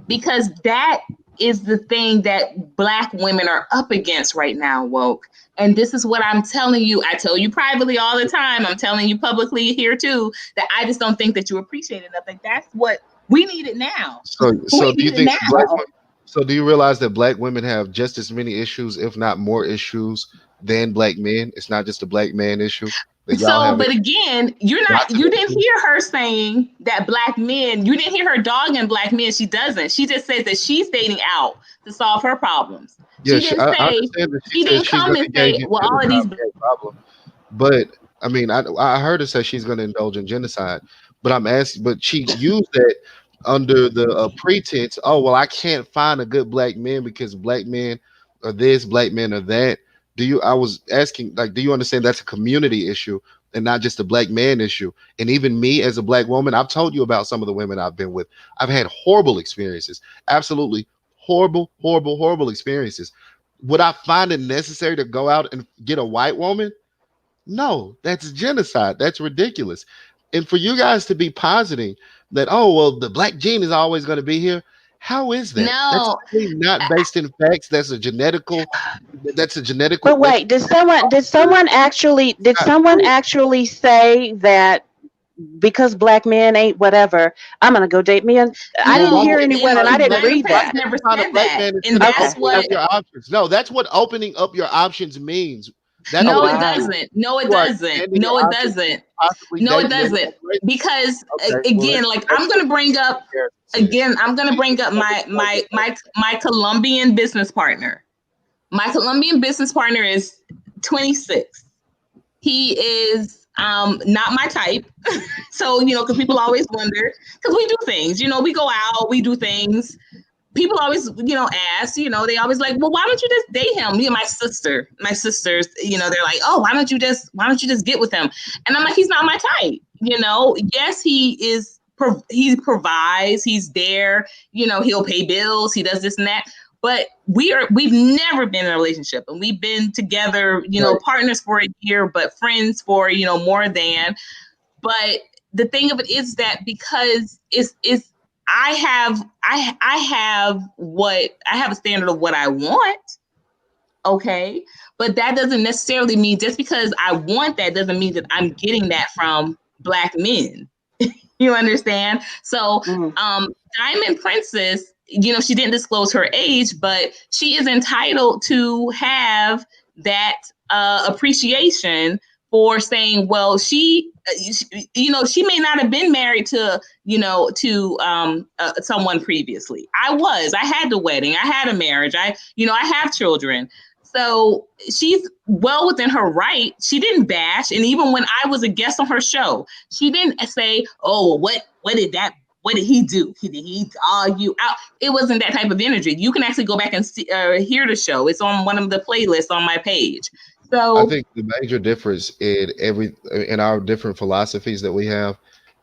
because that is the thing that Black women are up against right now, Woke. And this is what I'm telling you. I tell you privately all the time. I'm telling you publicly here too, that I just don't think that you appreciate it enough. Like that's what we need it now. So We do you need it think now. so do you realize that Black women have just as many issues, if not more issues, than Black men? It's not just a Black man issue that y'all So, have. but again, you didn't hear her saying that Black men, you didn't hear her dogging Black men. She doesn't. She just says that she's dating out to solve her problems. Yeah, She didn't I say, understand that she she says didn't she's come going to and engage say, in well, all of these. genocide, no problem. But I mean, I heard her say she's going to indulge in genocide. But I'm asking, but she used that under the pretense, oh well, I can't find a good Black man because Black men are this, Black men are that. Do you? I was asking, like, do you understand that's a community issue and not just a Black man issue? And even me as a Black woman, I've told you about some of the women I've been with. I've had horrible experiences, absolutely horrible experiences. Would I find it necessary to go out and get a white woman? No, that's genocide. That's ridiculous. And for you guys to be positing that, oh, well, the Black gene is always going to be here. How is that? That's No, really not based in facts. That's a genetical. But That's wait, did not someone true. actually say that because Black men ain't whatever, I'm gonna go date me? And I Well, didn't why no, hear would anyone, and anybody I didn't Diamond read Princess that. never find a said Black that. man is And going to that's Okay, open up what, okay. your options? No, that's what opening up your options means. That Oh no, it means wow. doesn't. No, it you are doesn't. expanding your No, it options to doesn't. possibly No, it date men. doesn't. Because Okay, well, again, like that's I'm what gonna bring up says. my Colombian business partner. My Colombian business partner is 26. He is not my type. So, you know, because people always wonder, because we do things, you know, we go out, we do things. people always, ask, they always like, well, why don't you just date him? Me and my sisters, they're like, oh, why don't you just get with him? And I'm like, he's not my type. Yes, he provides, he's there, he'll pay bills, he does this and that. But we've never been in a relationship, and we've been together, Right. partners for a year, but friends for, more than. But the thing of it is that because it's I have a standard of what I want. Okay. But that doesn't necessarily mean, just because I want that doesn't mean that I'm getting that from Black men. You understand? So, Mhm. Diamond Princess, she didn't disclose her age, but she is entitled to have that appreciation for saying, well, she may not have been married to, someone previously. I had the wedding, I had a marriage, I have children. So she's well within her right. She didn't bash. And even when I was a guest on her show, she didn't say, oh, what did he do? Did he dog you out? It wasn't that type of energy. You can actually go back and hear the show. It's on one of the playlists on my page. I So, think the major difference in our different philosophies that we have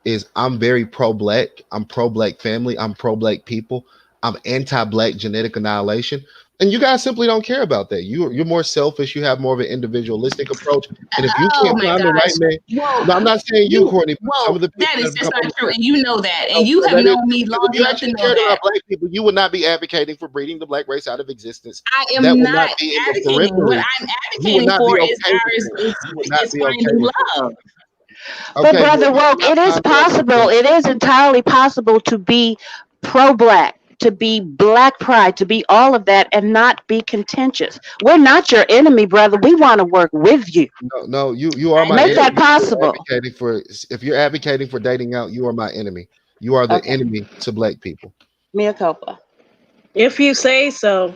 is I'm very pro-black. I'm pro-black family. I'm pro-black people. I'm anti-black genetic annihilation. And you guys simply don't care about that. You're more selfish. You have more of an individualistic approach. And if you oh can't my find the right gosh. man, Well, no, I'm not saying you, Courtney, but some of the people that that is have just come on not the true. show. And you know that. No, And you no, have that is known me because long if you enough to actually know cared that. about black people, you would not be advocating for breeding the black race out of existence. I That am would not not be in the advocating. What periphery. I'm You would advocating not be for is okay with that. You would not be okay finding with that. love. But Okay, well, brother you Woke, cannot it is find love possible. because It is entirely possible to be pro-black, to be black pride, to be all of that, and not be contentious. We're not your enemy, brother. We want to work with you. no, you are I my Make agree. that enemy. possible. If you're advocating for dating out, you are my enemy. You are the Okay, enemy to black people. mea culpa. If you say so,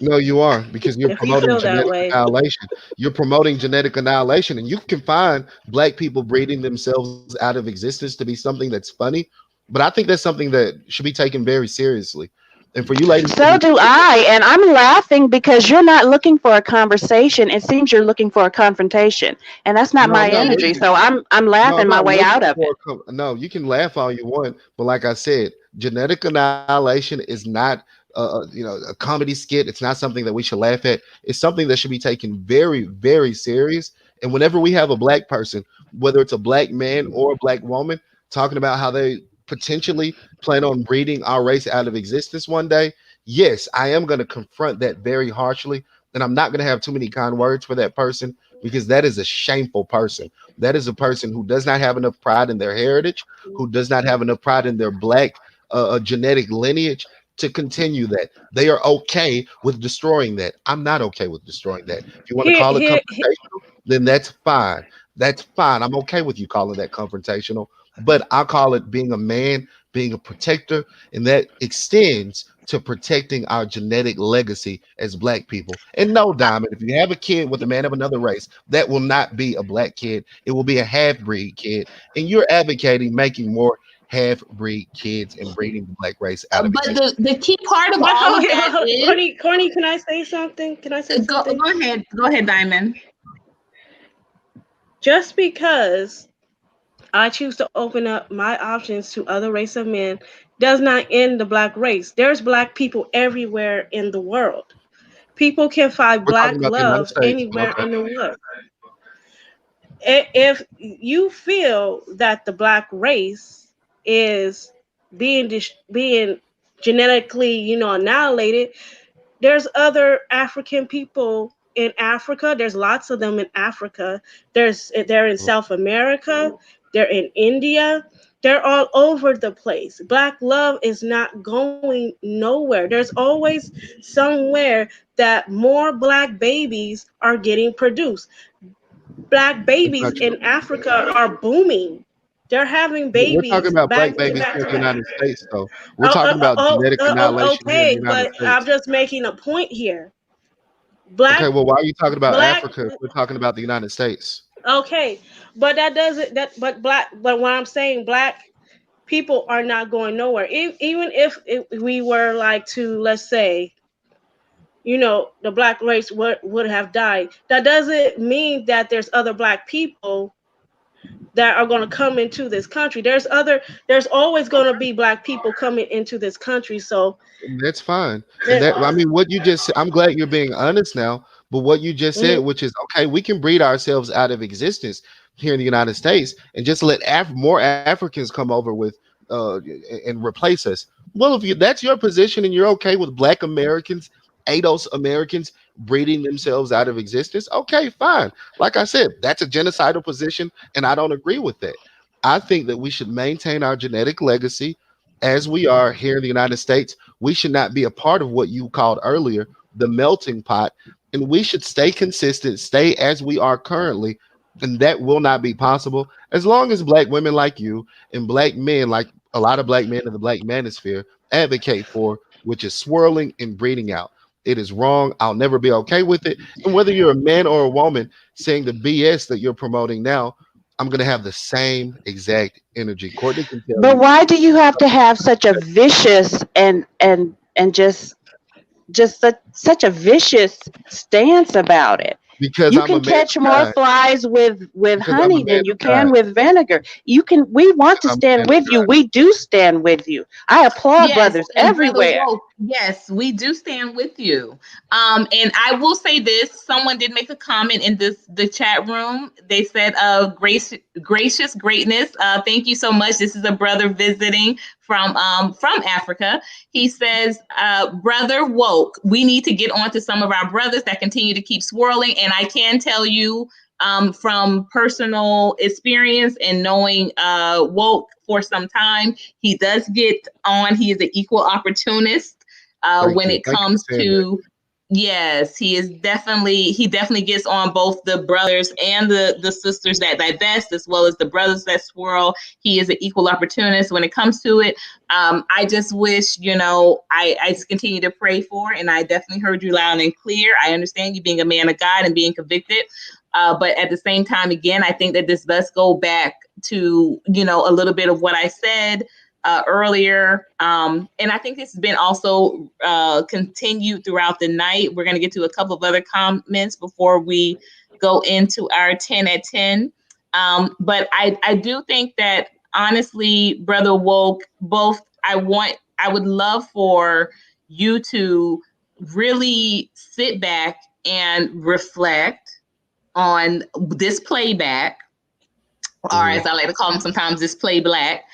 No, you are because you're if you promoting feel that genetic way. annihilation. You're promoting genetic annihilation, and you can find black people breeding themselves out of existence to be something that's funny. But I think that's something that should be taken very seriously. And for you ladies to So be, do I, and I'm laughing because you're not looking for a conversation. It seems you're looking for a confrontation, and that's not no, I'm my not energy. looking. So I'm No, I'm laughing my not way looking out of for it. no, you can laugh all you want, but like I said, genetic annihilation is not a comedy skit. It's not something that we should laugh at. It's something that should be taken very, very serious. And whenever we have a black person, whether it's a black man or a black woman, talking about how they potentially plan on breeding our race out of existence one day, yes, I am going to confront that very harshly. And I'm not going to have too many kind words for that person because that is a shameful person. That is a person who does not have enough pride in their heritage, who does not have enough pride in their black genetic lineage to continue that. They are okay with destroying that. I'm not okay with destroying that. If you want to Here, call it here, confrontational, then that's fine. That's fine. I'm okay with you calling that confrontational, but I call it being a man, being a protector, and that extends to protecting our genetic legacy as black people. And no, Diamond, if you have a kid with a man of another race, that will not be a black kid. It will be a half breed kid. And you're advocating making more half breed kids and breeding the black race out of But existence. the key part of but all hold of on, that hold on. is, Corny, can I say something? Can I say something? go ahead, Diamond. Just because I choose to open up my options to other race of men does not end the black race. There's black people everywhere in the world. People can find We're talking black about the United love States, but anywhere okay. in the world. If you feel that the black race is being genetically, annihilated, there's other African people in Africa. There's lots of them in Africa. They're in South America. They're in India. They're all over the place. Black love is not going nowhere. There's always somewhere that more black babies are getting produced. Black That's babies not in true. Africa are booming. They're having We're talking babies about black back to babies back here to in the back. United States, though. We're talking about genetic annihilation here in the Okay, United but I'm States. just making a point here. Okay, Black, well, why are you talking about black. Africa if we're talking about the United States? Okay, but that doesn't that. But black. But what I'm saying, black. people are not going nowhere. Even if we were like to, let's say, the black race would have died, that doesn't mean that there's other black people that are going to come into this country. There's always going to be black people coming into this country. So That's fine. And that, that, I mean, what you just said, I'm glad you're being honest now, but what you just said, mhm. which is okay, we can breed ourselves out of existence here in the United States and just let more Africans come over with and replace us. Well, if that's your position and you're okay with black Americans, ADOS Americans breeding themselves out of existence, okay, fine. Like I said, that's a genocidal position, and I don't agree with that. I think that we should maintain our genetic legacy as we are here in the United States. We should not be a part of what you called earlier the melting pot, and we should stay consistent, stay as we are currently, and that will not be possible as long as black women like you and black men like a lot of black men in the black manosphere advocate for, which is swirling and breeding out. It is wrong. I'll never be okay with it. And whether you're a man or a woman saying the BS that you're promoting now, I'm going to have the same exact energy. Courtney can tell But you why do you have to have such a vicious and just such a vicious stance about it? because You I'm a can man catch of more God. flies with Because I'm a honey man than you of God. can with vinegar. We want to I'm a stand man of with you. God. We do stand with you. I applaud Yes, brothers and Brother everywhere. Woke, yes, we do stand with you. And I will say this: someone did make a comment in the chat room. They said, gracious greatness. Thank you so much. This is a brother visiting from Africa. He says, Brother Woke, we need to get on to some of our brothers that continue to keep swirling. And I can tell you, from personal experience and knowing Woke for some time, he does get on. He is an equal opportunist Thank when you. it Thank you comes for saying that. to. Yes, he definitely gets on both the brothers and the sisters that divest, as well as the brothers that swirl. He is an equal opportunist when it comes to it. I just wish, I continue to pray for, and I definitely heard you loud and clear. I understand you being a man of God and being convicted. But at the same time, again, I think that this does go back to, a little bit of what I said earlier. And I think this has been also continued throughout the night. We're going to get to a couple of other comments before we go into our 10 at 10. But I do think that, honestly, Brother Woke, both I would love for you to really sit back and reflect on this playback, or Mhm. as I like to call them sometimes, this play black.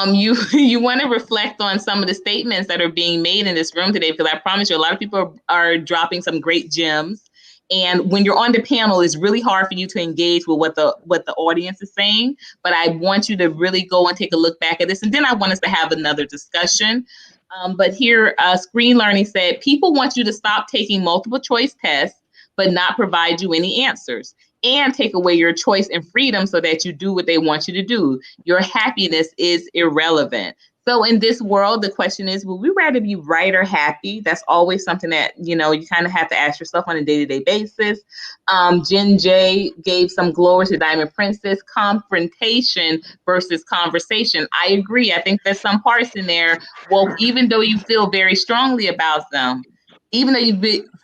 You you want to reflect on some of the statements that are being made in this room today, because I promise you, a lot of people are dropping some great gems. And when you're on the panel, it's really hard for you to engage with what the audience is saying. But I want you to really go and take a look back at this, and then I want us to have another discussion. But here, Screen Learning said, people want you to stop taking multiple choice tests, but not provide you any answers, and take away your choice and freedom so that you do what they want you to do. Your happiness is irrelevant. So in this world, the question is, would we rather be right or happy? That's always something that, you kind of have to ask yourself on a day-to-day basis. Jen J gave some glory to Diamond Princess. Confrontation versus conversation. I agree. I think there's some parts in there, well, even though you feel very strongly about them,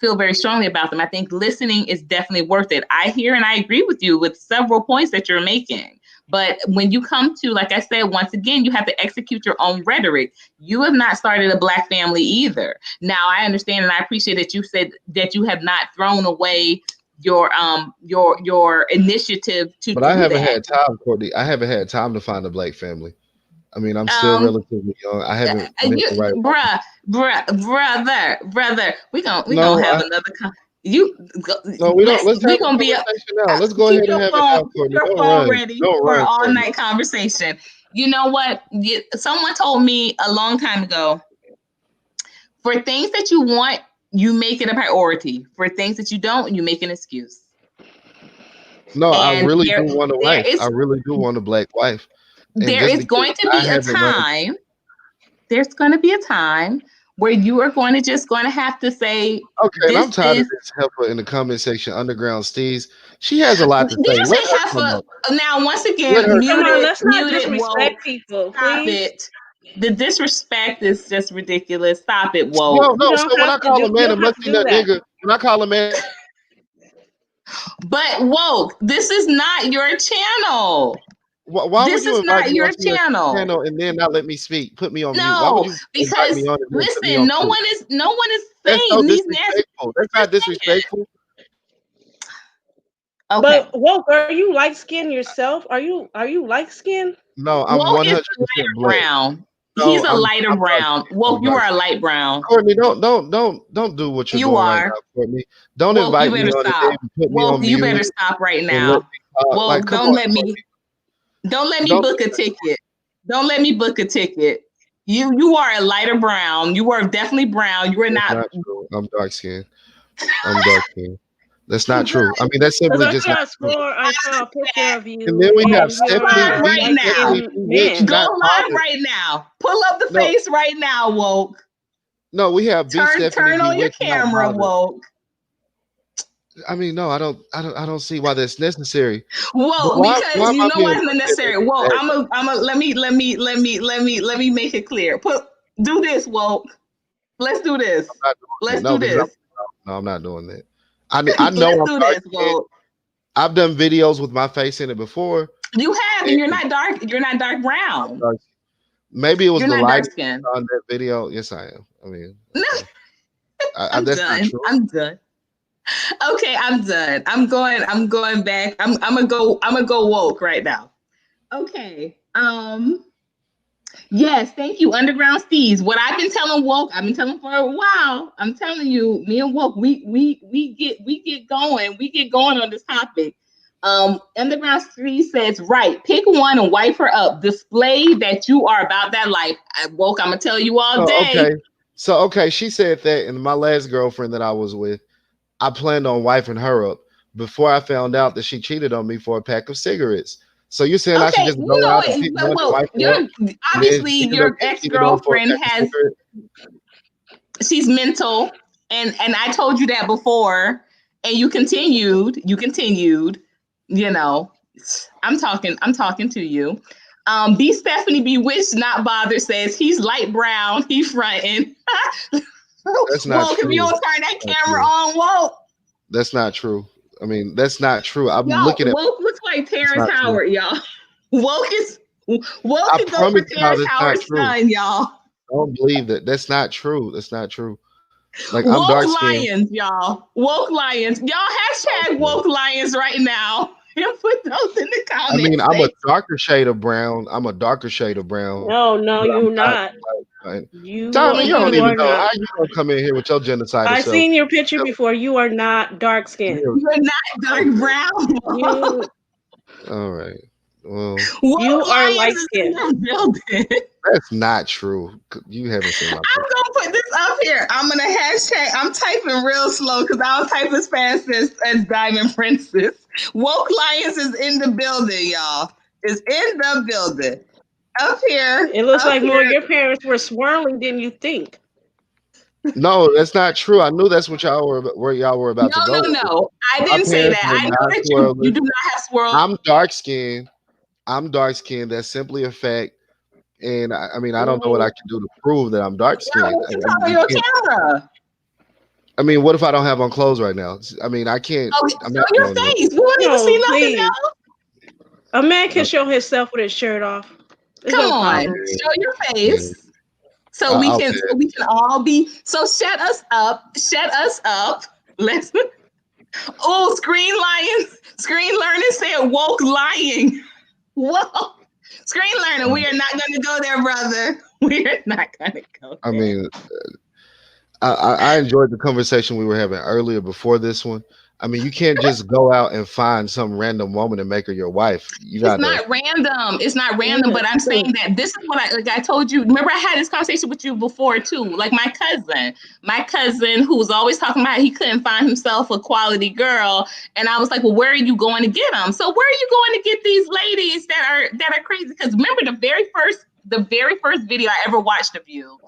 feel very strongly about them, I think listening is definitely worth it. I hear and I agree with you with several points that you're making. But when you come to, like I said, once again, you have to execute your own rhetoric. You have not started a Black family either. Now, I understand and I appreciate that you said that you have not thrown away your initiative to But I do haven't that. had time, Courtney. I haven't had time to find a black family. I mean, I'm still Um, relatively young. I haven't met you, the right woman. brother, we gonna No, have another. You no, we don't. Let's we have the gonna be conversation now. Let's go keep ahead and have it now, Courtney. your Don't phone run. ready Don't for an run, all Courtney. night conversation. You know what? Someone told me a long time ago, for things that you want, you make it a priority. For things that you don't, you make an excuse. No, I And really do there want a there wife. I is really do want a black wife. And there just is because going to I be a haven't run, time. There's going to be a time where you are just going to have to say, Okay, and I'm this tired of is, this helper in the comment section, Underground Steez. She has a lot to did say. you Let say her come heifer? up. Now, once Let again, her Come come on, up. let's not muted, disrespect woke. people, Stop please. it. The disrespect is just ridiculous. Stop it, No, woke. You no. don't So when have I to call do. a You man a don't have to musty do nut that. nigga, when I call a man, But woke, this is not your channel. why would This you is invite not me your on somebody's channel. channel and then not let me speak? Put me on mute. Why would No, you invite because me on and then put me listen, on mute? no one is That's so saying these nasty disrespectful. things That's that not you're saying. disrespectful. Okay. But Woke, are you light skinned yourself? Are you light skinned? No, I'm Woke is 100% lighter black. brown. No, He's a lighter I'm dark brown. skinned. Woke, I'm you dark are a skinned. light brown. Courtney, don't do what you're You doing right are. now, Courtney. Don't Woke, you invite me better on and stop. then put me Woke, on you mute better stop right and let now. me talk. Like, Woke, come on, Courtney. don't let me Don't book do a that. ticket. Don't let me book a ticket. You are a lighter brown. You are definitely brown. You are That's not. not true. I'm dark skinned. I'm dark skinned. That's not Good. true. I mean, that's Because simply I just saw not true. I saw a picture of And you, then we have and Go you're Stephanie live a right B. light now. Stephanie skinned B. Rich, man. Go not live polished. right now. Pull up the No, face right now, woke. no, we have B. Stephanie Turn B. on your Rich, not camera, polished. woke. I mean, no, I don't see why that's necessary. But Woke, why because am you I know being why it's not looked at as necessary. a Woke, bad guy? let me make it clear. Do this, woke. Let's do this. I'm not doing that. Let's No, do because this. I'm not doing that. I know Let's I'm do dark this, skinned. woke. I've done videos with my face in it before, You have, and and you're not dark. You're not dark I'm brown. dark. Maybe it was You're the not dark lighting skin. on that video. Yes, I am. I mean, No, okay. I'm That's not done. true. I'm done. Okay, I'm done. I'm going back. I'm gonna go woke right now. Okay. Yes, thank you, Underground Steez. What I've been telling woke, I've been telling for a while. I'm telling you, me and woke, we get going on this topic. Underground Steez says, right, pick one and wipe her up. Display that you are about that life. Woke, I'm gonna tell you all Oh, day. okay. So okay, she said that, and my last girlfriend that I was with, I planned on wiping her up before I found out that she cheated on me for a pack of cigarettes. So you're saying I should Okay, just you go know out and what? pick one and Well, wipe her up, you're and then obviously she ended up your getting cheated on for a ex-girlfriend pack of has cigarettes? she's mental, and I told you that before, and you continued, you know. I'm talking to you. B Stephanie Bewitched Not Bothered says he's light brown, he fronting. That's not Woke, if you true. don't turn that That's not camera true. on, woke. That's not true. I mean, that's not true. I'm Y'all, looking at. woke looks like It's Terrence not true. Howard, y'all. Woke is woke I could go for promise y'all, Terrence that's not Howard's true. son, y'all. I don't believe that. That's not true. That's not true. Like I'm Woke dark skinned. lions, y'all. Woke lions. Y'all hashtag woke lions right now. And put those in the I mean, comments I'm a section. darker shade of brown. I'm a darker shade of brown, No, but I'm you're not not. like You Tommy, you don't you even are know not. how you gonna come in here with your genocidal I self. seen your picture before. You are not dark skinned. Yeah, You're not dark okay. brown. You All right. Well, you Woke are lions light is in skinned. the building. that's not true. You haven't seen my I'm picture. gonna put this up here. I'm gonna hashtag. I'm typing real slow because I don't type as fast as Diamond Princess. Woke lions is in the building, y'all. Is in the building. Up here, It looks up like more here. your parents were swirling than you think. No, that's not true. I knew that's what where y'all were about No, to go no, with it. no. I My didn't say parents that. were I know not that you swirlers. do not have swirl. I'm dark skinned. I'm dark skinned. That's simply a fact. And I mean, I don't know what I Mm, can do to prove that I'm dark Yeah, skinned. what you talking on your camera? I mean, what if I don't have on clothes right now? I mean, I can't. Oh, I'm show not your doing that. face. We don't need to see no, nothing please. else. A man can No, show himself with his shirt off. There's Come no on, problem. show your yeah, face. So we I'll can pay so it. we can all be so shut us up. Shut us up. Let's oh Screen Learning said woke lying. Whoa. Screen Learning, we are not gonna go there, brother. We are not gonna go I there. mean, I enjoyed the conversation we were having earlier before this one. I mean, you can't just go out and find some random woman and make her your wife. You It's gotta. not random. It's not random, Yeah. but I'm saying that this is what I told you. Remember, I had this conversation with you before too. Like my cousin who was always talking about he couldn't find himself a quality girl, and I was like, well, where are you going to get them? So where are you going to get these ladies that are crazy? Because remember the very first video I ever watched of you.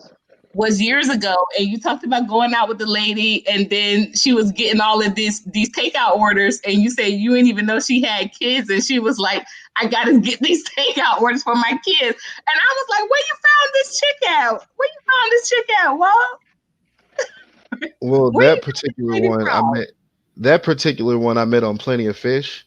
was years ago, and you talked about going out with the lady, and then she was getting all of these takeout orders, and you said you didn't even know she had kids, and she was like, "I gotta get these takeout orders for my kids," and I was like, "Where you found this chick out? Where you found this chick out? Well, Well, where you that found particular this lady one I from?" met. That particular one I met on Plenty of Fish.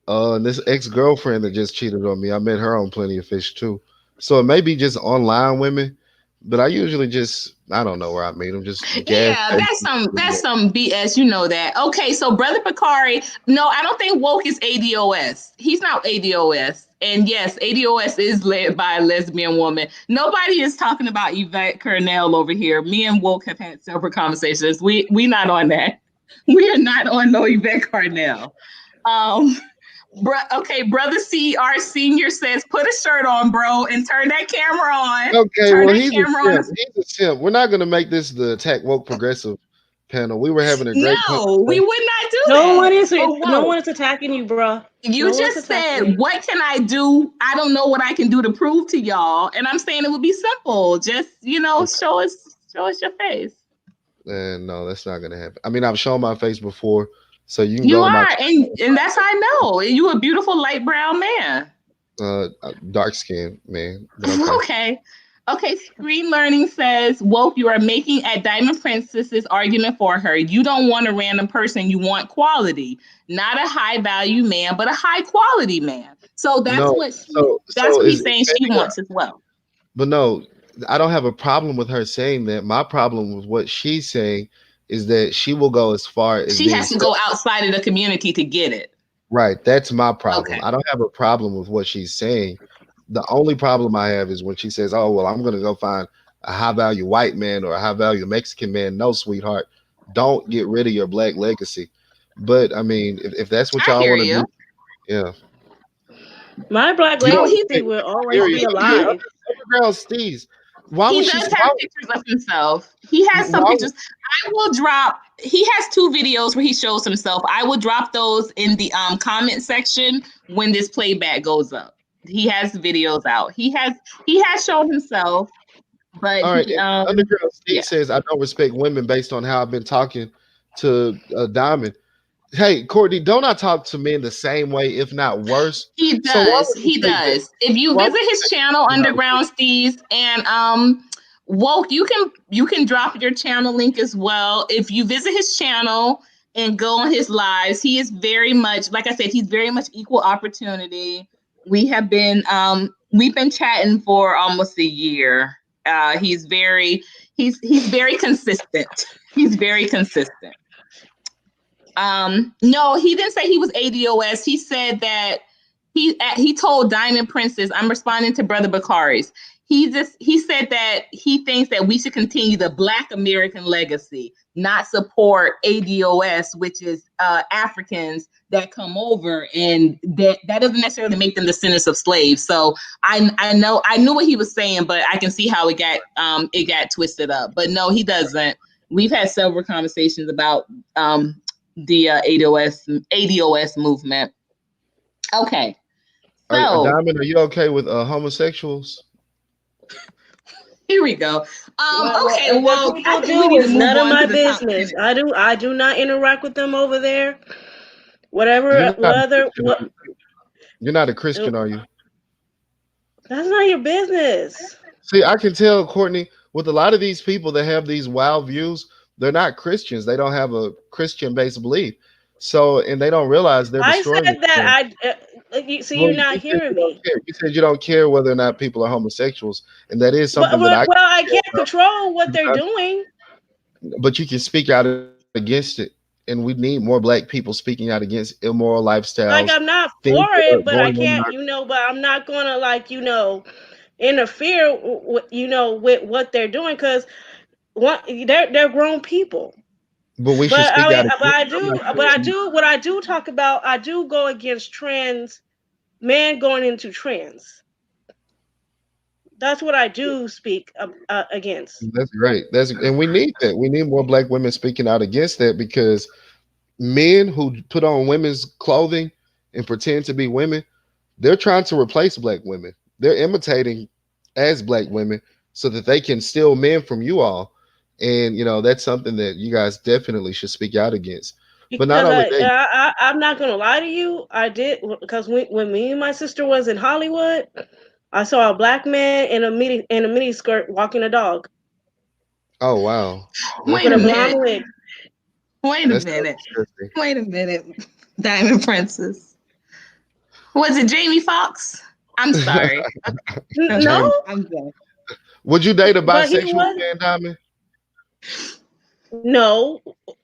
And this ex girlfriend that just cheated on me, I met her on Plenty of Fish too. So it may be just online women, but I usually just I don't know where I meet them, just gas Yeah, stations. that's some BS. You know that. Okay, so Brother Bakari, no, I don't think woke is ADOS. He's not ADOS. And yes, ADOS is led by a lesbian woman. Nobody is talking about Yvette Cornell over here. Me and woke have had several conversations. We not on that. We are not on no Yvette Cornell. Um, okay, Brother CR Senior says, put a shirt on, bro, and turn that camera on. Okay, Turn well that he's a camera on. simp. He's a simp. We're not gonna make this the attack woke progressive panel. We were having a great No, we conversation. would not do No one that. is But no whoa, one is attacking you, bro. you No one's just attacking said, you. what can I do? I don't know what I can do to prove to y'all. And I'm saying it would be simple. Just, Okay. show us your face. And no, that's not gonna happen. I mean, I've shown my face before, so you can You go to my are, and that's how I know. You a beautiful light brown man. dark skin man. But okay. Okay. Okay, Screen Learning says, woke, you are making at Diamond Princess's argument for her. You don't want a random person, you want quality. Not a high value man, but a high quality man. So No, that's so what is he's saying she depending on, wants as well. but no, I don't have a problem with her saying that. My problem with what she's saying is that she will go as far as She being has to go outside of the community to get it. right. That's my problem. Okay. I don't have a problem with what she's saying. The only problem I have is when she says, "Oh, well, I'm going to go find a high value white man or a high value Mexican man." No, sweetheart, don't get rid of your black legacy. But I mean, if that's what I y'all hear want to do, you. yeah. My black You No, know, legacy hey, will always be serious. alive. Underground Steez. Why he would she? does have pictures of himself. He has some Why? pictures. I will drop. He has two videos where he shows himself. I will drop those in the comment section when this playback goes up. He has videos out. He has shown himself, but All right. he And Underground Steve yeah. says, I don't respect women based on how I've been talking to Diamond. Hey, Courtney, don't I talk to men the same way, if not worse? He So why does. would you He say that? does. If you Why would visit you his say channel, you're not Underground Steez, and Woke, you can drop your channel link as well. If you visit his channel and go on his lives, he is very much, like I said, he's very much equal opportunity. We've been chatting for almost a year. He's very consistent. He's very consistent. No, he didn't say he was ADOS. He said that he told Diamond Princess, I'm responding to Brother Bakari's. He said that he thinks that we should continue the Black American legacy, not support ADOS, which is Africans that come over, and that doesn't necessarily make them descendants of slaves. So I knew what he was saying, but I can see how it got twisted up. But no, he doesn't. We've had several conversations about the ADOS movement. Okay, so Diamond, are you okay with homosexuals? here we go. Okay, Whatever well, I people think we do need to is move none of on to my the top business. 10. I do not interact with them over there. You're Whatever, not a whether Christian, what, you're not a Christian, are you? that's not your business. See, I can tell, Courtney, with a lot of these people that have these wild views, they're not Christians. They don't have a Christian based belief. So, and they don't realize they're I destroying said that themselves. you're Well, not you said you hearing don't me. care. You said you don't care whether or not people are homosexuals, and that is But, something that I well, I care can't control what they're about. doing. But you can speak out against it, and we need more black people speaking out against immoral lifestyles, Like, I'm not things for that are it, but going I on in our. can't, but I'm not gonna, like, interfere with, with what they're doing, because they're grown people. But we should But speak out but against. I I'm do not but I saying do what I do talk about. I do go against trans men going into trans. That's what I do speak against. that's great. That's and we need that. We need more black women speaking out against that because men who put on women's clothing and pretend to be women, they're trying to replace black women. They're imitating as black women, so that they can steal men from you all. And that's something that you guys definitely should speak out against. But not Because only that, I'm not gonna lie to you. I did because when me and my sister was in Hollywood, I saw a black man in a mini skirt walking a dog oh wow, that's Wait with a a nasty. blonde minute. wig. Wait a That sounds minute. disgusting. Wait a minute. Diamond Princess. Was it Jamie Foxx? I'm sorry. Okay. Jamie, No, I'm done. would you date a but he bisexual was man, Diamond? no.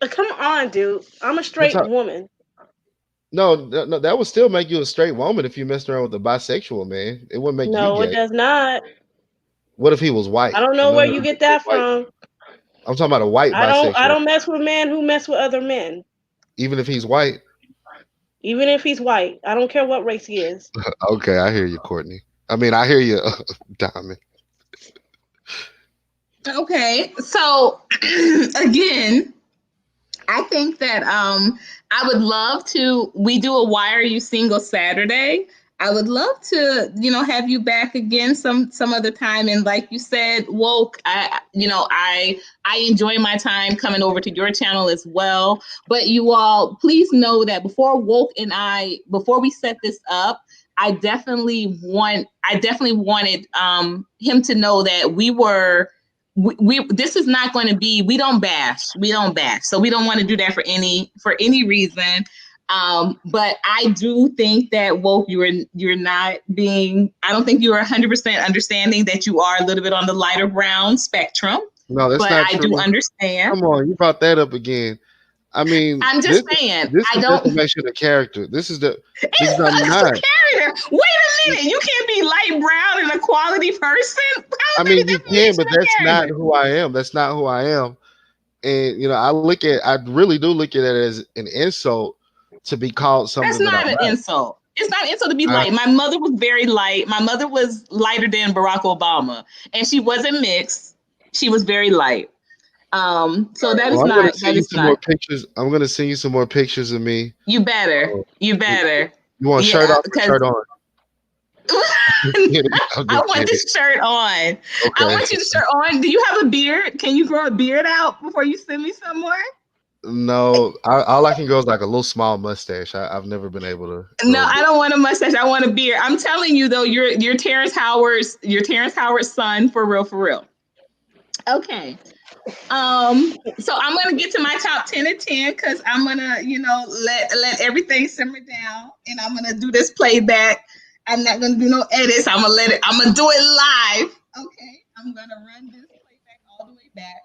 Come on, dude. I'm a I'm straight sorry. woman. No, no, that would still make you a straight woman if you messed around with a bisexual man. It wouldn't make you No, it gay. does not. What if he was white? I don't know where Remember, you he get was that white. from. I'm talking about a white I bisexual, don't mess with men who mess with other men, even if he's white. even if he's white. I don't care what race he is. Okay, I hear you, Courtney. I mean, I hear you, Diamond. Okay. So again, I think that I would love to we do a Why Are You Single Saturday. I would love to, have you back again some other time. And like you said, woke, I enjoy my time coming over to your channel as well. But you all, please know that before we set this up, I definitely wanted him to know that we this is not going to be, we don't bash, so we don't want to do that for any reason. But I do think that woke, you're not being, I don't think you're 100% understanding that you are a little bit on the lighter brown spectrum, No, that's but not I do true. understand. Come on, you brought that up again. I mean, I'm this just saying, this I is don't. defamation of character. This is the because It's I'm not not. a character. Wait a minute, you can't be light brown and a quality person. How is I that mean, a you can, defamation but of that's not character? who I am. That's not who I am. And I really do look at it as an insult to be called That's something that not I'm an not. insult. It's not an insult to be light. My mother was very light. My mother was lighter than Barack Obama, and she wasn't mixed. She was very light. So that Well, is I'm gonna not. send That you is some more not. pictures. I'm gonna send you some more pictures of me. You better. Uh, You you better. you want shirt Yeah, off or because shirt on? I'm just kidding. I'm I just want kidding. this shirt on. I Okay. want you to shirt on. Do you have a beard? Can you grow a beard out before you send me somewhere? No, all I can go is like a little small mustache. I've never been able to No, grow a I beard. don't want a mustache. I want a beard. I'm telling you though, you're Terrence Howard's son for real, for real. Okay. So I'm gonna get to my top 10 of 10 because I'm gonna, let everything simmer down and I'm gonna do this playback. I'm not gonna do no edits. I'm gonna do it live. Okay. I'm gonna run this playback all the way back.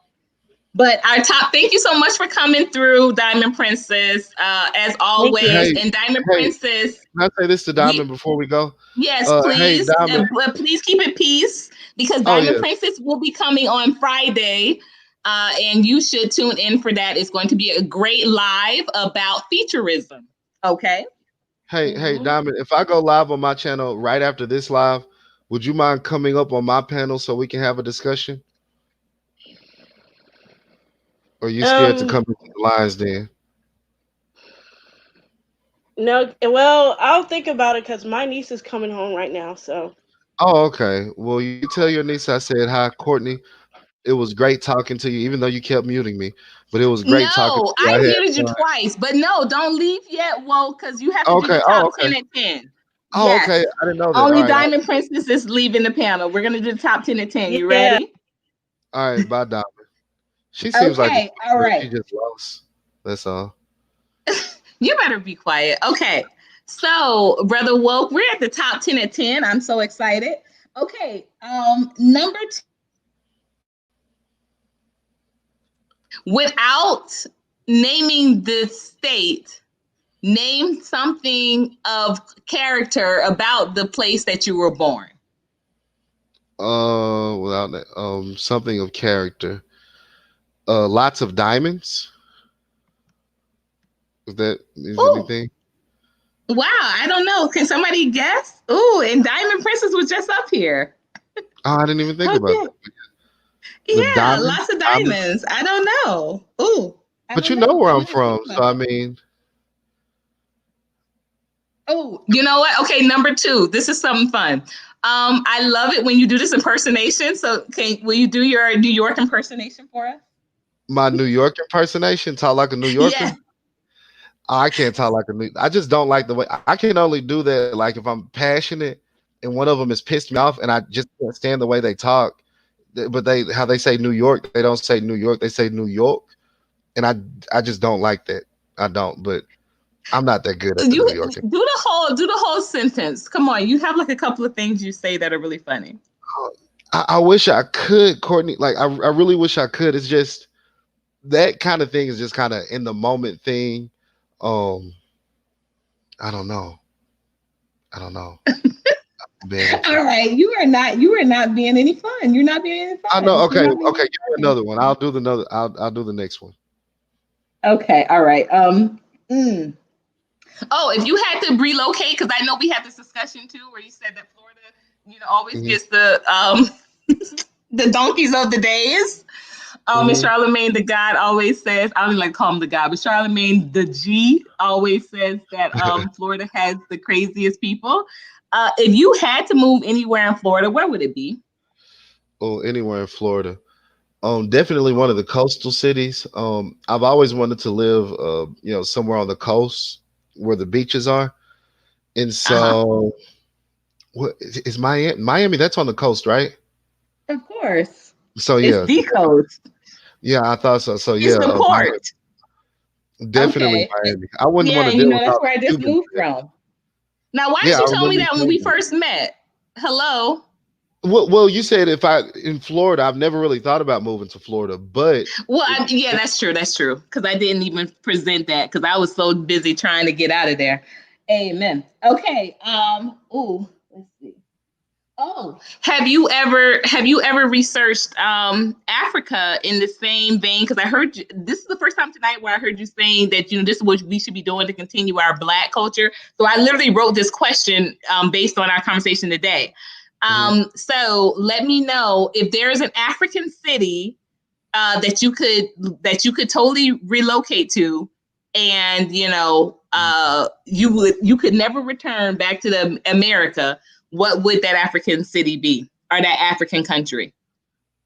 But our top, thank you so much for coming through, Diamond Princess, as Thank you. always. Hey, And Diamond hey, Princess, can I say this to we Diamond before we go? yes, Hey, please, Diamond. but please keep it peace because Oh Diamond yes. Princess will be coming on Friday, and you should tune in for that. It's going to be a great live about featureism. Okay. Hey, Diamond. If I go live on my channel right after this live, would you mind coming up on my panel so we can have a discussion? Or are you scared to Um, come into the lines then? no, well, I'll think about it because my niece is coming home right now. So Oh, okay. Well, you tell your niece I said hi, Courtney. It was great talking to you, even though you kept muting me. But it was great talking to No, you. I I had muted you fun. twice, but no, don't leave yet. Whoa, because you have to do Okay. the Oh, top okay. 10 at 10. Oh, okay. Yes. I didn't know that. All Only right. Diamond Princess is leaving the panel. We're gonna do the top 10 at 10. You yeah. ready? All right. Bye, Diamond. She seems like a Okay, all sweetheart. She right. just lost. That's all. You better be quiet. Okay. So, Brother Woke, we're at the top 10 at 10. I'm so excited. Okay. Number two, without naming the state, name something of character about the place that you were born. Without that, something of character. Lots of diamonds. Is that is Ooh, anything? wow. I don't know. Can somebody guess? Ooh, and Diamond Princess was just up here. Oh, I didn't even think Oh about yeah. that. The Yeah, diamond, lots of diamond. diamonds. I don't know. Ooh, I But don't you know know. where I'm I'm gonna think from, so about I it. mean, Oh, you know what? Okay, number two. This is something fun. I love it when you do this impersonation. So, will you do your New York impersonation for us? My New York impersonation, talk like a New Yeah. Yorker. I can't talk like a New. I just don't like the way. I can only do that like if I'm passionate and one of them has pissed me off, and I just can't stand the way they talk. But they how they say New York, they don't say New York, they say New York, and I just don't like that. I don't, but I'm not that good at the You New York. do the whole sentence. Come on, you have like a couple of things you say that are really funny. I wish I could, Courtney. Like I really wish I could. It's just that kind of thing is just kind of in the moment thing. Um, I don't know. I don't know. Being with you. All right, you are not being any fun. You're not being any I know. fun. You're Okay. not being Okay. any Give me fun. another one. I'll do the another. I'll do the next one. Okay, all right. Mm. Oh, if you had to relocate, because I know we had this discussion too, where you said that Florida, always Mhm. gets the the donkeys of the days. And Mhm. Charlemagne the God always says, I don't even like to call him the God, but Charlemagne the G always says that Florida has the craziest people. If you had to move anywhere in Florida, where would it be? Or anywhere in Florida. Definitely one of the coastal cities. I've always wanted to live, somewhere on the coast where the beaches are. And Uh huh. so, what is Miami? Miami, that's on the coast, right? Of course. So It's yeah, the coast. yeah, I thought so. So It's yeah, the Miami, port. definitely Okay. Miami. I wouldn't want Yeah, to deal with that's all where I the just Cuban moved shit. from. Now, why Yeah, didn't I you tell me remember you that when saying we that. first met? Hello. Well, you said if I in Florida, I've never really thought about moving to Florida, but Well, it, yeah, that's true. That's true. Because I didn't even present that because I was so busy trying to get out of there. Amen. Okay. Ooh. Let's see. Oh, have you ever researched Africa in the same vein? Because I heard this is the first time tonight where I heard you saying that this is what we should be doing to continue our Black culture. So I literally wrote this question based on our conversation today. mhm. So let me know if there is an African city that you could totally relocate to, and you could never return back to the America. What would that African city be, or that African country?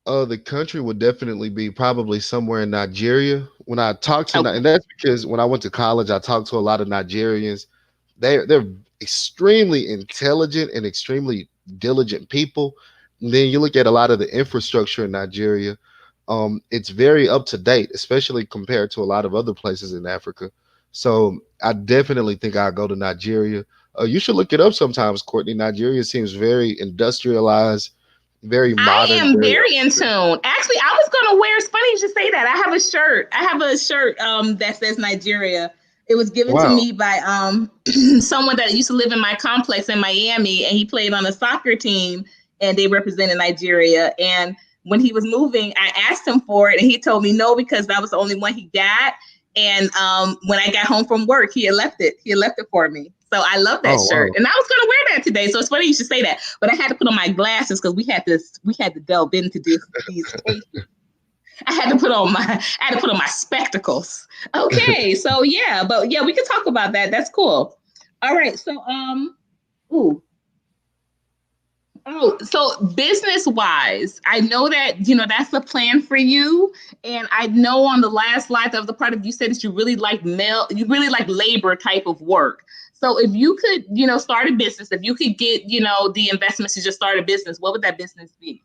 The country would definitely be probably somewhere in Nigeria. When I talked to, Okay. and that's because when I went to college, I talked to a lot of Nigerians. They're extremely intelligent and extremely diligent people. And then you look at a lot of the infrastructure in Nigeria. It's very up to date, especially compared to a lot of other places in Africa. So I definitely think I'll go to Nigeria. You should look it up sometimes, Courtney. Nigeria seems very industrialized, very I modern, am very very in tune. Actually, I was gonna wear. It's funny you should say that. I have a shirt that says Nigeria. It was given to wow. me by someone that used to live in my complex in Miami, and he played on a soccer team, and they represented Nigeria. And when he was moving, I asked him for it, and he told me no because that was the only one he got. And when I got home from work, he had left it. He had left it for me. So I love that Oh shirt, wow. and I was gonna wear that today. So it's funny you should say that. But I had to put on my glasses because we had to delve into these cases. I had to put on my spectacles. Okay, so yeah, but yeah, we could talk about that. That's cool. All right, so ooh, oh, so business wise, I know that that's a plan for you, and I know on the last slide of the part of you said that you really like labor type of work. So if you could, start a business, if you could get, the investments to just start a business, what would that business be?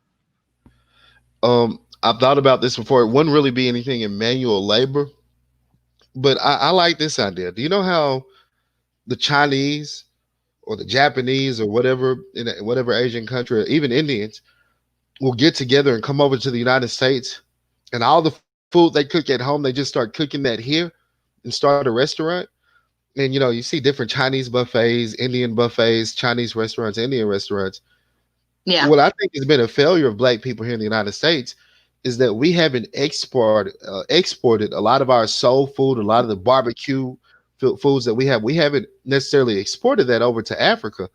I've thought about this before. It wouldn't really be anything in manual labor, but I like this idea. Do you know how the Chinese or the Japanese or whatever whatever Asian country or even Indians will get together and come over to the United States, and all the food they cook at home, they just start cooking that here and start a restaurant. And you see different Chinese buffets, Indian buffets, Chinese restaurants, Indian restaurants. Yeah, What I think has been a failure of Black people here in the United States is that we haven't exported a lot of our soul food, a lot of the barbecue foods that we have. We haven't necessarily exported that over to Africa.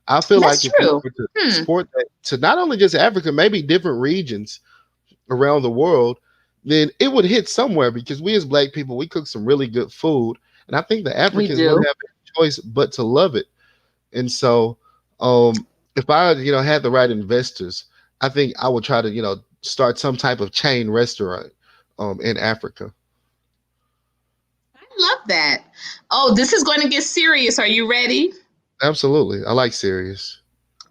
I feel like that's if we true. were to Hmm. export that to not only just Africa, maybe different regions around the world, then it would hit somewhere because we as Black people, we cook some really good food. And I think the We Africans wouldn't do. have any choice but to love it. And so, um, if I, had the right investors, I think I would try to, start some type of chain restaurant in Africa. I love that. Oh, this is going to get serious. Are you ready? Absolutely. I like serious.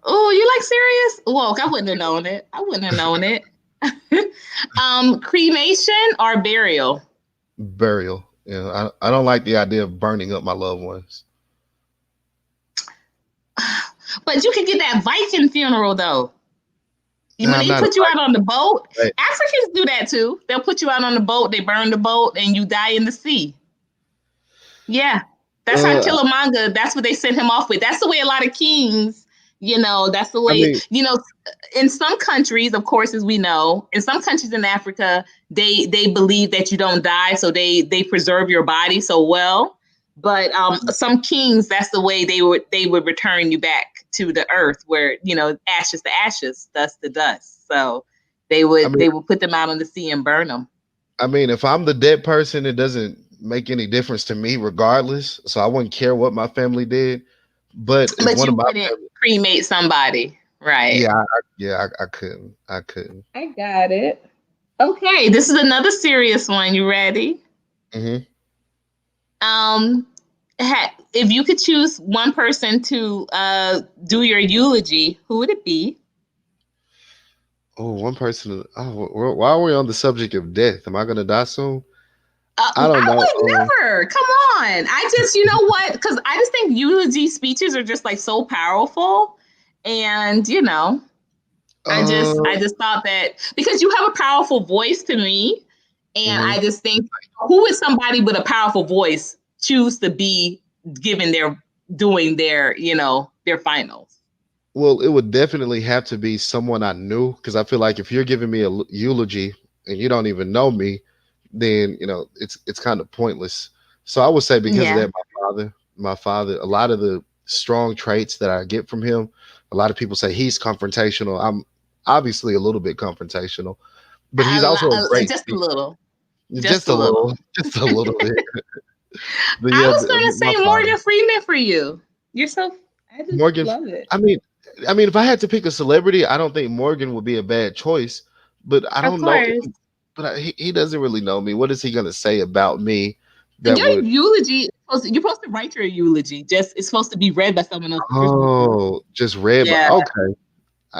Oh, you like serious? Well, I wouldn't have known it. I wouldn't have known it. Cremation or burial? Burial. I don't like the idea of burning up my loved ones. But you can get that Viking funeral though. Nah, When I'm they not a put you out on the boat, Viking. Africans do that too. They'll put you out on the boat, they burn the boat, and you die in the sea. Yeah, that's how Uh, Killmonger. That's what they sent him off with. That's the way a lot of kings. That's the I way. mean, In some countries, of course, as we know, in some countries in Africa, they believe that you don't die, so they preserve your body so well. But some kings, that's the way they would return you back to the earth, where ashes to ashes, dust to dust. So they I would mean, they would put them out on the sea and burn them. if I'm the dead person, it doesn't make any difference to me, regardless. So I wouldn't care what my family did. But if But one you of my wouldn't family, cremate somebody, right? yeah, I couldn't. I couldn't. I got it. Okay, this is another serious one. You ready? Hmm. Um, if you could choose one person to do your eulogy, who would it be? Oh, one person. Oh, why are we on the subject of death? Am I gonna die soon? I don't I know. would never. Come on. I just, you know what? Because I just think eulogy speeches are just like so powerful, and I Uh, just thought that because you have a powerful voice to me, and mhm. I just think who would somebody with a powerful voice choose to be given their doing their finals? Well, it would definitely have to be someone I knew, because I feel like if you're giving me a eulogy and you don't even know me, then it's kind of pointless. So I would say, because of Yeah. that, my father, a lot of the strong traits that I get from him, a lot of people say he's confrontational. I'm obviously a little bit confrontational, but he's also a great Just a speaker. little. Just Just a a little. little, just a little bit. But I yeah, was gonna my say father, Morgan Freeman for you. You're so I just Morgan. love it. I mean, if I had to pick a celebrity, I don't think Morgan would be a bad choice. But I Of don't know. course. But he doesn't really know me. What is he going to say about me that Your would? eulogy, you're supposed to write your eulogy. Just it's supposed to be read by someone else. You're supposed to, Oh, just read my. yeah. Okay,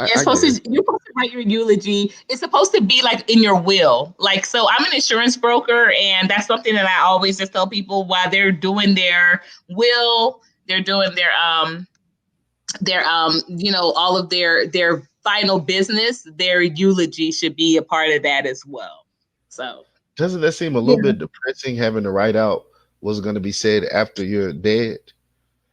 Yeah, I get it. you're supposed to write your eulogy. It's supposed to be like in your will. Like, so I'm an insurance broker, and that's something that I always just tell people while they're doing their will, they're doing all of their final business, their eulogy should be a part of that as well. So Doesn't that seem a little bit depressing, having to write out what's going to be said after you're dead?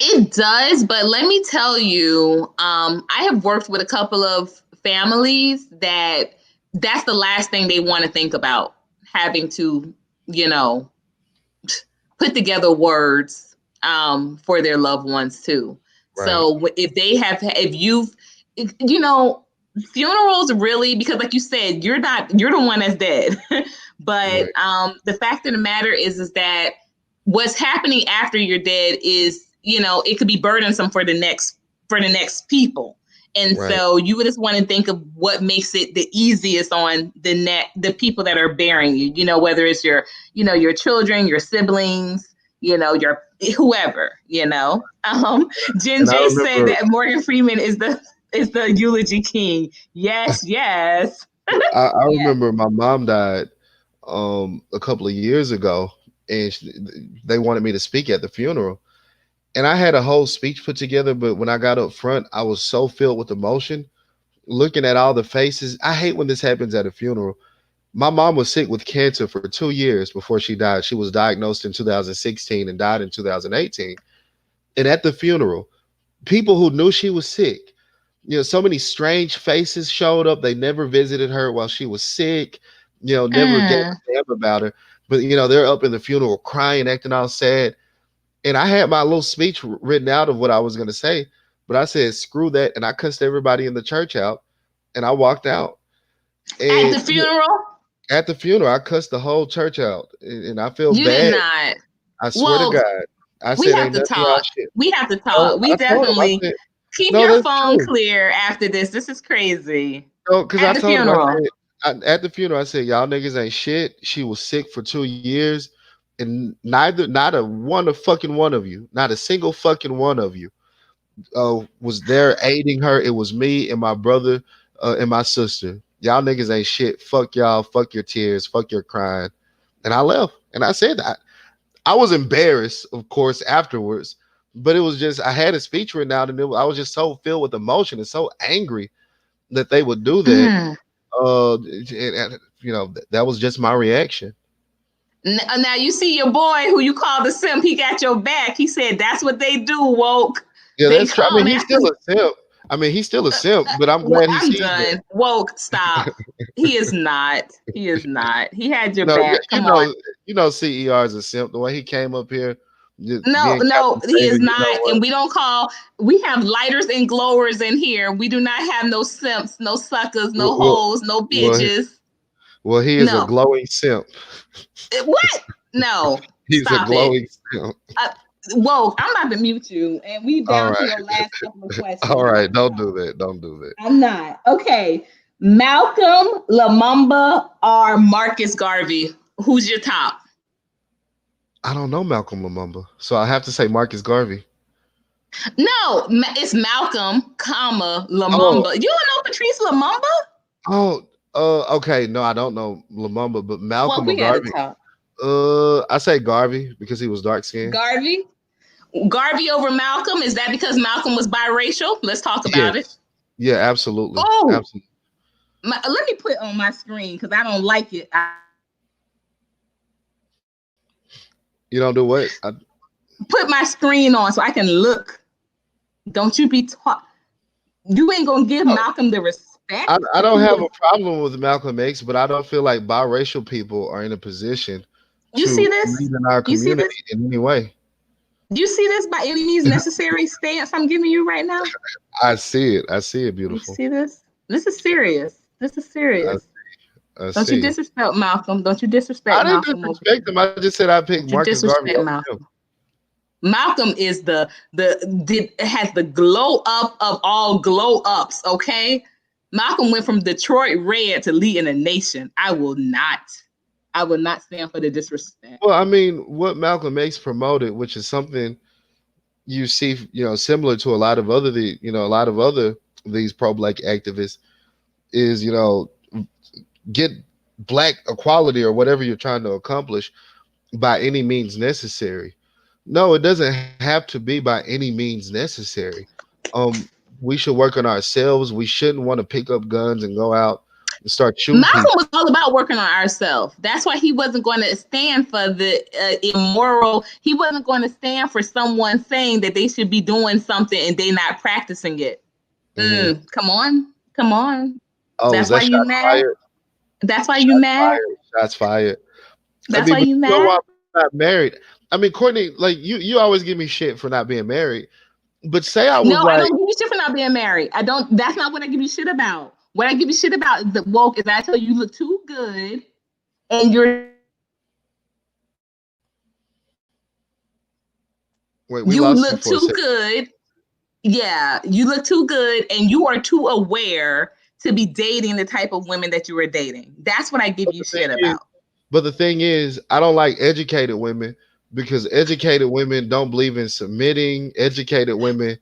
it does, but let me tell you, I have worked with a couple of families that's the last thing they want to think about, having to, you know, put together words for their loved ones too. Right, So if you've, you know, funerals really, because like you said, you're the one that's dead. But right, the fact of the matter is that what's happening after you're dead is, it could be burdensome for the next people. And right, so you would just want to think of what makes it the easiest on the people that are bearing you, whether it's your children, your siblings, your whoever, Jen and I J said remember. that Morgan Freeman is the eulogy king. Yes, yes. I Yeah. remember my mom died a couple of years ago, and they wanted me to speak at the funeral, and I had a whole speech put together. But when I got up front, I was so filled with emotion, looking at all the faces. I hate when this happens at a funeral. My mom was sick with cancer for 2 years before she died. She was diagnosed in 2016 and died in 2018. And at the funeral, people who knew she was sick, so many strange faces showed up. They never visited her while she was sick, never gave Mm. a damn about her. But, they're up in the funeral crying, acting all sad. And I had my little speech written out of what I was going to say. But I said, screw that. And I cussed everybody in the church out. And I walked out. At the And funeral, at the funeral, I cussed the whole church out. And I feel you did bad. not. I swear to Well, God. I we said, have ain't to none of y'all talk. shit. We have to No, talk. We I told him, definitely. Keep No, your that's phone true. clear after this. This is crazy. No, because I At the told him, I funeral. said, at the funeral, I said, y'all niggas ain't shit. She was sick for 2 years, and not a one of fucking one of you, not a single fucking one of you, was there aiding her. It was me and my brother and my sister. Y'all niggas ain't shit. Fuck y'all. Fuck your tears. Fuck your crying. And I left. And I said that. I was embarrassed, of course, afterwards. But it was just I had a speech written out, and I was just so filled with emotion and so angry that they would do that. Mm. That was just my reaction. Now you see your boy who you call the simp. He got your back. He said that's what they do. Woke. Yeah, They that's true. I mean, come he's after. still a simp. He's still a simp, but I'm Well, glad he I'm sees that. done. Woke. Stop. He is not. He is not. He had your No, back. you Come on. know, CER is a simp. The way he came up here, just No, being no, Captain he Savior, is you know not. what? And we don't call. We have lighters and glowers in here. We do not have no simps, no suckers, no Well, hoes, no well, bitches. well, he is a No. glowing simp. What? No. He's a Stop it. glowing simp. Whoa, I'm about to mute you. And we All down to right, your last couple of all questions. right. Don't do that. Don't do that. I'm not. Okay. Malcolm, Lamumba, or Marcus Garvey? Who's your top? I don't know Malcolm Lumumba, so I have to say Marcus Garvey. No, it's Malcolm, comma, Oh, Lamumba. You don't know Patrice Lamumba? oh, okay. No, I don't know Lumumba, but Well, Malcolm or we gotta Garvey. talk. I say Garvey because he was dark skinned. Garvey? Garvey over Malcolm? Is that because Malcolm was biracial? Let's talk about it. Yes. Yeah, absolutely. Oh, Absolutely. let me put on my screen because I don't like it. You don't do what? Put my screen on so I can look. Don't you be taught. You ain't gonna give Malcolm the respect. I don't have a problem with Malcolm X, but I don't feel like biracial people are in a position You see to this? lead in our You see community this? in any way. You see this by any means necessary stance I'm giving you right now? I see it. I see it, You beautiful. see this? This is serious. This is serious. I Don't you see. disrespect Malcolm. Don't you I disrespect didn't Malcolm over disrespect here. him. I just said I picked Don't you Marcus Garvey disrespect over him. Malcolm. Malcolm is has the glow up of all glow ups, okay? Malcolm went from Detroit Red to leading a nation. I will not stand for the disrespect. Well, I mean, what Malcolm X promoted, which is something you see, similar to a lot of other these pro-black activists, is get black equality or whatever you're trying to accomplish by any means necessary. No, it doesn't have to be by any means necessary. We should work on ourselves. We shouldn't want to pick up guns and go out and start shooting Malcolm people. was all about working on ourselves. That's why he wasn't going to stand for the immoral. He wasn't going to stand for someone saying that they should be doing something and they not practicing it. Mhm. Come on, come on. Oh, is That's that why you shots mad. fired? That's why you Shots mad. fired. Shots fired. I That's mean, why but you you know why mad. I'm not married? I mean, Courtney, like you always give me shit for not being married. But say I was No, I like, don't give you shit for not being married. I don't. That's not what I give you shit about. What I give you shit about is the woke is I tell you look too good and wait, we you lost you look for a too second. good. Yeah, you look too good and you are too aware to be dating the type of women that you are dating. That's what I give But you the thing shit is, about. I don't like educated women because educated women don't believe in submitting. Educated women,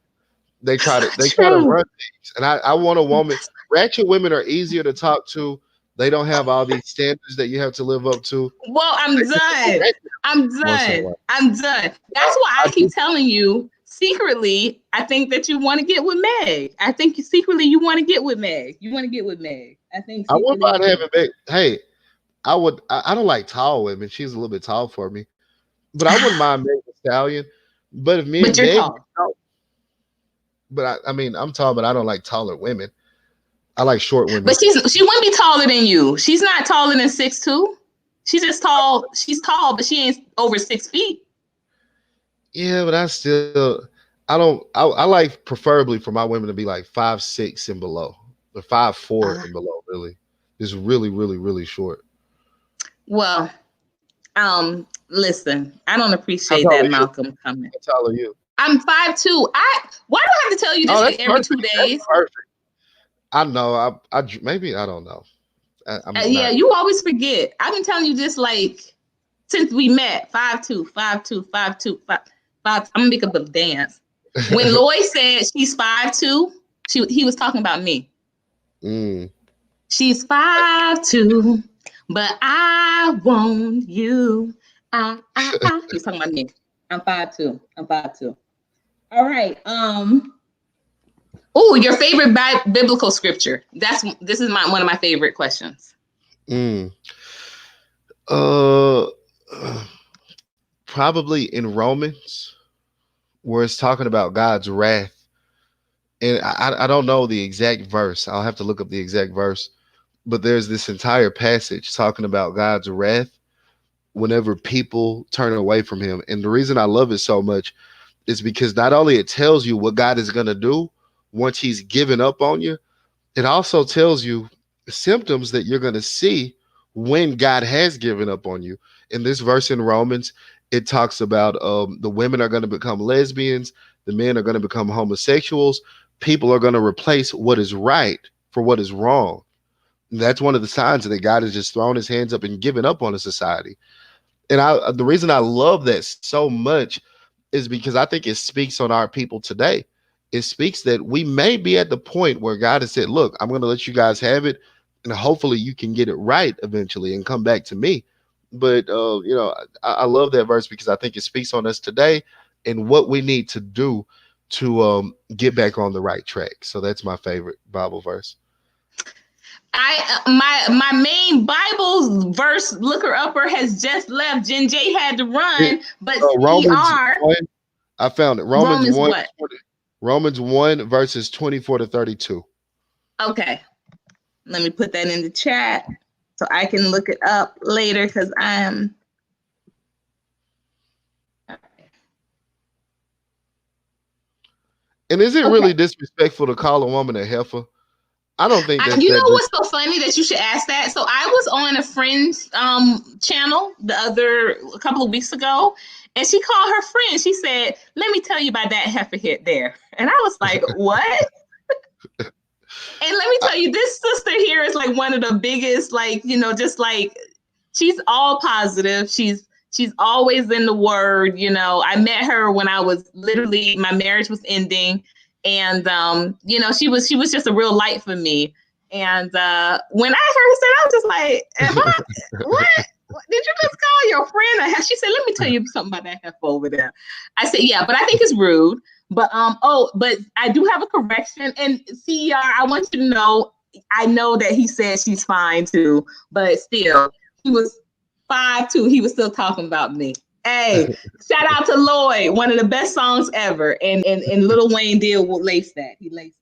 they try to True. run things. And I want a woman. Ratchet women are easier to talk to. They don't have all these standards that you have to live up to. Well, I'm They just a done. ratchet I'm once in a done. while. I'm done. That's why I I keep telling you secretly, I think that you want to get with Meg. I think you secretly you want to get with Meg. You want to get with Meg. I think I wouldn't secretly you mind do. having back. Hey, I would. I don't like tall women. She's a little bit tall for me, but I wouldn't mind Meg Thee Stallion. But if me But and you're Meg, tall. but I mean, I'm tall, but I don't like taller women. I like short women. But she wouldn't be taller than you. She's not taller than 6'2". She's just tall. She's tall, but she ain't over 6 feet. Yeah, but I don't. I like preferably for my women to be like 5'6" and below, or 5'4" Uh, and below. Really, just really, really, really short. well, listen, I don't How appreciate tall are that you? Malcolm coming. How tall are you? I'm 5'2". Why do I have to tell you Oh, this that's like every perfect. 2 days? That's perfect. I know. Maybe I don't know. I'm Yeah, not. you always forget. I've been telling you this like since we met. 5'2", 5'2", 5'2", 5'5". I'm gonna make up a dance. When Lloyd said she's 5'2", he was talking about me. Mm. She's 5'2", but I want you. He's talking about me. I'm 5'2". I'm 5'2". All right. Oh, your favorite biblical scripture? This is one of my favorite questions. Mm. Uh, Probably in Romans, where it's talking about God's wrath, and I don't know the exact verse. I'll have to look up the exact verse, but there's this entire passage talking about God's wrath whenever people turn away from Him. And the reason I love it so much is because not only it tells you what God is gonna do once He's given up on you, it also tells you symptoms that you're going to see when God has given up on you. In this verse in Romans, it talks about the women are going to become lesbians, the men are going to become homosexuals, people are going to replace what is right for what is wrong. And that's one of the signs that God has just thrown his hands up and given up on a society. And the reason I love that so much is because I think it speaks on our people today. It speaks that we may be at the point where God has said, look, I'm going to let you guys have it, and hopefully you can get it right eventually and come back to me. But I love that verse because I think it speaks on us today and what we need to do to get back on the right track. So that's my favorite Bible verse. My main Bible verse looker upper has just left. Jen J had to run, but Romans CR 1, I found it. Romans what? Romans 1 verses 24 to 32. Okay, let me put that in the chat so I can look it up later because I'm. And is it really disrespectful to call a woman a heifer? I don't think that's You that. know what's so funny that you should ask that? So I was on a friend's channel a couple of weeks ago, and she called her friend. She said, "Let me tell you about that heifer hit there," and I was like, "What?" And let me tell you, this sister here is like one of the biggest, like, just like she's all positive. She's always in the word. I met her when I was literally my marriage was ending, and she was just a real light for me. And when I heard her say, I was just like, "Am I what? Did you just call your friend?" She said, "Let me tell you something about that heifer over there." I said, "Yeah, but I think it's rude." But but I do have a correction. And CER, I want you to know, I know that he said she's fine too, but still, he was 5'2". He was still talking about me. Hey, shout out to Lloyd, one of the best songs ever. And Lil Wayne did lace that. He laced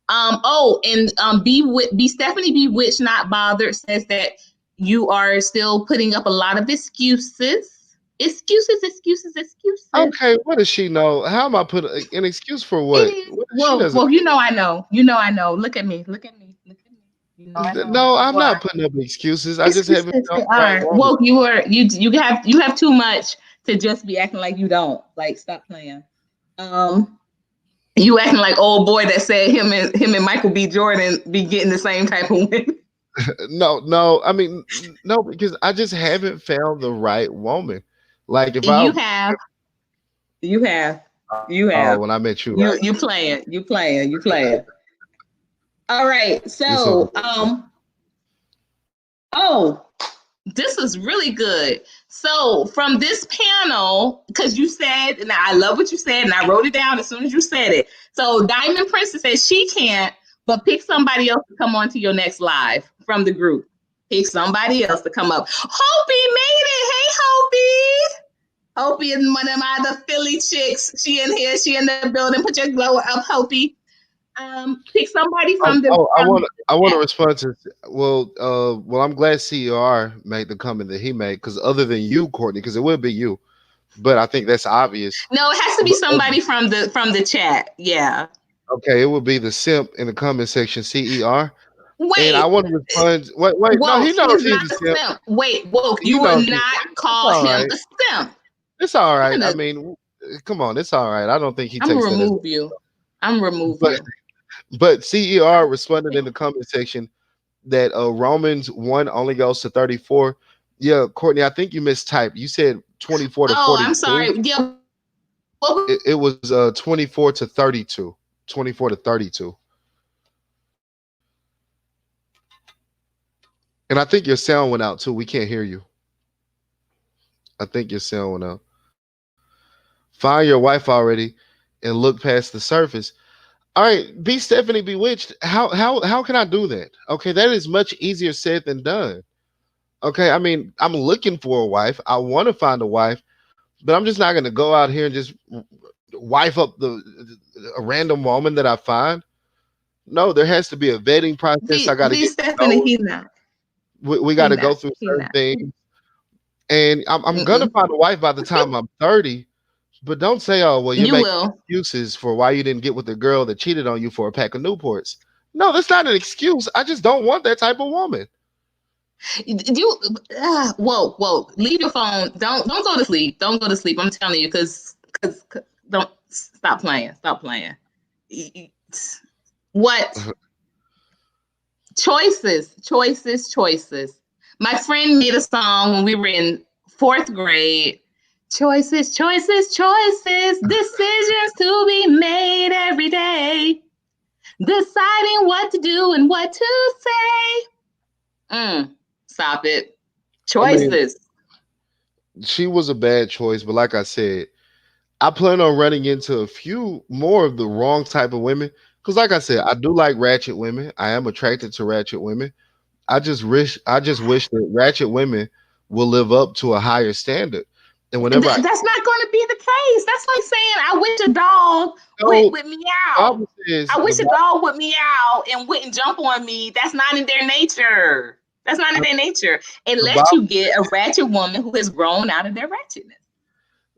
that. Be Stephanie Bewitched Not Bothered says that you are still putting up a lot of excuses. Excuses. Okay, what does she know? How am I putting an excuse for what? She doesn't. Well, I know. I know. Look at me. I know. No, I'm not putting up excuses. I just haven't Excuses. found All the right right. woman. Well, you have too much to just be acting like you don't. Like, stop playing. You acting like old boy that said him and Michael B. Jordan be getting the same type of women. No. I mean, no, because I just haven't found the right woman. Like if I, You have. You have. You have. when I met you, right? You playing. You playing. You playing. All right. It's so So, oh, this is really good. So from this panel, because you said, and I love what you said, and I wrote it down as soon as you said it. So Diamond Princess says she can't, but pick somebody else to come on to your next live from the group. Pick somebody else to come up. Hopi made it. Hey, Hopi is one of my other Philly chicks. She in here. She in the building. Put your glow up, Hopi. Pick somebody from the. I want to respond to. Well, I'm glad CER made the comment that he made because other than you, Courtney, because it will be you, but I think that's obvious. No, it has to be somebody from the chat. Yeah. Okay, it would be the simp in the comment section, CER. And I Wait. want to respond. Wait. No, Woke, he knows he's he's not a a simp. simp. Wait, Woke, He you will knows not it's call all him right. a simp. It's all right. I mean, Come on, it's all right. I don't think he I'm takes gonna that as. remove you. I'm gonna remove But you. CER responded in the comment section that Romans 1 only goes to 34. Yeah, Courtney, I think you mistyped. You said 24 to Oh, I'm 42. sorry. Yeah, what was It was 24 to 32. 24 to 32. And I think your sound went out too. We can't hear you. I think your sound went out. Find your wife already and look past the surface. All right, be Stephanie Bewitched. How can I do that? Okay, that is much easier said than done. Okay, I mean, I'm looking for a wife. I want to find a wife, but I'm just not going to go out here and just wife up a random woman that I find. No, there has to be a vetting process. I got to be get to Stephanie? know. He not. We got He to go not. through He certain not. things, and I'm gonna Mm-mm. find a wife by the time I'm 30. But don't say, "Oh, well, you're You making will. excuses for why you didn't get with the girl that cheated on you for a pack of Newports." No, that's not an excuse. I just don't want that type of woman. You. Whoa. Leave your phone. Don't go to sleep. Don't go to sleep. I'm telling you, because don't stop playing. Stop playing. What choices? My friend made a song when we were in fourth grade. Choices, decisions to be made every day, deciding what to do and what to say. Stop it. I mean, Choices. she was a bad choice, but like I said, I plan on running into a few more of the wrong type of women. Because, like I said, I do like ratchet women. I am attracted to ratchet women. I just wish that ratchet women will live up to a higher standard. And whenever I That's not going to be the case. That's like saying I wish a dog know, would the meow. Bible says I the wish a Bible, dog would meow and wouldn't jump on me. That's not in their nature. That's not in their nature. the Unless Bible, you get a ratchet woman who has grown out of their ratchetness.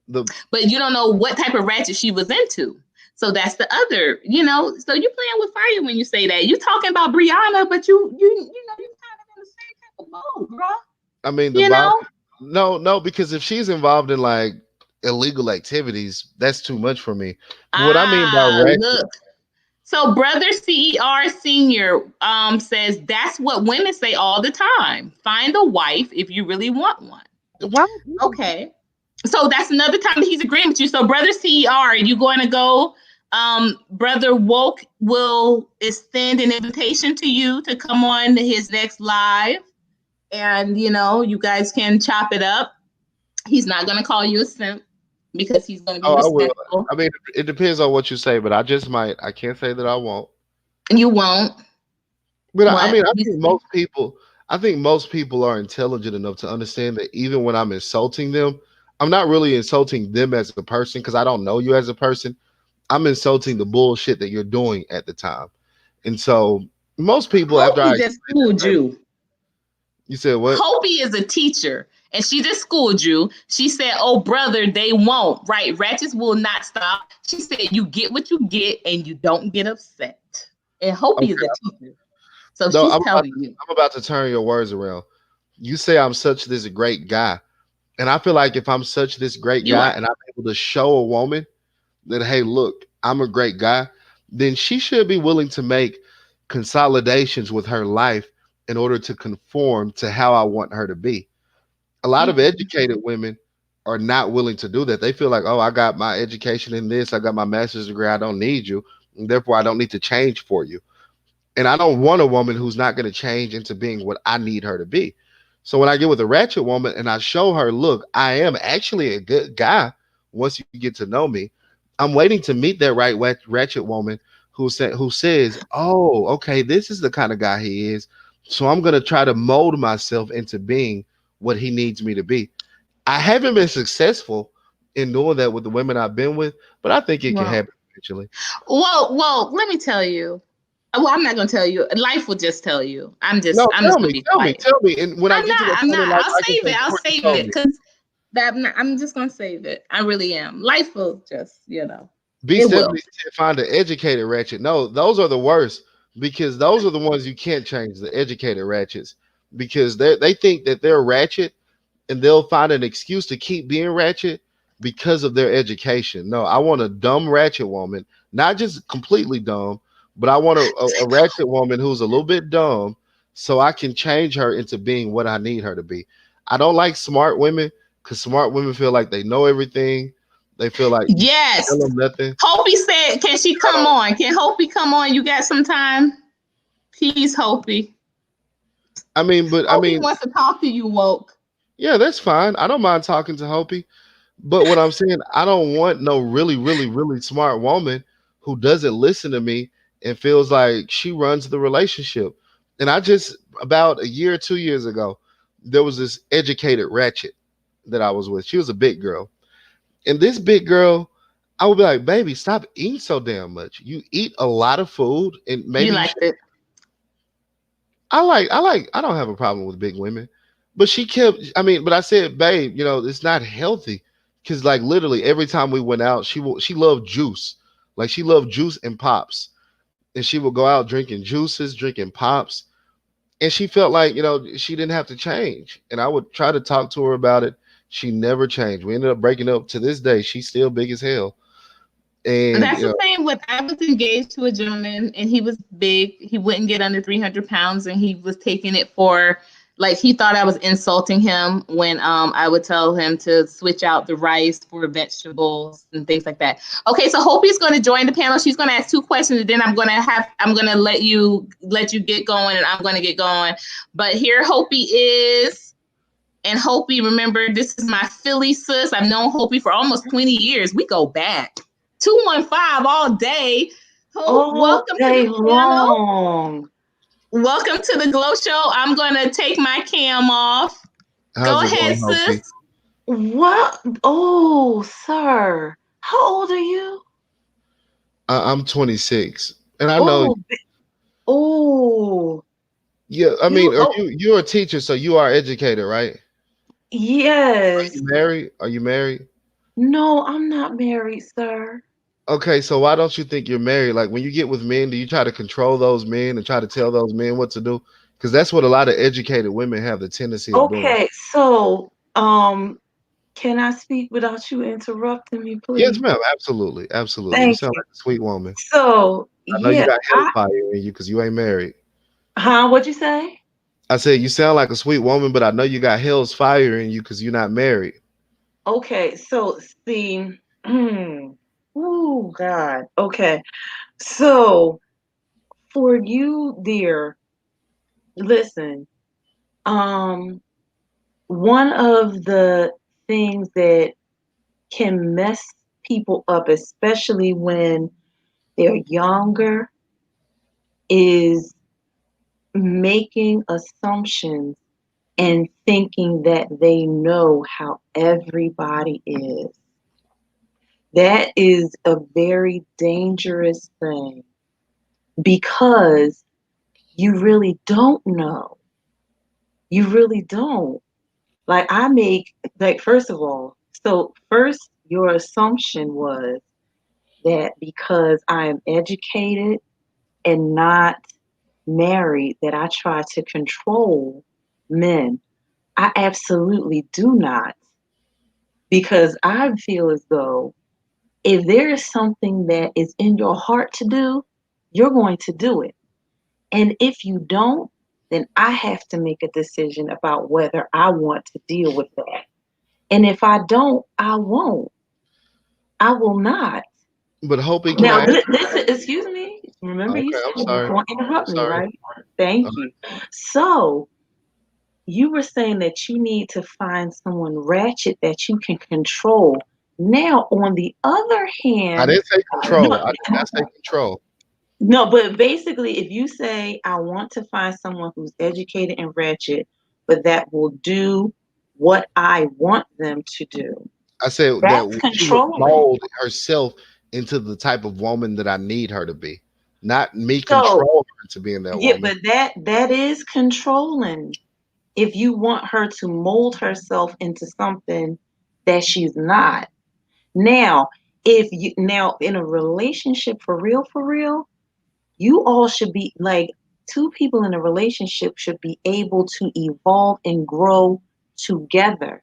the But you don't know what type of ratchet she was into. So that's the other. So you're playing with fire when you say that. You're talking about Brianna, but you kind of in the same type of boat, bro. I mean the You Bible. know? No, because if she's involved in like illegal activities, that's too much for me. But what I mean by ratchet, Look. So brother CER senior says that's what women say all the time. Find a wife if you really want one. why? Okay. So that's another time that he's agreeing with you. So brother CER, are you going to go? Brother Woke will extend an invitation to you to come on his next live. And you guys can chop it up. He's not going to call you a simp because he's going to be Oh, I will. respectful. I mean, it depends on what you say, but I just might. I can't say that I won't. You won't. But I What? mean, I think most people are intelligent enough to understand that even when I'm insulting them, I'm not really insulting them as a person because I don't know you as a person. I'm insulting the bullshit that you're doing at the time. And so most people, after I Hopi just explain schooled that, you. you said what? Hopi is a teacher, and she just schooled you. She said, "Oh, brother, they won't. Right? Ratchets will not stop." She said, "You get what you get, and you don't get upset." And Hopi is Okay, a teacher, so no, she's I'm about telling to, you. I'm about to turn your words around. You say I'm such this great guy, and I feel like if I'm such this great You guy, are. and I'm able to show a woman that, hey, look, I'm a great guy, then she should be willing to make consolidations with her life in order to conform to how I want her to be. A lot of Mm-mm. educated women are not willing to do that. They feel like, oh, I got my education in this, I got my master's degree, I don't need you, and therefore I don't need to change for you. And I don't want a woman who's not going to change into being what I need her to be. So when I get with a ratchet woman and I show her, look, I am actually a good guy once you get to know me, I'm waiting to meet that right ratchet woman who says, oh, okay, this is the kind of guy he is. So I'm going to try to mold myself into being what he needs me to be. I haven't been successful in doing that with the women I've been with, but I think it can Well, happen eventually. well. Let me tell you. Well, I'm not gonna tell you. Life will just tell you. I'm No, just. I'm just tell gonna me, be tell me, quiet. tell me. And when I I'm get to not. that I'm point in not. life, I'll I can save say, it. I'll Courtney save told it me. because I'm just gonna save it. I really am. Life will just. B It will. Stephanie said, find an educated ratchet. No, those are the worst because those are the ones you can't change, the educated ratchets, because they think that they're ratchet and they'll find an excuse to keep being ratchet. because of their education. No, I want a dumb ratchet woman, not just completely dumb, but I want a ratchet woman who's a little bit dumb so I can change her into being what I need her to be. I don't like smart women because smart women feel like they know everything. They feel like you can't tell Yes. them nothing. Hopi said, can she I come don't. on? Can Hopi come on? You got some time? Please, Hopi. But Hopi wants to talk to you, woke. yeah, that's fine. I don't mind talking to Hopi. But what I'm saying, I don't want no really, really, really smart woman who doesn't listen to me and feels like she runs the relationship. And I just about a year, 2 years ago, there was this educated ratchet that I was with. She was a big girl. And this big girl, I would be like, baby, stop eating so damn much. You eat a lot of food and You maybe you like should. the I don't have a problem with big women. But she kept, but I said, babe, it's not healthy. Cause like literally every time we went out, she loved juice. Like she loved juice and pops. And she would go out drinking juices, drinking pops. And she felt like, she didn't have to change. And I would try to talk to her about it. She never changed. We ended up breaking up to this day. She's still big as hell. And That's the thing with I was engaged to a gentleman and he was big. He wouldn't get under 300 pounds and he was taking it for like he thought I was insulting him when I would tell him to switch out the rice for vegetables and things like that. Okay, so Hopi's going to join the panel. She's going to ask two questions and then I'm going to let you get going and I'm going to get going. But here Hopi is. And Hopi, remember, this is my Philly sis. I've known Hopi for almost 20 years. We go back. 215 all day. All Welcome to day the panel. long. Welcome to the Glow Show. I'm going to take my cam off. Go how's it ahead, going, Hopi? sis. What? Oh, sir. How old are you? I'm 26. And I know, Oh, oh, yeah, you. are Oh, you're a teacher, so you are educated, right? Are yes. you married? Are you married? No, I'm not married, sir. Okay, so why don't you think you're married? Like when you get with men, do you try to control those men and try to tell those men what to do? Because that's what a lot of educated women have the tendency of doing. Okay, so, can I speak without you interrupting me, Yes, please? ma'am. Absolutely. Absolutely. You Thank sound you. like a sweet woman. So, I know you yeah, got hellfire in you because you ain't married. what'd you say? I said you sound like a sweet woman, but I know you got hell's fire in you because you're not married. Okay, so see, oh God. Okay, so for you, dear, listen. Um, one of the things that can mess people up, especially when they're younger, is making assumptions and thinking that they know how everybody is. That is a very dangerous thing because you really don't know. You really don't. Like, first of all, so first, your assumption was that because I am educated and not married, that I try to control men. I absolutely do not, because I feel as though if there is something that is in your heart to do, you're going to do it. And if you don't, then I have to make a decision about whether I want to deal with that. And if I don't, I won't. I will not. But Hopi, can Now, I ask? listen, excuse me. Remember, you Okay, said I'm you sorry. won't interrupt I'm me, sorry. right? Thank Uh, you. So, you were saying that you need to find someone ratchet that you can control. Now, on the other I hand, didn't say no, control. I did not say control. no, but basically, if you say, I want to find someone who's educated and ratchet, but that will do what I want them to do, I said that that's she would controlling. mold herself into the type of woman that I need her to be, not me So, control her to being that yeah, woman. but that is controlling. If you want her to mold herself into something that she's not. Now, if you now in a relationship for real, you all should be like two people in a relationship should be able to evolve and grow together.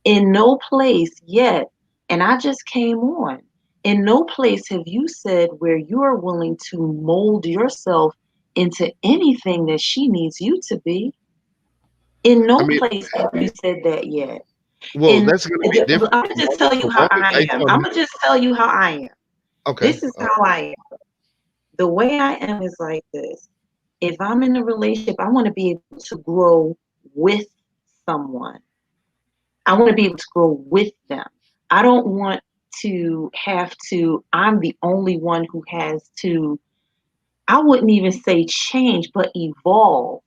In no place yet And I just came on. In no place have you said where you are willing to mold yourself into anything that she needs you to be. In I no mean, place have you said that yet. well, And that's going to be different I'm gonna from just woman tell to you how woman I based am. on I'm who. gonna just tell you how I am. Okay. This is how I am. The way I am is like this. If I'm in a relationship, I want to be able to grow with someone. I want to be able to grow with them. I don't want to have to, I'm the only one who has to, I wouldn't even say change, but evolve.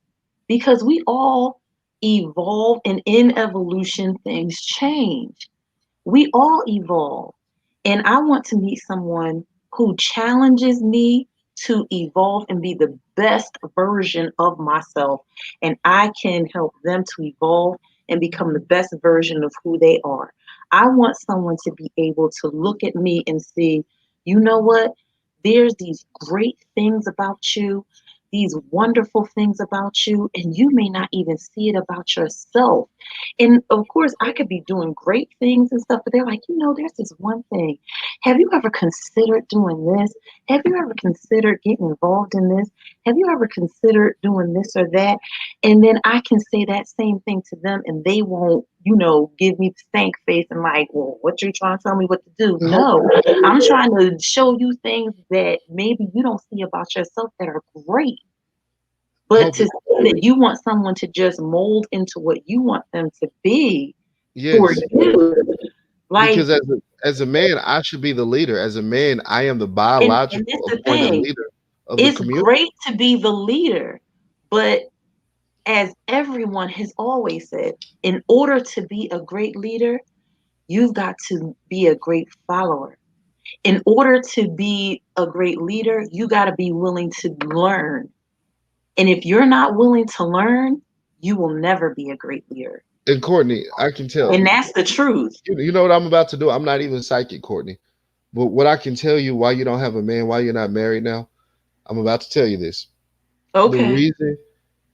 Because we all evolve, and in evolution, things change. We all evolve. And I want to meet someone who challenges me to evolve and be the best version of myself. And I can help them to evolve and become the best version of who they are. I want someone to be able to look at me and see, you know what? There's these great things about you, these wonderful things about you, and you may not even see it about yourself. And of course, I could be doing great things and stuff, but they're like, there's this one thing. Have you ever considered doing this? Have you ever considered getting involved in this? Have you ever considered doing this or that? And then I can say that same thing to them, and they won't, give me the stank face and like, well, what you trying to tell me what to do? Hope, No, I'm trying to show you things that maybe you don't see about yourself that are great. But hope, to say that you want someone to just mold into what you want them to be for yes. you, like, Because as a man, I should be the leader. As a man, I am the and this biological the appointed thing, leader of the it's community. great to be the leader, but as everyone has always said, in order to be a great leader, you've got to be a great follower. In order to be a great leader, you got to be willing to learn. And if you're not willing to learn, you will never be a great leader. And Courtney, I can tell And that's the truth. you know what I'm about to do. I'm not even psychic, Courtney. But what I can tell you why you don't have a man, why you're not married now, I'm about to tell you this. The Okay. reason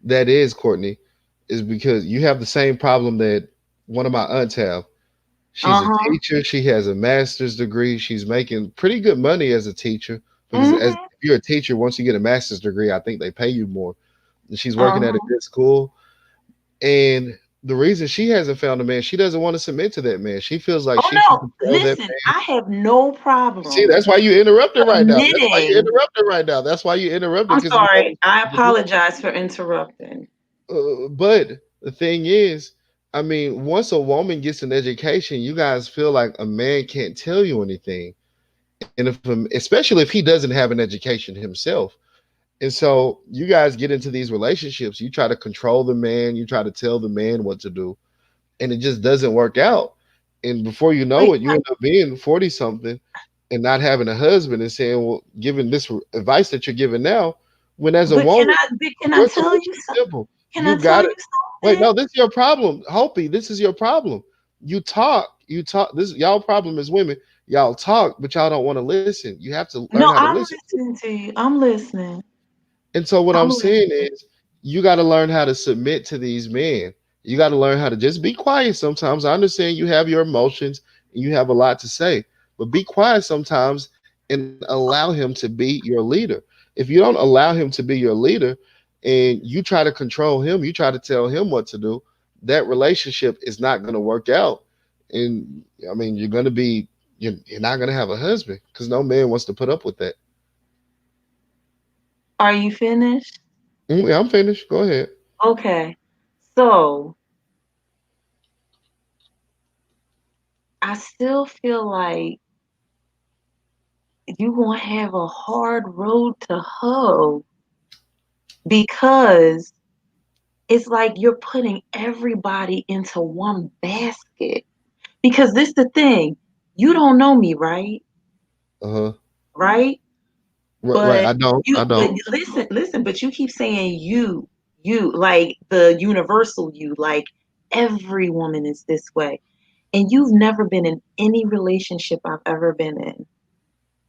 that is, Courtney, is because you have the same problem that one of my aunts have. She's a Uh-huh. teacher. She has a master's degree. She's making pretty good money as a teacher because as Mm-hmm. if you're a teacher, once you get a master's degree, I think they pay you more. And she's working at a Uh-huh. good school. And the reason she hasn't found a man, she doesn't want to submit to that man. She feels like Oh she can no. control that Listen, man. I have no See, problem that's why you interrupted right now. That's why you admitting. interrupted right now. That's why you interrupted I'm because you sorry. know. I apologize for interrupting. But the thing is, I mean, once a woman gets an education, you guys feel like a man can't tell you anything, and especially if he doesn't have an education himself, and so you guys get into these relationships, you try to control the man, you try to tell the man what to do, and it just doesn't work out. And before you know But it, you end up being 40 something and not having a husband and saying, well, giving this advice that you're giving now, when as a but can woman, I but can I your tell solution you is something? simple. Can I You tell got you to wait. something? No, this is your problem. Hopi, this is your problem. You talk. This y'all problem is women. Y'all talk, but y'all don't want to listen. You have to learn No, how to I'm listen. listening to you. I'm listening. And so what I'm I'm saying listening. is you got to learn how to submit to these men. You got to learn how to just be quiet sometimes. I understand you have your emotions and you have a lot to say, but be quiet sometimes and allow him to be your leader. If you don't allow him to be your leader and you try to control him, you try to tell him what to do, that relationship is not going to work out. And I mean, you're not going to have a husband because no man wants to put up with that. Are you finished? Yeah, I'm finished. Go ahead. Okay. So I still feel like you're gonna have a hard road to hoe because it's like you're putting everybody into one basket. Because this the thing, you don't know me, right? Uh-huh. Right? Right. But I but don't. listen, but you keep saying you, like the universal you, like every woman is this way. And you've never been in any relationship I've ever been in.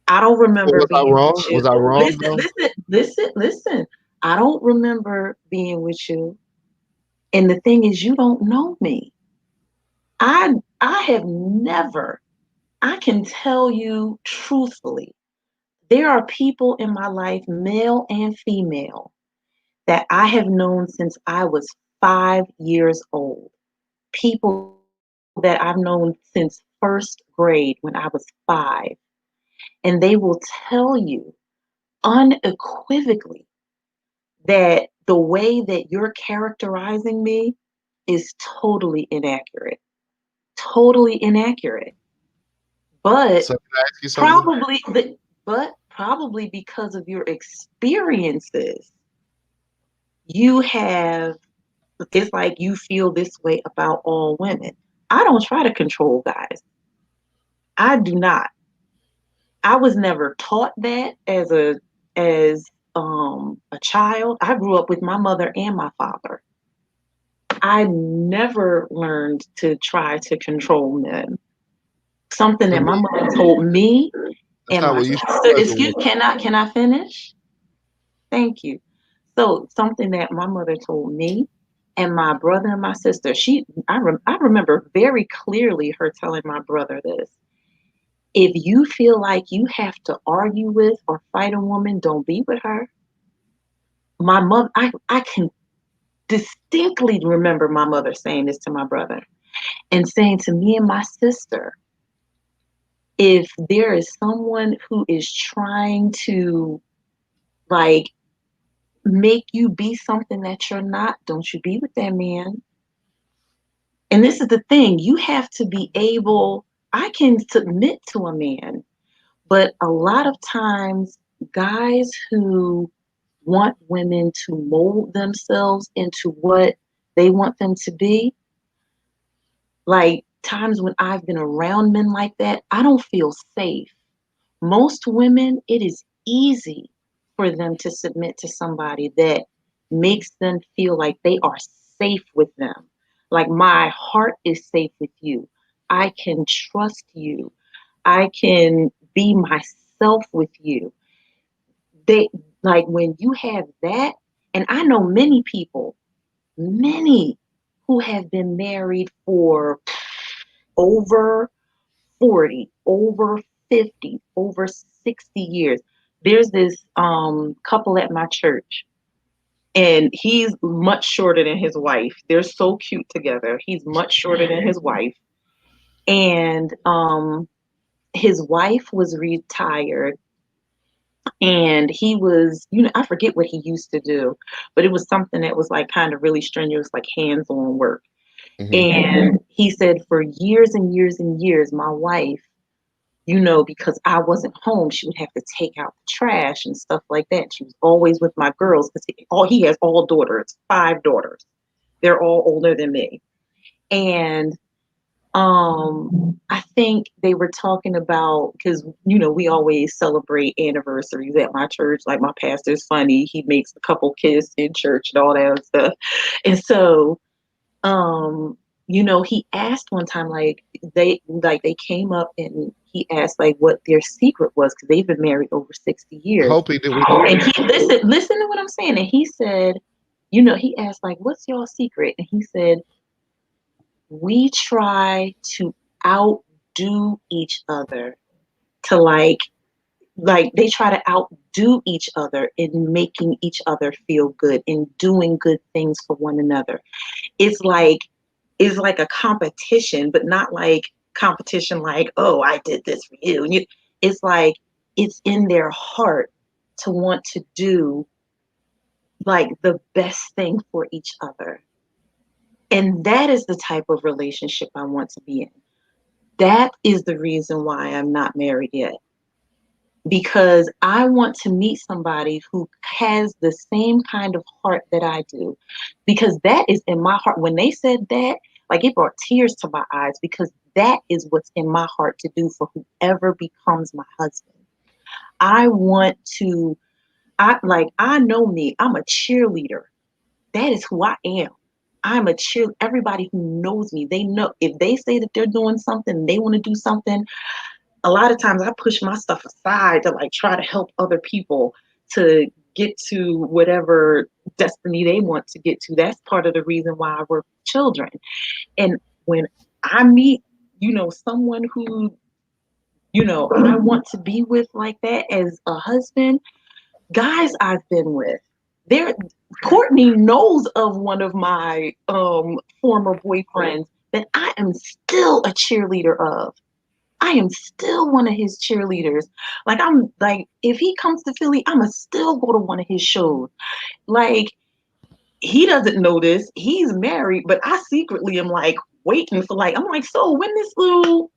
I don't Well, remember was I being with wrong? you. Was I wrong Listen, though? listen, listen, listen. I don't remember being with you. And the thing is, you don't know me. I have never. I can tell you truthfully, there are people in my life, male and female, that I have known since I was 5 years old. People that I've known since first grade when I was 5. And they will tell you unequivocally that the way that you're characterizing me is totally inaccurate. Totally inaccurate. But So can I ask you something? probably but probably because of your experiences, you have it's like you feel this way about all women. I don't try to control guys. I do not. I was never taught that as a child. I grew up with my mother and my father. I never learned to try to control men. Something For that me, my mother told me that's and not my what you sister. said as a Excuse, woman. can I finish? Thank you. So something that my mother told me and my brother and my sister. I remember very clearly her telling my brother this. If you feel like you have to argue with or fight a woman, don't be with her. My mother, I can distinctly remember my mother saying this to my brother and saying to me and my sister, if there is someone who is trying to like make you be something that you're not, don't you be with that man. And this is the thing, you have to be able, I can submit to a man, but a lot of times guys who want women to mold themselves into what they want them to be, like times when I've been around men like that, I don't feel safe. Most women, it is easy for them to submit to somebody that makes them feel like they are safe with them. Like my heart is safe with you. I can trust you. I can be myself with you. They like when you have that, and I know many people, many who have been married for over 40, over 50, over 60 years. There's this couple at my church, and he's much shorter than his wife. They're so cute together. He's much shorter than his wife. And his wife was retired, and he was, I forget what he used to do, but it was something that was like kind of really strenuous, like hands-on work. Hmm. And he said for years and years and years, my wife, because I wasn't home, she would have to take out the trash and stuff like that. She was always with my girls because he has all daughters, 5 daughters. They're all older than me. And I think they were talking about, because we always celebrate anniversaries at my church. Like my pastor's funny, he makes a couple kiss in church and all that stuff. And so he asked one time, they came up and he asked like what their secret was because they've been married over 60 I years. hope he did. And he listen to what I'm saying. And he said, he asked like, what's your secret? And he said, we try to outdo each other to like they try to outdo each other in making each other feel good, in doing good things for one another. It's like a competition, but not like competition like, oh, I did this for you. It's like it's in their heart to want to do like the best thing for each other. And that is the type of relationship I want to be in. That is the reason why I'm not married yet. Because I want to meet somebody who has the same kind of heart that I do. Because that is in my heart. When they said that, like it brought tears to my eyes because that is what's in my heart to do for whoever becomes my husband. I want to, I know me, I'm a cheerleader. That is who I am. I'm a cheer. Everybody who knows me, they know if they say that they're doing something, they want to do something, a lot of times I push my stuff aside to like try to help other people to get to whatever destiny they want to get to. That's part of the reason why I work with children. And when I meet, someone who I want to be with like that as a husband. Guys I've been with, there, Courtney knows of one of my former boyfriends that I am still a cheerleader of. I am still one of his cheerleaders. Like, I'm like, if he comes to Philly, I'ma still go to one of his shows. Like, he doesn't know this. He's married, but I secretly am like waiting for, like, I'm like, so when this little,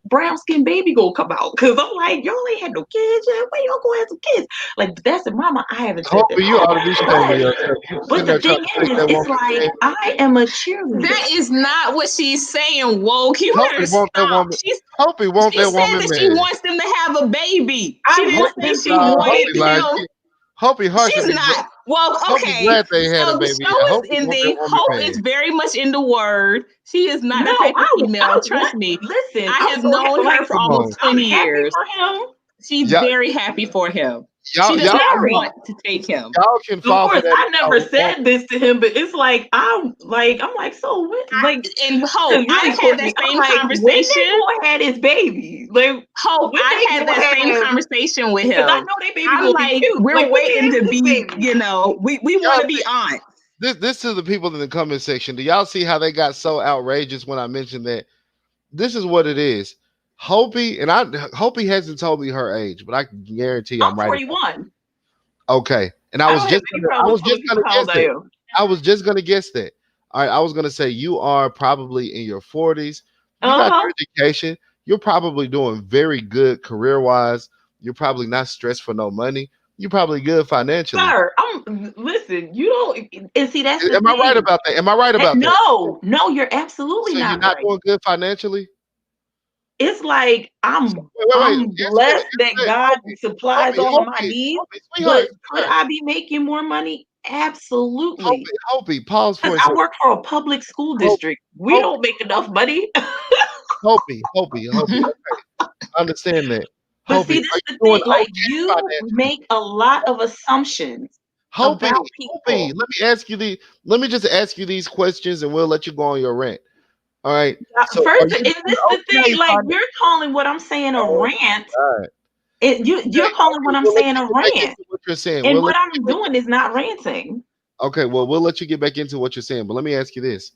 brown skin baby gonna come out? Cause I'm like, y'all ain't had no kids yet. When y'all gonna have some kids? Like, that's in my mind. I haven't said that. Hopefully, you ought to be ashamed of But yourself. You but sitting the there thing trying to take is, that it's woman's like man. I am a cheerleader. That is not what she's saying, woke. You Hopefully, better want that stop. woman. Hopefully, want She that said woman that she man. wants them to have a baby. She I didn't want say them she to have a wanted Hopefully, baby. like, him. Hopefully, Hush will She's be. not. Well, Hope be okay. glad they had a So the baby. show is Hope he want that ending. woman Hope is man. very much in the word. She is not No, that type of I female. Trust want. me. Listen, I I'm have so known her like for Come almost on, 20 I'm happy years. for him. She's y'all, very happy for him. She y'all, does He's y'all, not married. want to take him. y'all can Of fall for course, that I if never y'all want. said this to him, but it's like I'm like, so what? Like, And Hope, cause I really, had that Courtney, I'm same like, when they conversation. gonna have this baby? Like, Hope, when I they had gonna that same have? conversation with Because I him. know they baby I'm gonna be like, cute. we're Like, when they waiting have to this be, baby? we want Y'all to be see aunts. this to the people in the comment section. Do y'all see how they got so outrageous when I mentioned that? This is what it is. Hopi hasn't told me her age, but I can guarantee I'm I'm right about 41. it. Okay. And I I was don't have just any gonna I problem was telling just people gonna how guess old I that. am. I was just gonna guess that. All right, I was gonna say you are probably in your 40s. You Uh got huh. your education. You're probably doing very good career wise. You're probably not stressed for no money. You're probably good financially. Sir, listen. You don't, and see that's the Am I right thing. about that? Am I right about that? No, no, you're absolutely So you're not not right. doing good financially? It's like So, I'm wait. I'm Answer that. blessed Answer that that. God supplies all of my needs, but Sweetheart, could sweetheart. I be making more money? Absolutely. Hopi, pause for Because a I second. work for a public school Hopi, district. We Hopi, don't make enough money. Hopi. Okay, I understand that. But Hopi, see, are this you the doing thing. Like, okay you financially? make a lot of assumptions Hopi, about Hopi, people. let me just ask you these questions and we'll let you go on your rant. All right. So are First, you and doing this the okay thing. Like, financially? you're calling what I'm saying a Oh rant. God. You're calling what Okay, I'm well let saying you a get back rant, into what you're saying. and We'll what let I'm you get doing is not ranting. okay, well we'll let you get back into what you're saying, but let me ask you this.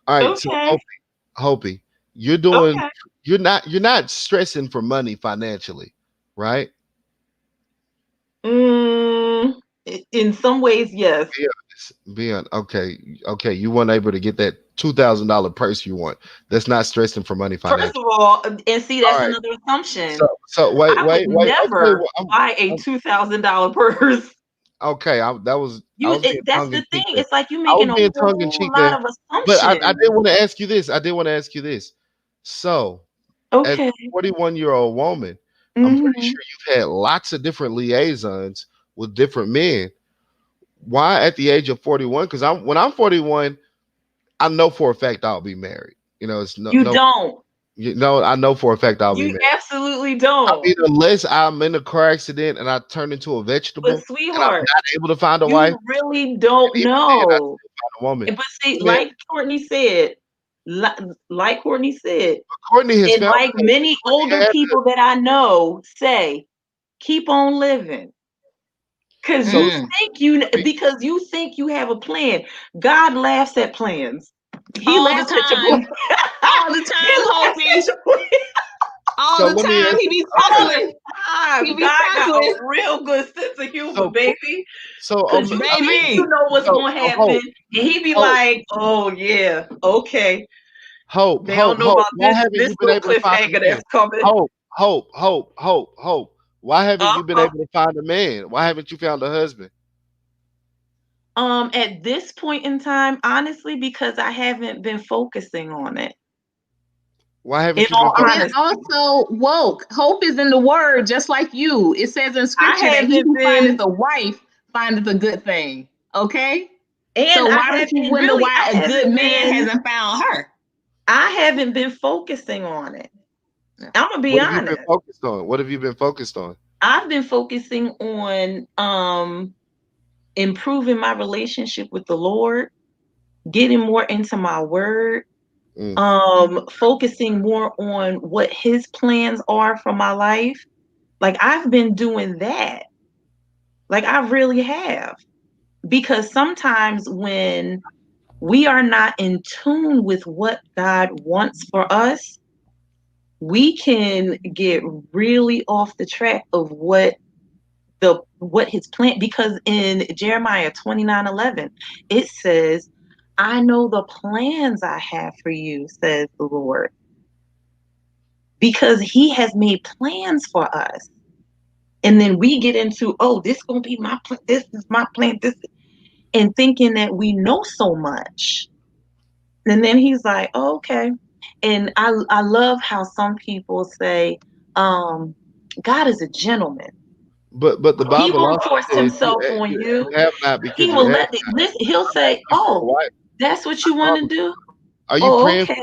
All right, so Okay. Hopi, you're doing Okay. you're not stressing for money financially, right? Mm, in some ways, yes. Be honest. Be on okay. You weren't able to get that $2,000 purse you want. That's not stressing for money First of financially. all, and see, All that's right. another So assumption. wait, I would Okay, never well, buy a $2,000 purse. okay. I was being That's tongue in the cheek thing. there. It's like you I was making a being tongue in whole cheek lot there. of But I assumptions. did want to ask you this. I did want to ask you this. So, as Okay. a 41-year-old woman, I'm pretty Hmm. sure you've had lots of different liaisons with different men. Why at the age of 41? Because when I'm 41, I know for a fact I'll be married. It's You don't. I know for a fact I'll be You married. absolutely I don't. mean, unless I'm in a car accident and I turn into a But vegetable and I'm sweetheart, not able to find a wife, you really and don't even then I know. still find a woman. But see, Man, like Courtney said, like Courtney said, Courtney has and found like a many Courtney older has people that I know say, keep on living. Cause so you Mm. think let me because you think you have a plan. God laughs at plans. He All the laughs at your plan. time. All the He time, laughs at Hopi. your plan All so the let me time. ask He be all okay. the chuckling. He time. be God got a chuckling. real good sense of humor, So baby. so Cause you think you Baby. know what's so gonna so happen, and he be hope, like, "Oh yeah, okay." They don't know hope. about Why haven't this you been little able to find a cliffhanger man? that's coming. Hope. Why haven't you been Uh-huh. able to find a man? Why haven't you found a husband? At this point in time, honestly, because I haven't been focusing on it. Why In haven't you been all And then focused? honesty, also woke. Hope is in the word, just like you. It says in I scripture that he haven't who findeth been, a wife findeth a good thing. Okay? and So I why don't you haven't wonder really, why a good man hasn't found her? I haven't been focusing on it. Yeah. I'm gonna be What have you been honest. focused on? What have you been focused on? I've been focusing on improving my relationship with the Lord, getting more into my word, Mm. Focusing more on what his plans are for my life. Like I've been doing that. Like I really have. Because sometimes when we are not in tune with what God wants for us, we can get really off the track of what his plan, because in Jeremiah 29:11 it says, I know the plans I have for you, says the Lord, because he has made plans for us. And then we get into, oh, this gonna be my plan, this is my plan, this, and thinking that we know so much. And then he's like, oh, okay. And I love how some people say, um, God is a gentleman. But the He Bible won't also force says himself on you you. have not He because you will ask let it, not. listen, he'll I'm say, asking you for a oh, wife. that's what you want to do? Are you Oh, praying? okay.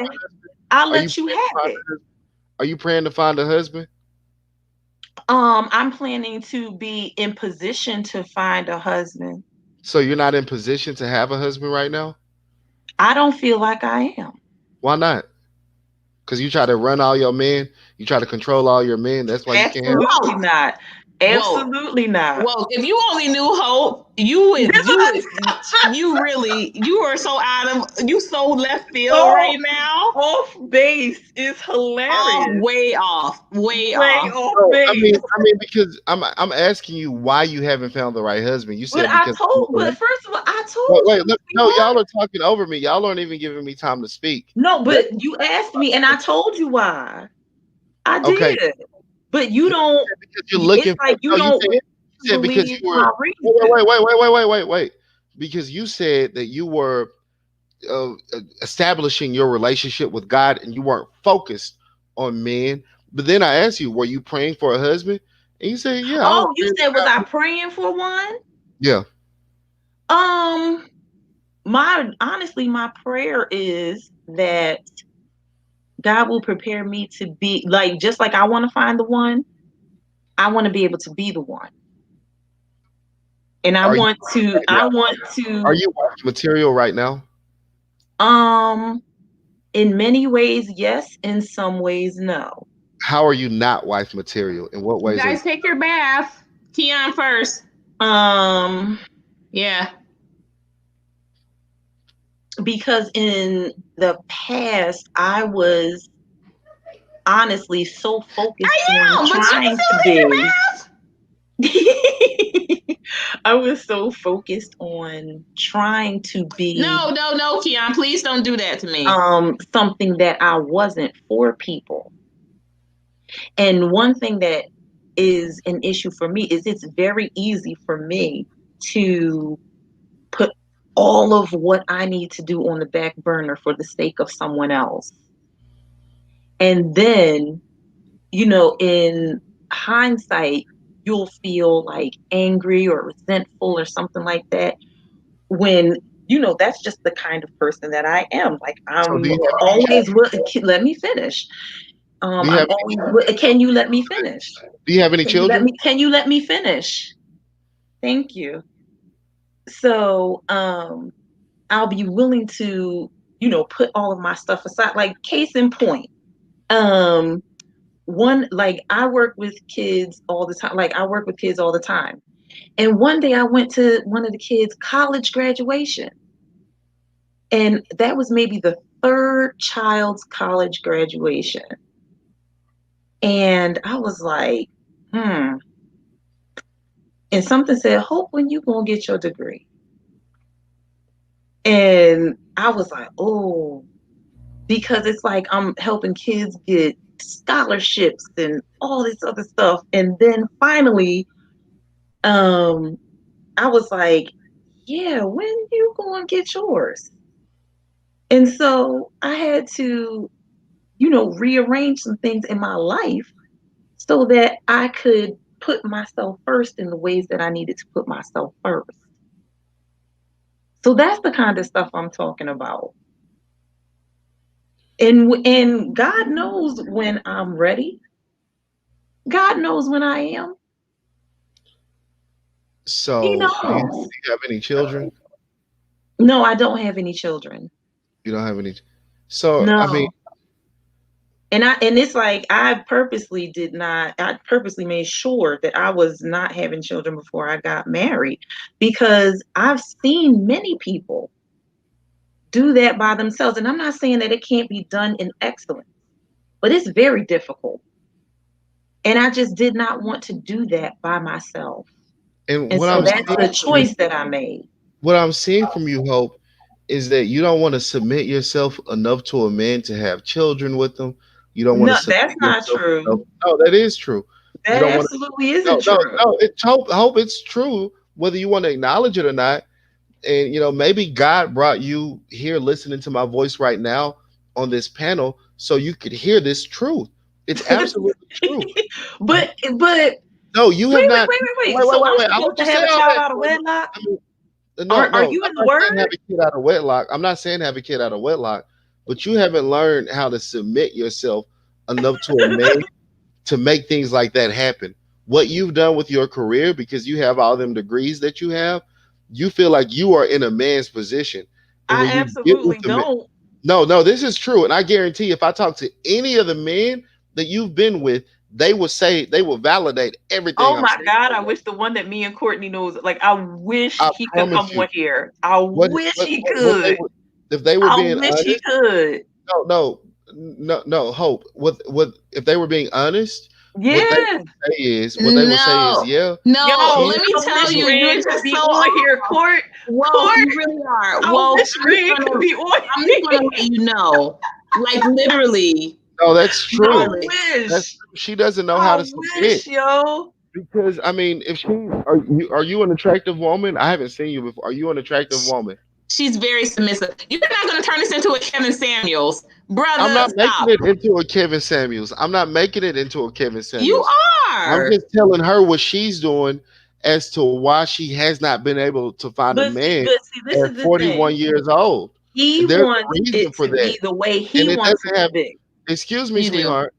I'll Are you let you praying to have find it. a husband? Are you praying to find a husband? I'm planning to be in position to find a husband. So you're not in position to have a husband right now? I don't feel like I am. Why not? Because you try to run all your men, you try to control all your men. That's why you can't have. Absolutely not. Whoa. Absolutely not. Well, if you only knew Hope, you are so you so left field Oh, right now. off base is Off, hilarious. way off, way Way off. off No, base. I mean, because I'm asking you why you haven't found the right husband. You said because But first of all, I wait, told wait, you, look, no, sweetheart. y'all are talking over me. Y'all aren't even giving me time to speak. No, Let but you asked me and I told you why. I okay, did. But you don't, because you're looking it's for like you no, don't you said because believe you were my reason. wait. Because you said that you were establishing your relationship with God and you weren't focused on men. But then I asked you, were you praying for a husband? And you said, yeah, I was Oh, you praying said, to was have I one. praying for one? Yeah. Um, my prayer is that God will prepare me to be like, just like I want to find the one, I want to be able to be the one. And Are you right I now? want Are to, you watching material right now? um, in many ways, yes. In some ways, no. How are you not wife material? In what You ways are you? guys take your bath. Keon first. Um, Yeah. because in the past, I was honestly so focused on I am, but you can trying to still take your be. bath. I was so focused on trying to be No, Keon. Please don't do that to me. something that I wasn't for people. And one thing that is an issue for me is it's very easy for me to put all of what I need to do on the back burner for the sake of someone else. And then, in hindsight, you'll feel like angry or resentful or something like that when that's just the kind of person that I am. Like So I'm always let me finish. do you I'm have always can you let me finish? do you have any children? Can you let me finish? Thank you. So I'll be willing to, put all of my stuff aside. Like case in point. Um one like I work with kids all the time. Like I work with kids all the time. And one day I went to one of the kids' college graduation. And that was maybe the third child's college graduation. And I was like, hmm. And something said, Hope, when you gonna get your degree? And I was like, oh, because it's like I'm helping kids get scholarships and all this other stuff. And then finally, um, I was like, yeah, when you gonna get yours? And so I had to, rearrange some things in my life so that I could put myself first in the ways that I needed to put myself first. So that's the kind of stuff I'm talking about. And God knows when I'm ready. God knows when I am. He So do knows. you have any children? No, I don't have any children. You don't have any. So I mean, No. And it's like I purposely made sure that I was not having children before I got married, because I've seen many people do that by themselves. And I'm not saying that it can't be done in excellence, but it's very difficult. And I just did not want to do that by myself. and And what so I'm that's seeing the from you, choice that I made. what I'm seeing from you, Hope, is that you don't want to submit yourself enough to a man to have children with them. You don't want to No, submit that's not yourself enough. true. No, that is true. You That don't want to. absolutely No, isn't no, true. no. It's hope. It's true, whether you want to acknowledge it or not. And maybe God brought you here listening to my voice right now on this panel so you could hear this truth. It's absolutely true. But No, you have not. wait. So I'm I'll supposed let to you say have a all child that. out of wedlock? I mean, no, Are no, you I'm in the not saying have word? a kid out of wedlock. I'm not saying have a kid out of wedlock, but you haven't learned how to submit yourself enough to a man to make things like that happen. What you've done with your career, because you have all them degrees that you have, you feel like you are in a man's position. And when I you get with absolutely the man, don't. no, no, this is true. And I guarantee if I talk to any of the men that you've been with, they will validate everything Oh I'm my saying God, right I now. wish the one that me and Courtney knows, like, I wish I he could come promise you. on here. I What wish what he what they could. were, if they were I being wish he honest, could. no, no, no, no, Hope. What if they were being honest? Yeah. What they would say is, No, yeah, no. Yo, she Let me I tell wish you, look, you're Red could just be so on off. here. Well, Court, you really are. I Well, wish Red could be on I'm just here. gonna let you know, like literally, no, that's I true. literally. That's wish. true. She doesn't know how I to submit wish, yo. because I mean, if she are you an attractive woman? I haven't seen you before. Are you an attractive woman? She's very submissive. You're not gonna turn this into a Kevin Samuels, I'm brother. not making Stop. it into a Kevin Samuels. I'm not making it into a Kevin You Samuels. I'm are. just telling her what she's doing as to why she has not been able to find a man But see, this at is the 41 thing. years old. He There's a wants reason it for to that. be the way he And it wants it doesn't to have, be. excuse me, You do. sweetheart.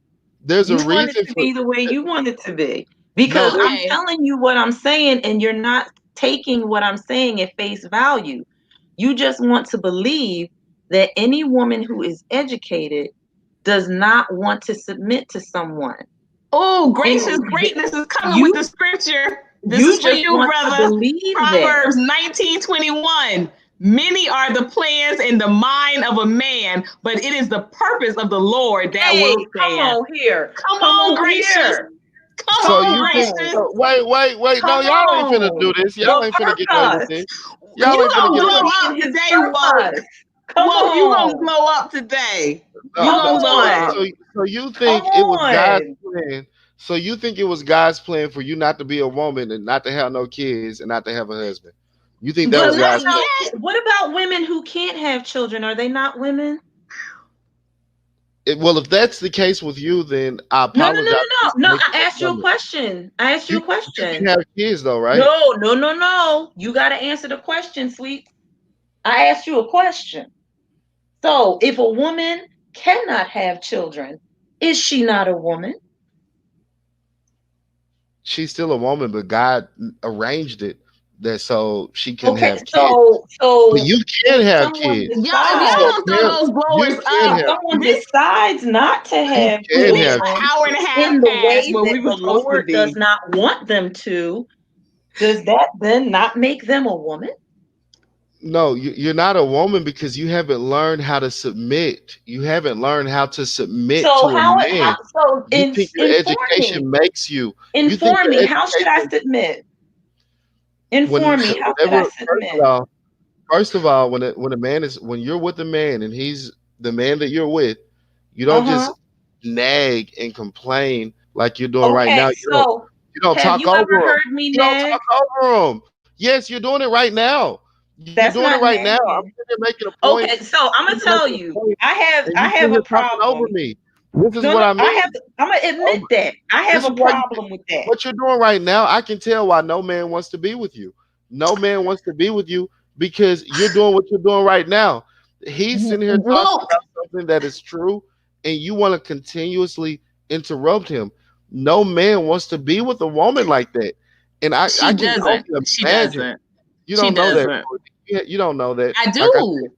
There's a You want it reason to for be the way you want it to be. no, Because there's I'm Okay. telling you what I'm saying, and you're not taking what I'm saying at face value. You just want to believe that any woman who is educated does not want to submit to someone. Oh, And gracious greatness is coming with you the scripture. This is you for just you, want to brother. believe that. Proverbs 19:21. Many are the plans in the mind of a man, but it is the purpose of the Lord that Hey, will come stand. on here. Come Come on, on gracious. here. Come Come so on, you think on. gracious. so wait. No, Come y'all ain't finna do on. this. Y'all The ain't finna get away with purpose. this. Y'all You ain't finna gonna get away glow with Humility up in his today, Woke. purpose. Come Woke, you gonna on. glow up today. You no, Come gonna no. glow on. up. So you Come think it was God's on. plan? So you think it was God's plan for you not to be a woman and not to have no kids and not to have a husband? You think that But was Not what God's plan? about yet. women who can't have children? Are they not women? Well, if that's the case with you, then I No, no, no, apologize no, for no. No, making I that asked you a comment. question. I asked you a You can question. have kids though, right? No, no, no, no. You got to answer the question, sweet. I asked you a question. So, if a woman cannot have children, is she not a woman? She's still a woman, but God arranged it that so she can Okay, have kids. so But so you can if have someone kids. Y'all, if y'all decides, So don't throw apparently, those you blowers can if up, have someone kids. this decides not to You have can this have children hour and a half in the past way where that we were the supposed to Lord does be. not want them to, does that then not make them a woman? no, you're not a woman because you haven't learned how to submit. You haven't learned how to submit So to a how man. so You think your inform me. education makes you. You think Inform your me. How should I education submit? when Inform me. How should I whenever submit? first of all when a man is when you're with a man and he's the man that you're with, you don't Uh-huh. just nag and complain like you're doing right Okay, now. so You don't have talk you over ever him. heard me You don't nag? talk over him. Yes, you're doing it right now. You're That's doing it not right now. I'm nagging. sitting here making a point. Okay, so I'm I'm gonna sitting here tell making a you, point, and I you sitting have a here talking over problem. me. This is No, what no, I mean. I'm gonna Oh, admit that. I have this a is why you problem with that. what you're doing right now. I can tell why no man wants to be with you. No man wants to be with you because you're doing what you're doing right now. He's sitting here talking Woke. about something that is true, and you want to continuously interrupt him. No man wants to be with a woman like that. And I She can doesn't. only She imagine. doesn't. You She don't know that. doesn't. You don't know that. I Like I said, do.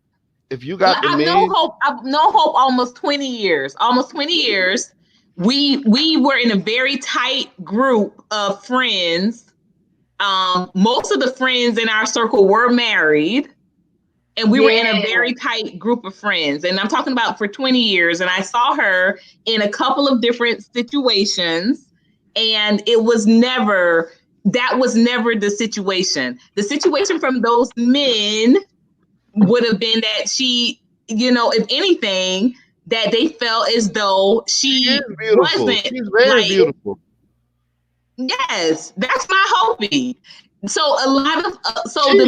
If you got the I've no men, hope. I've no hope. Almost 20 years. Almost 20 years. We were in a very tight group of friends. Most of the friends in our circle were married, and we were in a Yeah. very tight group of friends. And I'm talking about for 20 years. And I saw her in a couple of different situations, and it was never. That was never the situation. The situation from those men would have been that she, if anything, that they felt as though she is she beautiful. wasn't She's very like, beautiful. yes, that's my hoping. So a lot of so She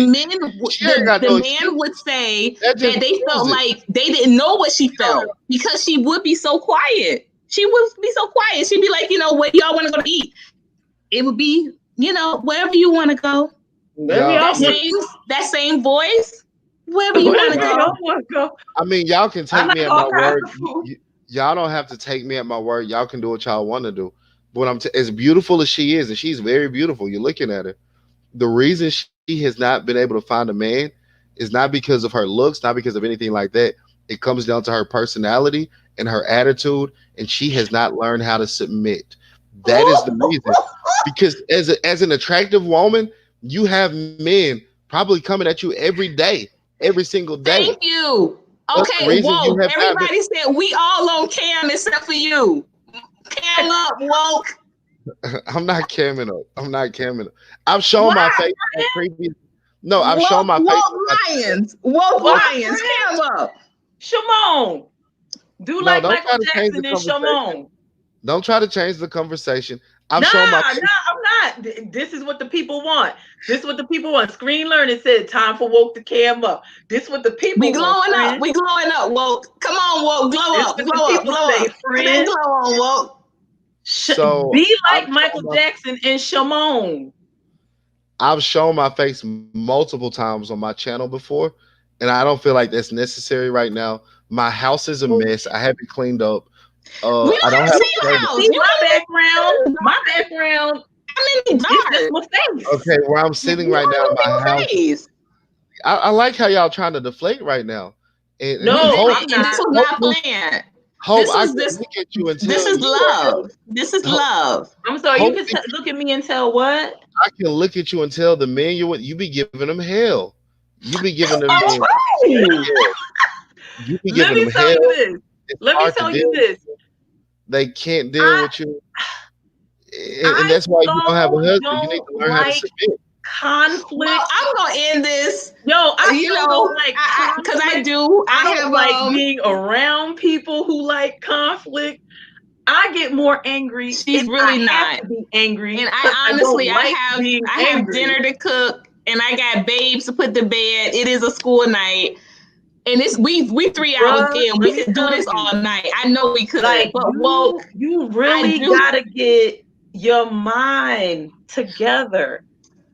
she ain't got the no man excuse. would say That just that they felt proves it. like they didn't know what she felt because she would be so quiet. She would be so quiet. She'd be like, what y'all want to go to eat? It would be, wherever you want to go. Maybe Y'all, That I'll look, same voice, wherever you want to wherever go. y'all want to go. I mean, y'all can I take like me at all my kinds word. of food. Y'all don't have to take me at my word. Y'all can do what y'all want to do. But as beautiful as she is, and she's very beautiful, you're looking at her. The reason she has not been able to find a man is not because of her looks, not because of anything like that. It comes down to her personality and her attitude, and she has not learned how to submit. That is the reason. Because as an attractive woman, you have men probably coming at you every day, every single day. Thank you. But the Okay, reason you woke. have not been, Everybody said we all on cam except for you. Cam up, woke. I'm not camming up. I'm not camming up. I've shown Why, my face on friend? previous. No, I've shown Woke, my face woke on my. lions. Woke Why, lions. friend? Cam up. Shimon. Do No, like don't Michael try to change the Jackson and conversation. Shimon. Don't try to change the conversation. I've Nah, shown my nah, face. I'm not. This is what the people want. This is what the people want. Screen Learning said time for woke to cam up. This is what the We people want, glowing up. friend. We glowing up, woke. Come on, woke. Glow This is up. what the Glow up. people Glow say, up. Put that friend. glow on, woke. So Be I've like shown Michael my Jackson and Shimon. I've shown my face multiple times on my channel before, and I don't feel like that's necessary right now. My house is a mess. I haven't cleaned up. We I don't don't have to have see a your servant. house. See You my don't background. even My background I'm in the is just dark. my face. Okay, where I'm You sitting right now, don't my even house. see your face. I like how y'all trying to deflate right now, and We No, hope, I'm didn't, and this not. was hope, not planned. hope This I was can this. look at you and This tell is you are love. This is hope, love. I'm sorry. You hope can we look at me and tell what? I can look at you and tell the men you with, you be giving them hell. You be giving them men Oh, hell. You be let giving me them tell you hell. this. It's Let me hard to tell deal you with. this. They can't deal I with you, and I that's why you don't have a so husband. You need don't to learn how to like submit. Well, conflict. I'm gonna end this. Yo, I You so don't know, like because I conflict. do. I I don't have like being around people who like conflict. I get more angry She's if I really have not. to be angry And because I I honestly, don't like being I have angry. dinner to cook, and I got babes to put to bed. It is a school night, and it's we 3 hours Bruh, in. let We me could do tell this you, all night. I know we could, like but woke. you I really do. gotta get your mind together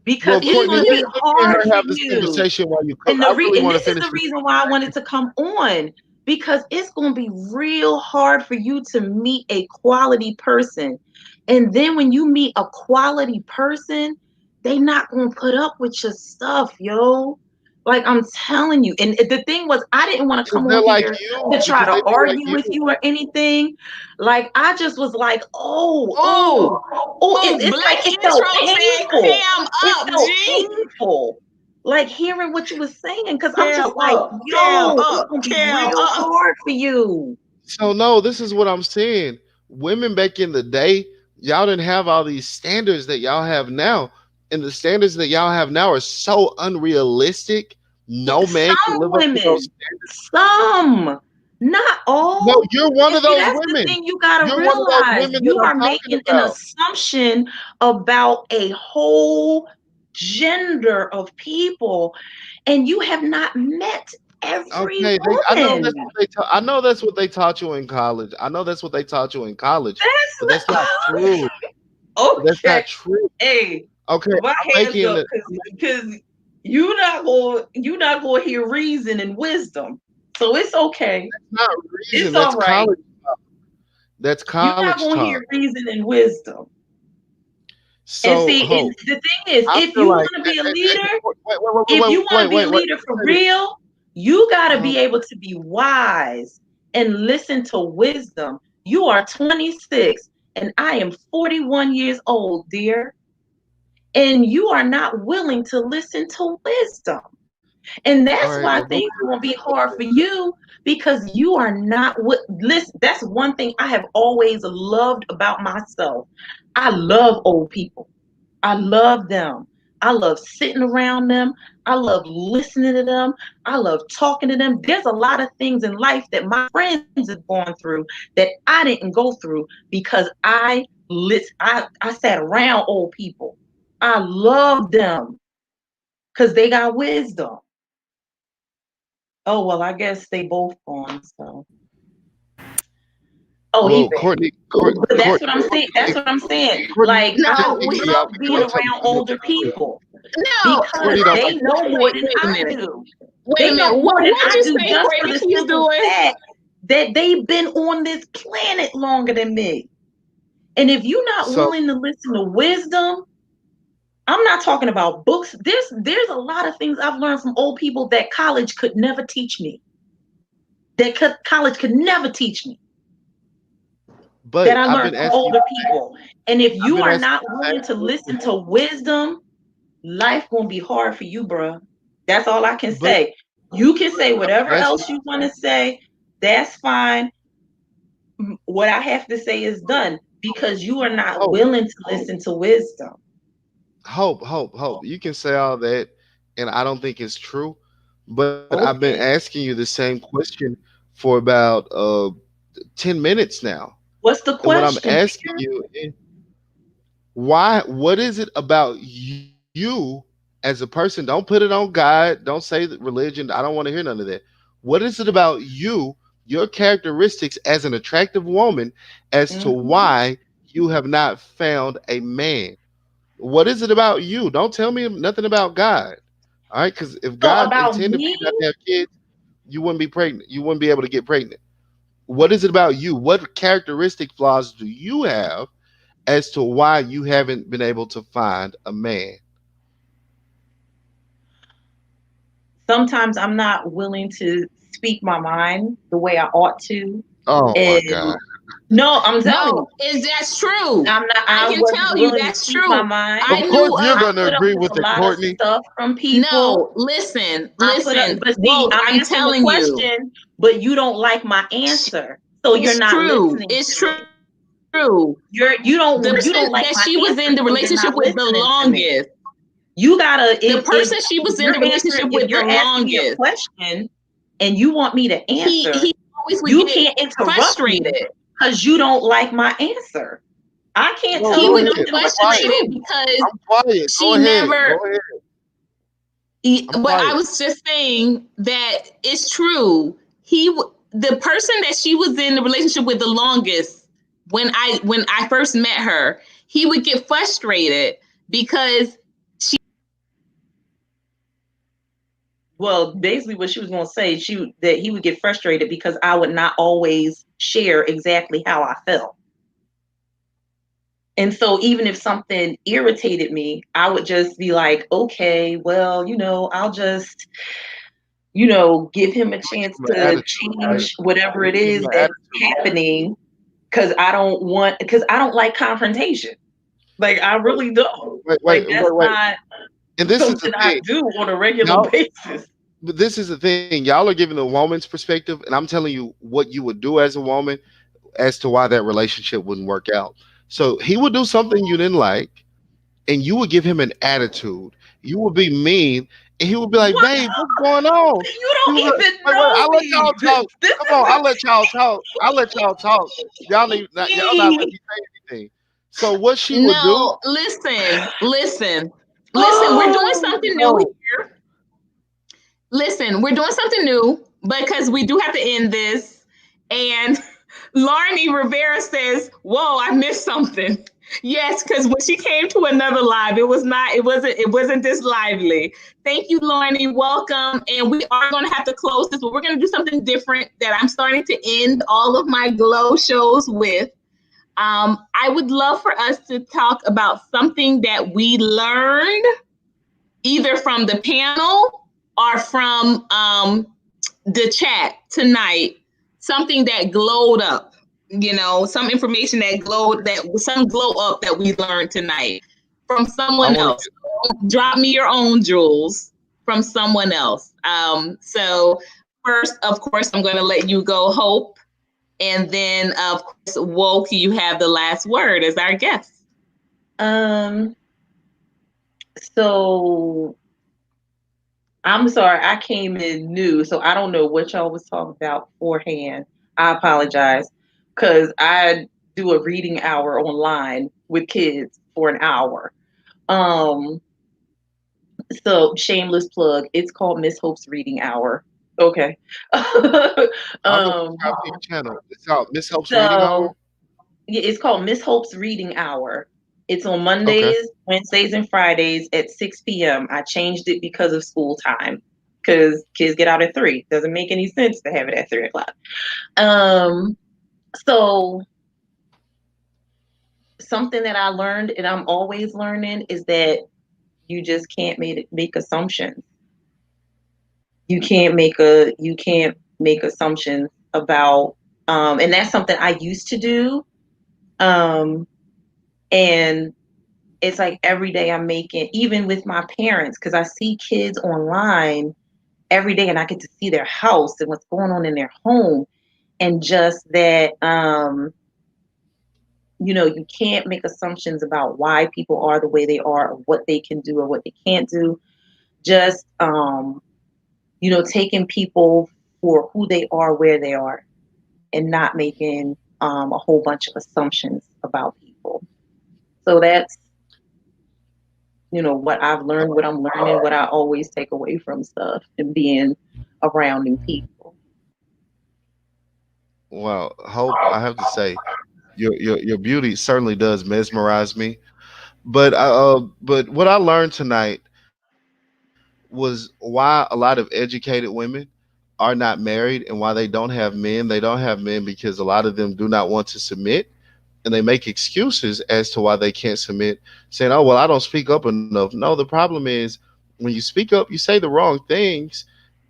because Well, it's Courtney, gonna be let me and hard her for have this you. conversation while you cook. And I really want to this is finish the this reason why I wanted conversation. to come on because it's going to be real hard for you to meet a quality person. And then when you meet a quality person, they not going to put up with your stuff, yo. Like I'm telling you. And the thing was, I didn't want to Because come they're on like here you. to try Because to they be like argue you. with you or anything. Like I just was like, Oh, it's like Black it felt Intro said, painful. "Cam It up, felt G. painful. Like hearing what you was saying, because I'm Cam just like, up, Cam yo, it's up, gonna be Cam real up." hard for you. So no, this is what I'm saying. Women back in the day, y'all didn't have all these standards that y'all have now, and the standards that y'all have now are so unrealistic. No man can Some live up to those women, standards. some, not No, all. you're one And of see, those that's the women. thing you gotta You're one of those realize. women that You I'm are talking making an about. assumption about a whole gender of people, and you have not met every Okay, I know woman. that's what I know that's what they taught you in college. I know that's what they taught you in college, but that's That's not true. not That's okay. not true. Hey, Okay, my I'm hands making up it. because you not gonna hear reason and wisdom. So it's okay. That's not It's reason. all That's right. college. That's You're not college gonna talk. hear reason and wisdom. And So, see, and Hope, the thing is, I if feel you like want to be a at this leader, point, if you want to be a wait. leader Let me for say this. real, You got to Oh, be able to be wise and listen to wisdom. You are 26 and I am 41 years old, dear. And you are not willing to listen to wisdom. And all that's right. why Well, things are going to be hard for you because you are not listen. That's one thing I have always loved about myself. I love old people. I love them. I love sitting around them. I love listening to them. I love talking to them. There's a lot of things in life that my friends have gone through that I didn't go through because I sat around old people. I love them because they got wisdom. Oh well, I guess they both gone. So he well, back. But that's what I'm saying. That's what I'm saying. Courtney, Like you I just No, kicked we, me love off the being don't tell me around what older to do. people no. because Courtney, don't they tell me know what more Wait, than wait a I minute. do. Wait They a know minute. more than What'd I you do say, just for Courtney? the He's simple doing? fact that they've been on this planet longer than me. And if you're not so, willing to listen to wisdom, I'm not talking about books. There's a lot of things I've learned from old people that college could never teach me. College could never teach me. That but I I've learned been from asking you, older people. And if I've you been are asking not you the willing same to listen question. to wisdom, life gonna be hard for you, bruh. That's all I can But say. You can say I'm whatever asking, else you want to say. That's fine. What I have to say is done because you are not hope, willing to listen to wisdom. hope. You can say all that, and I don't think it's true. But I've been Okay. asking you the same question for about 10 minutes now. What's the And what I'm question, asking dear? you is why, what is it about you as a person? Don't put it on God. Don't say that religion. I don't want to hear none of that. What is it about you, your characteristics as an attractive woman, as to Mhm. why you have not found a man? What is it about you? Don't tell me nothing about God. All right, because if So God about intended for me, you not to have kids, you wouldn't be pregnant. You wouldn't be able to get pregnant. What is it about you? What characteristic flaws do you have as to why you haven't been able to find a man? sometimes I'm not willing to speak my mind the way I ought to. Oh my God. And no, I'm telling you. No, is that true? I'm not. I I can wasn't tell you willing to that's speak my true. mind. I Of knew course you're I of. gonna put up agree with with a it, lot of Courtney. stuff from people. No, listen, I put up, listen. but see, Whoa, I'm I'm answering the telling you, question, but you don't like my answer, so you're it's not true. listening It's to me. true. The You don't person like that my she was in answer, the so you're relationship not with the listening to me. longest, You gotta the person she was in the relationship if with the you're asking me a longest, question and you want me to answer, he always would you get can't interrupt me frustrated. because you don't like my answer. I can't No, tell He you go would no get ahead. I'm different. It's quiet. frustrated true. because I'm quiet. Go she ahead. never. Go ahead. I'm But I quiet. was just saying that it's true. The person that she was in the relationship with the longest, when I first met her, he would get frustrated because Well, basically what she was going to say, that he would get frustrated because I would not always share exactly how I felt. And so even if something irritated me, I would just be like, okay, well, I'll just, give him a Give chance him an to attitude, right? change whatever it Give him is an that's attitude. happening because I don't like confrontation. Like I really don't. Wait, Like wait, that's wait, wait. not And this is the something I thing. do on a regular Y'all, basis. but this is the thing. Y'all are giving the woman's perspective, and I'm telling you what you would do as a woman as to why that relationship wouldn't work out. So he would do something you didn't like, and you would give him an attitude. You would be mean, and he would be like, What? "Babe, what's going on?" You You don't would be like, even "Wait, wait, know I'll let me. y'all talk. This Come on, is I'll let y'all talk. I'll let y'all talk. Y'all not let me say anything." So what she would do? no, listen. We're doing oh something new No, here. Listen, we're doing something new because we do have to end this. And Larnie Rivera says, "Whoa, I missed something." Yes, because when she came to another live, it wasn't this lively. Thank you, Larnie. Welcome. And we are going to have to close this, but we're going to do something different that I'm starting to end all of my glow shows with. I would love for us to talk about something that we learned either from the panel or from the chat tonight something that glowed up, some information that glowed, that some glow up that we learned tonight from I someone want to else. Drop me your own jewels from someone else. So first, of course, I'm going to let you go, Hope, and then of course, Woke, you have the last word as our guest. Um, so I'm sorry, I came in new, so I don't know what y'all was talking about beforehand. I apologize, because I do a reading hour online with kids for an hour. Um, so shameless plug. It's called Miss Hope's Reading Hour. Okay. I'll go um, copy your channel. It's called Miss Helps Reading Hour. so yeah, it's called Miss Hope's Reading Hour. It's on Okay. Mondays, Wednesdays, and Fridays at 6 p.m. I changed it because of school time, because kids get out at 3. Doesn't make any sense to have it at 3 o'clock. Um, so something that I learned, and I'm always learning, is that you just can't make assumptions. You can't make assumptions about, and that's something I used to do. Um, and it's like every day I'm making, even with my parents, because I see kids online every day and I get to see their house and what's going on in their home. And just that, you can't make assumptions about why people are the way they are, or what they can do or what they can't do. Just, taking people for who they are, where they are, and not making a whole bunch of assumptions about people. So that's, what I've learned, what I'm learning, what I always take away from stuff and being around new people. Well, Hope, I have to say, your beauty certainly does mesmerize me. But what I learned tonight was why a lot of educated women are not married and why they don't have men. They don't have men because a lot of them do not want to submit, and they make excuses as to why they can't submit, saying, "Oh, well, I don't speak up enough." No, the problem is when you speak up, you say the wrong things,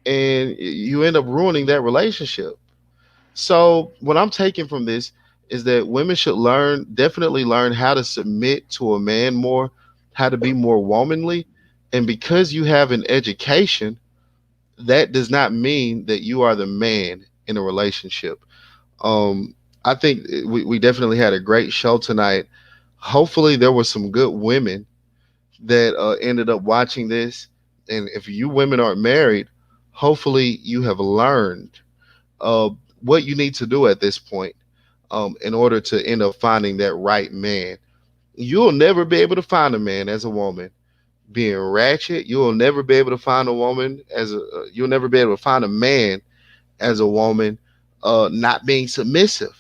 and you end up ruining that relationship. So, what I'm taking from this is that women should definitely learn how to submit to a man more, how to be more womanly. And because you have an education, that does not mean that you are the man in a relationship. Um, I think we definitely had a great show tonight. Hopefully, there were some good women that ended up watching this. And if you women aren't married, hopefully you have learned uh, what you need to do at this point in order to end up finding that right man. You'll never be able to find a man as a woman being ratchet. You'll never be able to find a woman you'll never be able to find a man as a woman not being submissive.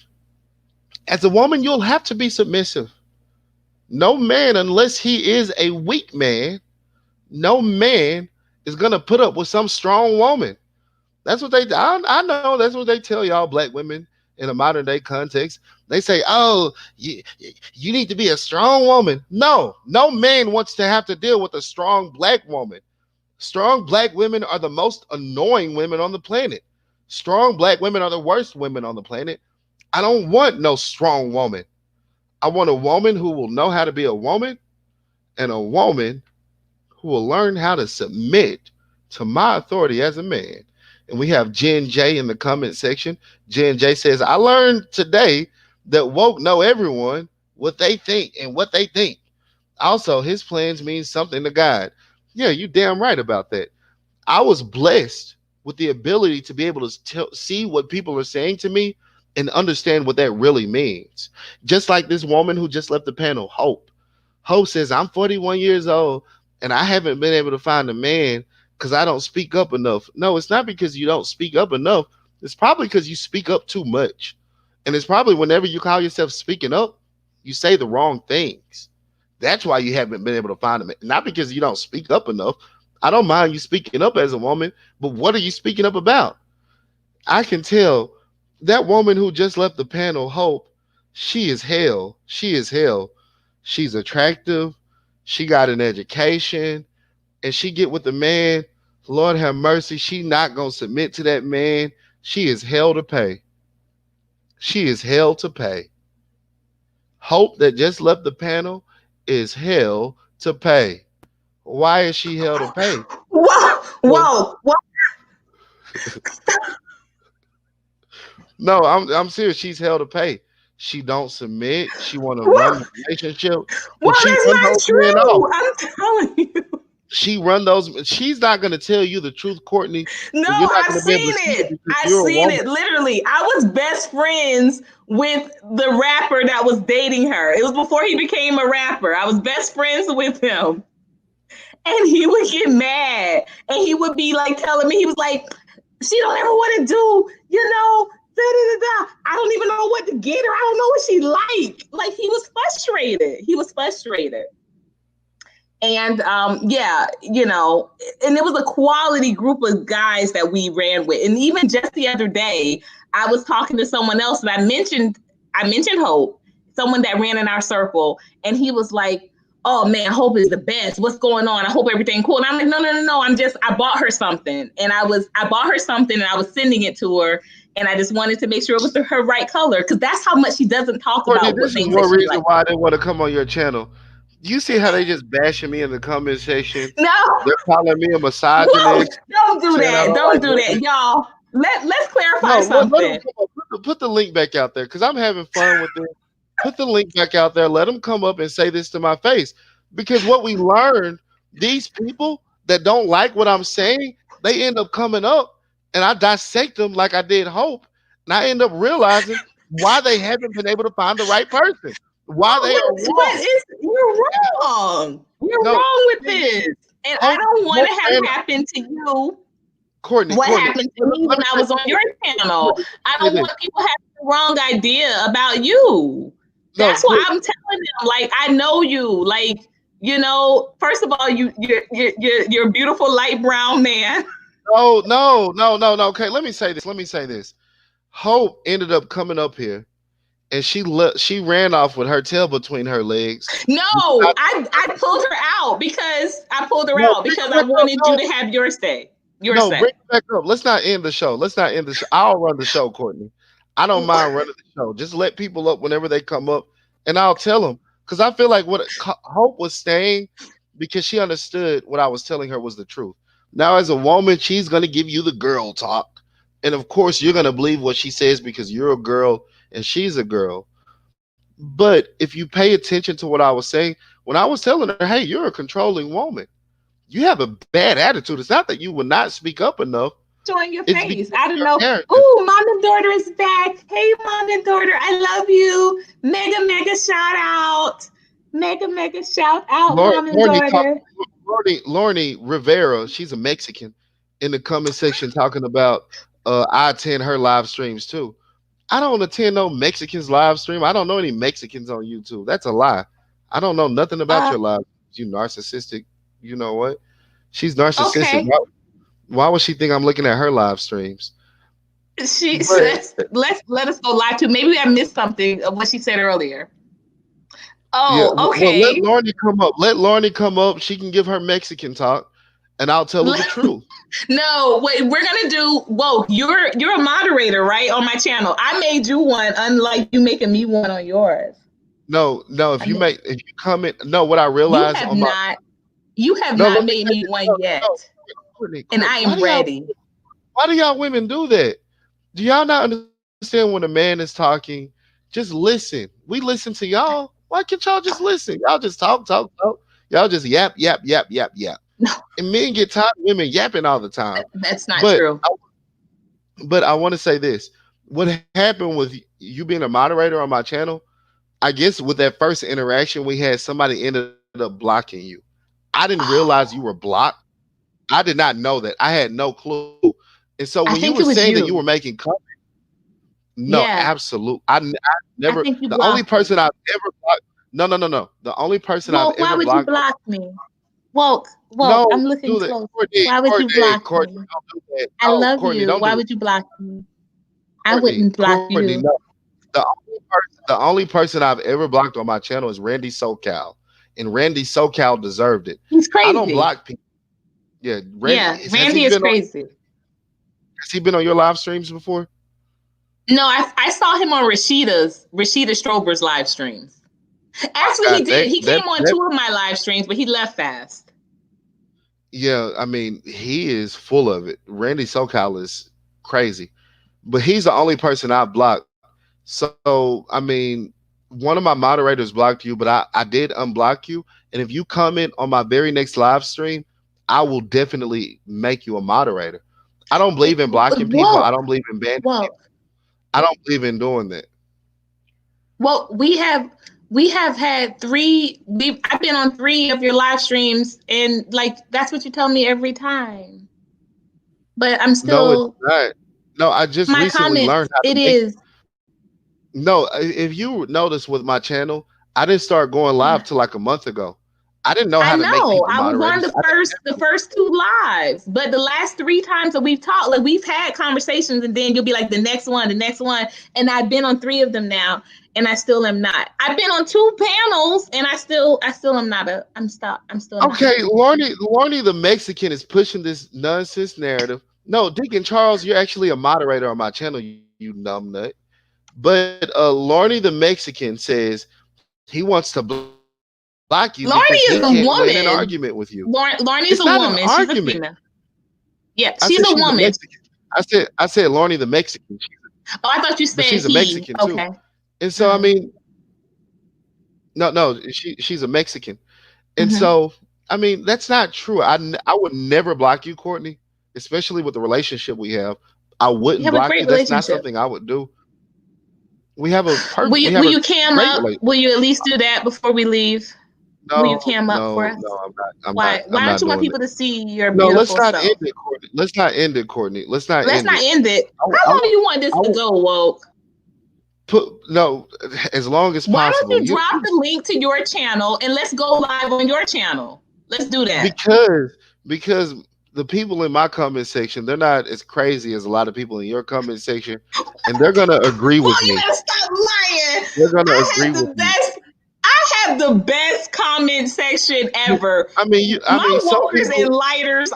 As a woman, you'll have to be submissive. No man, unless he is a weak man, no man is gonna put up with some strong woman. That's what I know. That's what they tell y'all black women in a modern day context. They say, "Oh, you need to be a strong woman." No, no man wants to have to deal with a strong black woman. Strong black women are the most annoying women on the planet. Strong black women are the worst women on the planet. I don't want no strong woman. I want a woman who will know how to be a woman, and a woman who will learn how to submit to my authority as a man. And we have Jen J in the comment section. Jen J says, I learned today that woke know everyone what they think and what they think. Also, his plans mean something to God. Yeah, you damn right about that. I was blessed with the ability to be able to see what people are saying to me and understand what that really means. Just like this woman who just left the panel, Hope. Hope says, I'm 41 years old and I haven't been able to find a man because I don't speak up enough. No, it's not because you don't speak up enough. It's probably because you speak up too much. And it's probably whenever you call yourself speaking up, you say the wrong things. That's why you haven't been able to find a man. Not because you don't speak up enough. I don't mind you speaking up as a woman, but what are you speaking up about? I can tell that woman who just left the panel, Hope, she is hell. She is hell. She's attractive. She got an education, and she get with the man Lord have mercy. She not gonna submit to that man. She is hell to pay. She is hell to pay. Hope that just left the panel is hell to pay. Why is she hell to pay? Whoa, Well, whoa, whoa. no, I'm serious. She's hell to pay. She don't submit. She want to run Whoa. the relationship, Well, but she that's run not those men off. true. I'm telling you. She run those. She's not gonna tell you the truth, Courtney, No, and you're not I've gonna be able to seen see it it. because I've you're a seen woman. it. Literally, I was best friends with the rapper that was dating her. It was before he became a rapper. I was best friends with him. And he would get mad. And he would be like telling me, he was like, she don't ever want to do, da da da da. I don't even know what to get her. I don't know what she like. Like he was frustrated. He was frustrated. And yeah, and it was a quality group of guys that we ran with. And even just the other day, I was talking to someone else and I mentioned Hope, someone that ran in our circle, and he was like, "Oh man, Hope is the best. What's going on? I hope everything cool." And I'm like, "No, no, no, no. I bought her something, and I bought her something, and I was sending it to her, and I just wanted to make sure it was her right color because that's how much she doesn't talk Courtney, about what this is things that one she reason likes." why I didn't want to come on your channel. You see how they just bashing me in the comment section? No, They're calling me a whoa, misogynist, don't do saying I that. don't Don't like do that, women. y'all. Let's clarify No, let them something. come up. Put the link back out there because I'm having fun with it. Put the link back out there. Let them come up and say this to my face. Because what we learned, these people that don't like what I'm saying, they end up coming up and I dissect them like I did Hope. And I end up realizing why they haven't been able to find the right person, why No, they are what wrong. is you're Yeah, wrong. You're no, wrong with see, this. And I Hope, don't want Hope to have ran, happen to you Courtney, what Courtney, happened to me let when me I say, was on your channel. Courtney, I let me don't say this. want people having the wrong idea about you. No, That's why Courtney, I'm telling them, like, I know you. Like, first of all, you're a beautiful light brown man. no, no, no, no, no. Okay, let me say this. Let me say this. Hope ended up coming up here and she ran off with her tail between her legs. Because No, I pulled her out because no, bring I her back up. wanted you No, to have your say. Your no, bring say. it back up. Let's not end the show. Let's not end the show. I'll run the show, Courtney. I don't mind running the show. Just let people up whenever they come up, and I'll tell them because I feel like what Hope was saying because she understood what I was telling her was the truth. Now, as a woman, she's gonna give you the girl talk, and of course, you're gonna believe what she says because you're a girl and she's a girl. But if you pay attention to what I was saying, when I was telling her, "Hey, you're a controlling woman. You have a bad attitude. It's not that you would not speak up enough. Showing your It's because face. I of don't your know. character." Ooh, mom and daughter is back. Hey, mom and daughter, I love you. Mega, mega shout out. Mega, mega shout out, mom and Lorne talk, daughter. Lorne Rivera, she's a Mexican, in the comment section talking about I attend her live streams too. I don't attend no Mexicans live stream. I don't know any Mexicans on YouTube. That's a lie. I don't know nothing about Uh, your live. You narcissistic. You know what? She's narcissistic. okay. Why would she think I'm looking at her live streams? She But says, let us go live too. Maybe I missed something of what she said earlier. yeah, Oh, well, let okay. Lorne come up. Let Lorne come up. She can give her Mexican talk, and I'll tell her the truth. No, wait, we're gonna do whoa, you're a moderator, right? On my channel. I made you one, unlike you making me one on yours. No, no. I mean, If you come in, no. What I you realized have on my not you have no. not Let me made say me this. one No, yet. no. Courtney, And Courtney, I am ready. why do y'all women do that? Do y'all not understand when a man is talking? Just listen. We listen to y'all. Why can't y'all just listen? Y'all just talk, talk, talk. Y'all just yap, yap, yap, yap, yap. No, And men get tired of women yapping all the time. that's not But true. I want to say this. What happened with you being a moderator on my channel, I guess with that first interaction we had, somebody ended up blocking you. I didn't realize you were Oh, blocked. I did not know that. I had no clue. And so when you were I think it saying that was you were you. making comments, no, Yeah, absolute. I I never. think you The only blocked me. person I've ever blocked. No, no, no, no. The only person I've Woke, why ever would you blocked. block me? Woke, No, I'm don't looking do that, close. Courtney. Why would you Courtney, block Courtney, me? don't do that. I No, love Courtney, you. don't Why do would that. you block me? I Courtney, wouldn't block Courtney, you. no. The only person I've ever blocked on my channel is Randy SoCal, and Randy SoCal deserved it. He's I don't crazy. block people. Yeah, Randy Yeah, has he Randy is been on crazy. your live streams before? No, I saw him on Rashida Strober's live streams. My Actually, he God, did. He came on that two of my live streams, but he left fast. yeah, I mean, he is full of it. Randy SoCal is crazy, but he's the only person I blocked. So, I mean, one of my moderators blocked you, but I did unblock you. And if you comment on my very next live stream, I will definitely make you a moderator. I don't believe in blocking people. I Well, don't believe in banning well, people. I don't believe in doing that. well. We have had three. I've been on three of your live streams, and like that's what you tell me every time. But I'm No, it's still not. No, I just my recently learned comments. how to It make. is. No, if you notice with my channel, I didn't start going live till like a month ago. I didn't know I how to make know. people I was on moderators. the first two lives, but the last three times that we've talked, like we've had conversations, and then you'll be like the next one, and I've been on three of them now, and I still am not. I've been on two panels, and I still am not a. I'm still not. Okay, Lorny the Mexican is pushing this nonsense narrative. No, Deacon Charles, you're actually a moderator on my channel, you numbnut. But Lorny the Mexican says he wants to block you because he can't win an Lorny is argument a with you. woman. It's not an Lorny is a argument. woman. She's a female. I Yeah, said she's she's a a woman. Mexican. I said Lorny the Mexican, Oh, I thought you but said she's a he. Mexican too. Okay. And so I Mm, mean, no, she's a Mexican. And hmm so, I mean, that's not true. I would never block you, Courtney, especially with the relationship we have. I We wouldn't have a block great you. That's not relationship. something I would do. Will you We will have a you cam great up? relationship. Will you at least do that before we leave? Will you No, cam up for no, us? no, I'm not. I'm not. Why? I'm Why don't not you want doing that. people to see your No, let's beautiful not end self? it, Courtney. Let's not end it, Courtney. Let's not Let's end not it. end it. I, How I, long do you want this I to would go, woke? put no as long as Why don't possible. you drop the link to your channel and let's go live on your channel? Let's do that. Because the people in my comment section, they're not as crazy as a lot of people in your comment section, and they're gonna agree Well, with you me. better stop lying. They're gonna I agree have with the me. best. I have the best comment section ever. I My mean, some wokers and people. lighters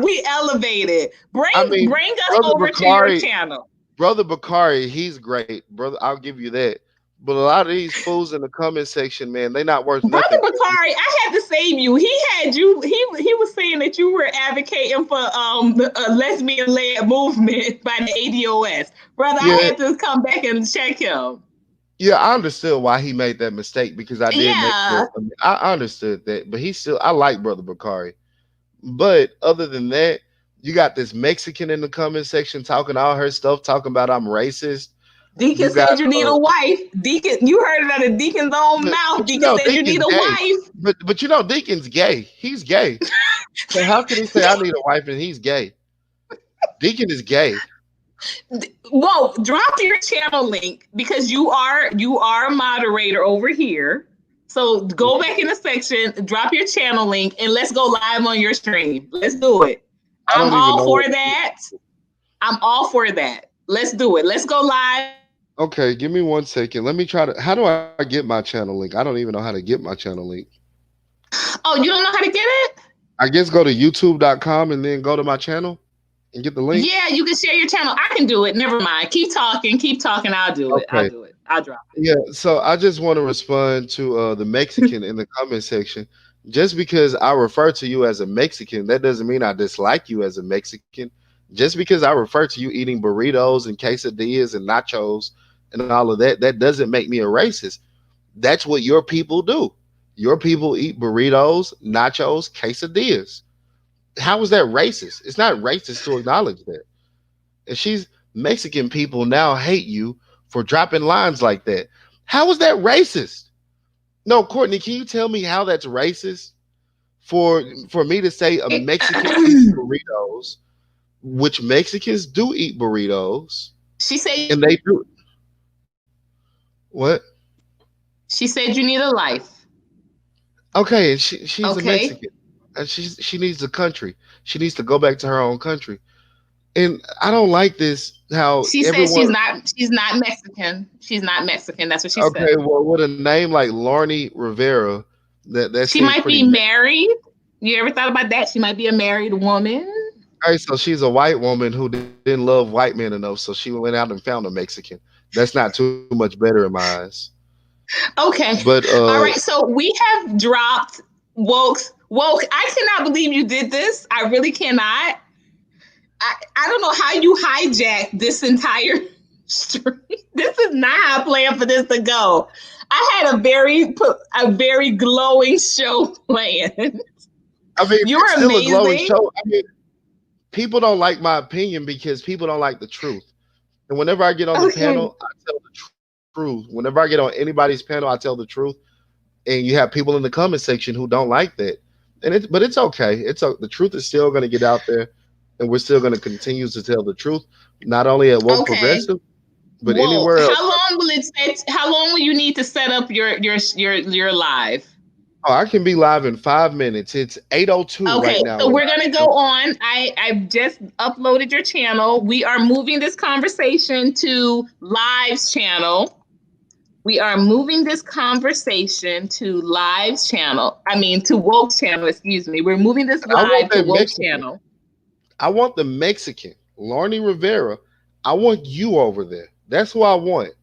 we elevated. I Bring mean, us brother over to your Bakari, channel. brother Bakari, he's great, brother. I'll give you that. But a lot of these fools in the comment section, man, they not worth Brother nothing. Bakari, I had to save you. He had you. He was saying that you were advocating for a lesbian led movement by the ADOS. Brother, I Yeah, had to come back and check him. yeah, I understood why he made that mistake because I did make Yeah, the. I mean, I understood that, but he still. I like brother Bakari, but other than that, you got this Mexican in the comment section talking all her stuff, talking about I'm racist. Deacon You got, said you need a wife. Deacon, you heard it out of Deacon's own mouth. but you Deacon know, said you need Deacon's a gay. wife. But you know, Deacon's gay. He's gay. So how can he say I need a wife and he's gay? Deacon is gay. Whoa, drop your channel link because you are a moderator over here. So go back in the section, drop your channel link, and let's go live on your stream. Let's do it. I I'm don't even all know for what. that. I'm all for that. Let's do it. Let's go live. Okay, give me 1 second. Let me try to. How do I get my channel link? I don't even know how to get my channel link. Oh, you don't know how to get it? I guess go to youtube.com and then go to my channel and get the link. Yeah, you can share your channel. I can do it. Never mind. Keep talking. Keep talking. I'll do it. I'll Okay. do it. I'll drop it. Yeah, so I just want to respond to the Mexican in the comment section. Just because I refer to you as a Mexican, that doesn't mean I dislike you as a Mexican. Just because I refer to you eating burritos and quesadillas and nachos and all of that, that doesn't make me a racist. That's what your people do. Your people eat burritos, nachos, quesadillas. How is that racist? It's not racist to acknowledge that. And she's Mexican people now hate you for dropping lines like that. How is that racist? No, Courtney, can you tell me how that's racist for me to say a Mexican eats burritos, which Mexicans do eat burritos, She said and they do what? she said you need a life. Okay, and she's a Okay. Mexican, and she needs a country. She needs to go back to her own country. And I don't like this. How She said everyone she's not Mexican. She's not Mexican. That's what she said. okay, well, with a name like Larnie Rivera, that She seems might pretty. be married. You ever thought about that? She might be a married woman. Hey, so she's a white woman who didn't love white men enough, so she went out and found a Mexican. That's not too much better in my eyes. Okay. But All right. So we have dropped woke. I cannot believe you did this. I really cannot. I don't know how you hijacked this entire stream. This is not how I planned for this to go. I had a very glowing show planned. I mean, You were it's still a glowing amazing. show. I mean, people don't like my opinion because people don't like the truth. And whenever I get on the Okay. panel, I tell the truth. Whenever I get on anybody's panel, I tell the truth. And you have people in the comment section who don't like that. But it's okay. The truth is still going to get out there, and we're still going to continue to tell the truth, not only at Woke Okay. Progressive, but Whoa. anywhere else. How long will it take? How long will you need to set up your live? Oh, I can be live in 5 minutes. It's 8:02 Okay, right now. so we're gonna go on. I've just uploaded your channel. We are moving this conversation to Live's channel. We are moving this conversation to Live's channel. I mean, to Woke's channel. Excuse me. We're moving this I want live to that Woke's Mexican. channel. I want the Mexican, Larnie Rivera. I want you over there. That's who I want.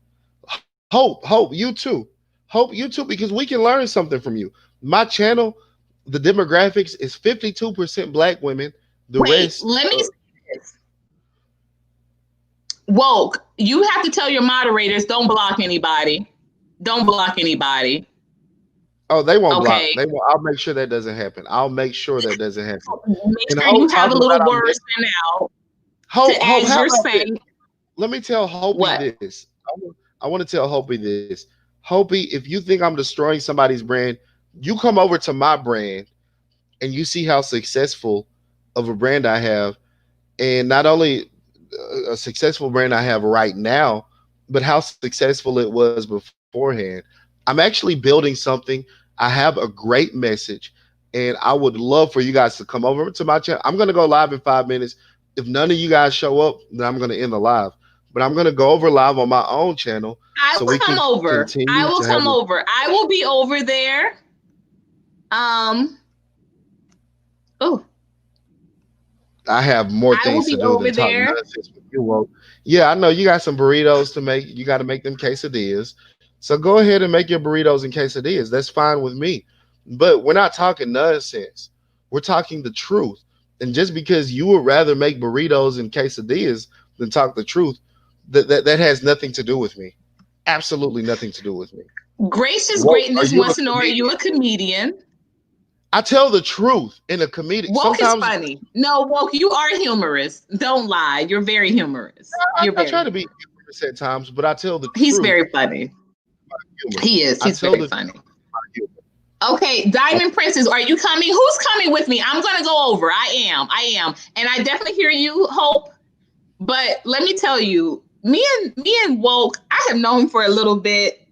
Hope, you too. Hope, you too, because we can learn something from you. My channel, the demographics is 52% black women. The Wait, rest. let me say this. Woke, you have to tell your moderators don't block anybody. Don't block anybody. Oh, they won't block. Okay. They won't. I'll make sure that doesn't happen. I'll make sure that doesn't happen. Make And sure you Hope have a talking little about word sent out Hope, to Hope, as how you're about this? saying. Let me tell Hopi What? this. I want to tell Hopi this. Hopi, if you think I'm destroying somebody's brand, you come over to my brand and you see how successful of a brand I have. And not only a successful brand I have right now, but how successful it was beforehand. I'm actually building something. I have a great message, and I would love for you guys to come over to my channel. I'm going to go live in 5 minutes. If none of you guys show up, then I'm going to end the live. But I'm going to go over live on my own channel I so will we come can over. continue I will to have come over. I will be over there. Oh, I have more I will things to be do over than talk there. nonsense with you. Well, yeah, I know you got some burritos to make. You got to make them quesadillas. So go ahead and make your burritos and quesadillas. That's fine with me. But we're not talking nonsense. We're talking the truth. And just because you would rather make burritos and quesadillas than talk the truth, that has nothing to do with me. Absolutely nothing to do with me. Gracious Woke, are greatness you a wants to know, are comedian? you a comedian? I tell the truth in a comedic. Woke is Sometimes funny. No, Woke, you are humorous. Don't lie. You're very humorous. You're I very try to be humorous. humorous at times, but I tell the He's truth. very funny. Humor. He is. I He's tell very the funny. humor. Okay, Diamond Princess, are you coming? Who's coming with me? I'm gonna go over. I am. And I definitely hear you, Hope. But let me tell you, me and Woke, I have known for a little bit.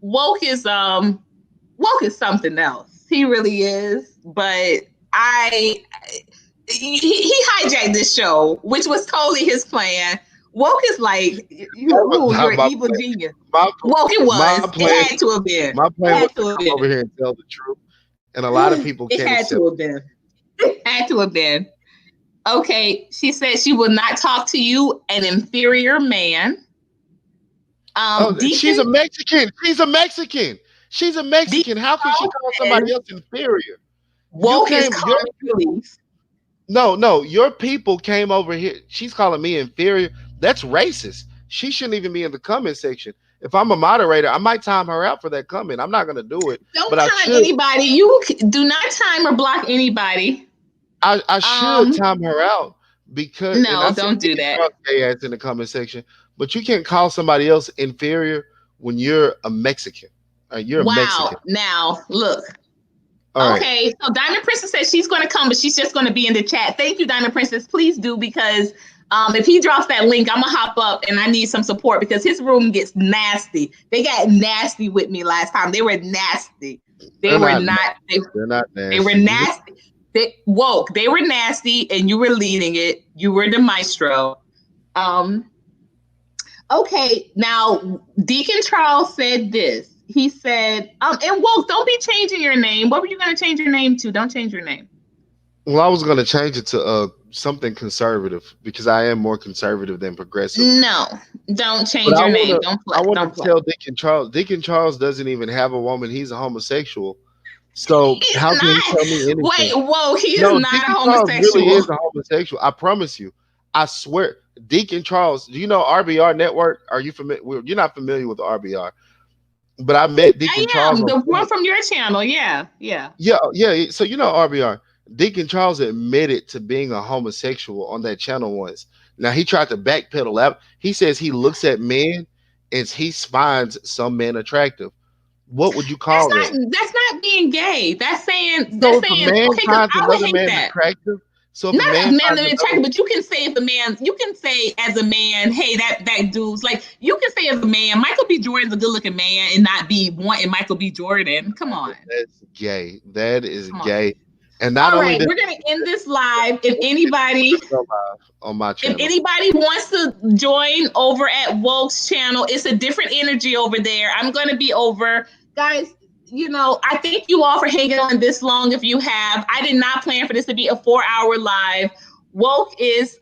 Woke is something else. He really is. But he hijacked this show, which was totally his plan. Woke is like you're an evil genius. Woke, it My was. plan, It had to have been. my It plan was had to to have come been. over here and tell the truth, and a lot of people It can't had accept. to have been. It had to have been. Okay, she said she will not talk to you, an inferior man. She's a Deacon, Mexican. She's a Mexican. She's a Mexican. How can she call somebody else inferior? Woke is comic relief. No, your people came over here. She's calling me inferior. That's racist. She shouldn't even be in the comment section. If I'm a moderator, I might time her out for that comment. I'm not going to do it. Don't but I time should. anybody. You do not time or block anybody. I should time her out because no, don't do that. Gay ass in the comment section, but you can't call somebody else inferior when you're a Mexican. You're a Mexican. Now look. All okay, right. So Diamond Princess says she's going to come, but she's just going to be in the chat. Thank you, Diamond Princess. Please do, because if he drops that link, I'm going to hop up and I need some support because his room gets nasty. They got nasty with me last time. They were nasty. They're not nasty. They were nasty. They were nasty and you were leading it. You were the maestro. Okay, now Deacon Charles said this. He said, and Woke, don't be changing your name. What were you going to change your name to? Don't change your name. Well, I was gonna change it to something conservative because I am more conservative than progressive. No, don't But change your name. Don't play. I wanna Don't play. tell Deacon Charles. Deacon Charles doesn't even have a woman. He's a homosexual. So He's how can he not. tell me Wait, anything? whoa, he is No, not a Deacon Charles really homosexual. is a homosexual. I promise you. I swear. Deacon Charles. Do you know RBR Network? Are you familiar? You're not familiar with RBR, but I met Deacon I Charles am on the one from your channel. Yeah, yeah. yeah, yeah. So you know RBR. Deacon Charles admitted to being a homosexual on that channel once. Now he tried to backpedal out. He says he looks at men and he finds some men attractive. What would you That's call that? not. That's not being gay. That's saying. So That's if a saying. man Okay, because finds I would another hate man that. attractive, so if a Not a man man finds that is another, attractive, but you can say if the man, you can say as a man, hey, that dude's like, you can say as a man, Michael B. Jordan's a good looking man and not be wanting Michael B. Jordan. Come on. that's gay. That is Come on. gay. And not All only right, that, we're gonna end this live. If anybody on my if channel. anybody wants to join over at Woke's channel, it's a different energy over there. I'm going to be over. Guys, you know, I thank you all for hanging on this long if you have. I did not plan for this to be a 4-hour live. Woke is,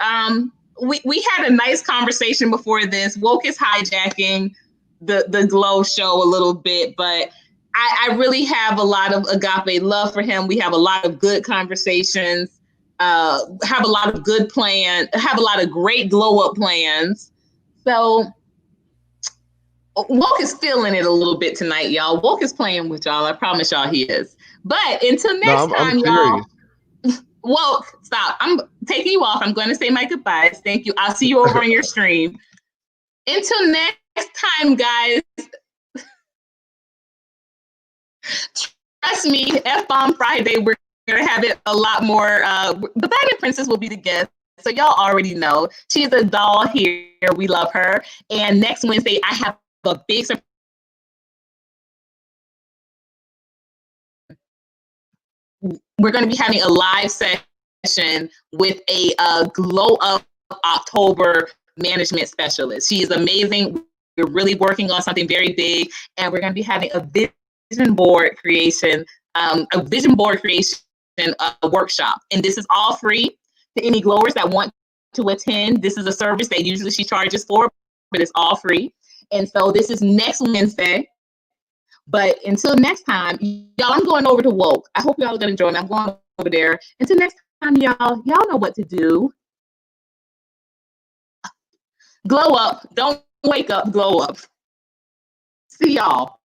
we had a nice conversation before this. Woke is hijacking the Glow show a little bit, but I really have a lot of agape love for him. We have a lot of good conversations. Have a lot of good plans, have a lot of great glow up plans. So Woke is feeling it a little bit tonight, y'all. Woke is playing with y'all. I promise y'all he is. But until No, next I'm time, y'all. serious. Woke, stop. I'm taking you off. I'm going to say my goodbyes. Thank you. I'll see you over on your stream. Until next time, guys. Trust me, F-Bomb Friday, we're going to have it a lot more. The Diamond Princess will be the guest. So y'all already know. She's a doll here. We love her. And next Wednesday, I have a big surprise. We're going to be having a live session with a Glow Up October management specialist. She is amazing. We're really working on something very big. And we're going to be having a vision board creation workshop. And this is all free to any glowers that want to attend. This is a service that usually she charges for, but it's all free. And so this is next Wednesday. But until next time, y'all, I'm going over to Woke. I hope y'all are going to join me. I'm going over there. Until next time, y'all know what to do. Glow up. Don't wake up. Glow up. See y'all.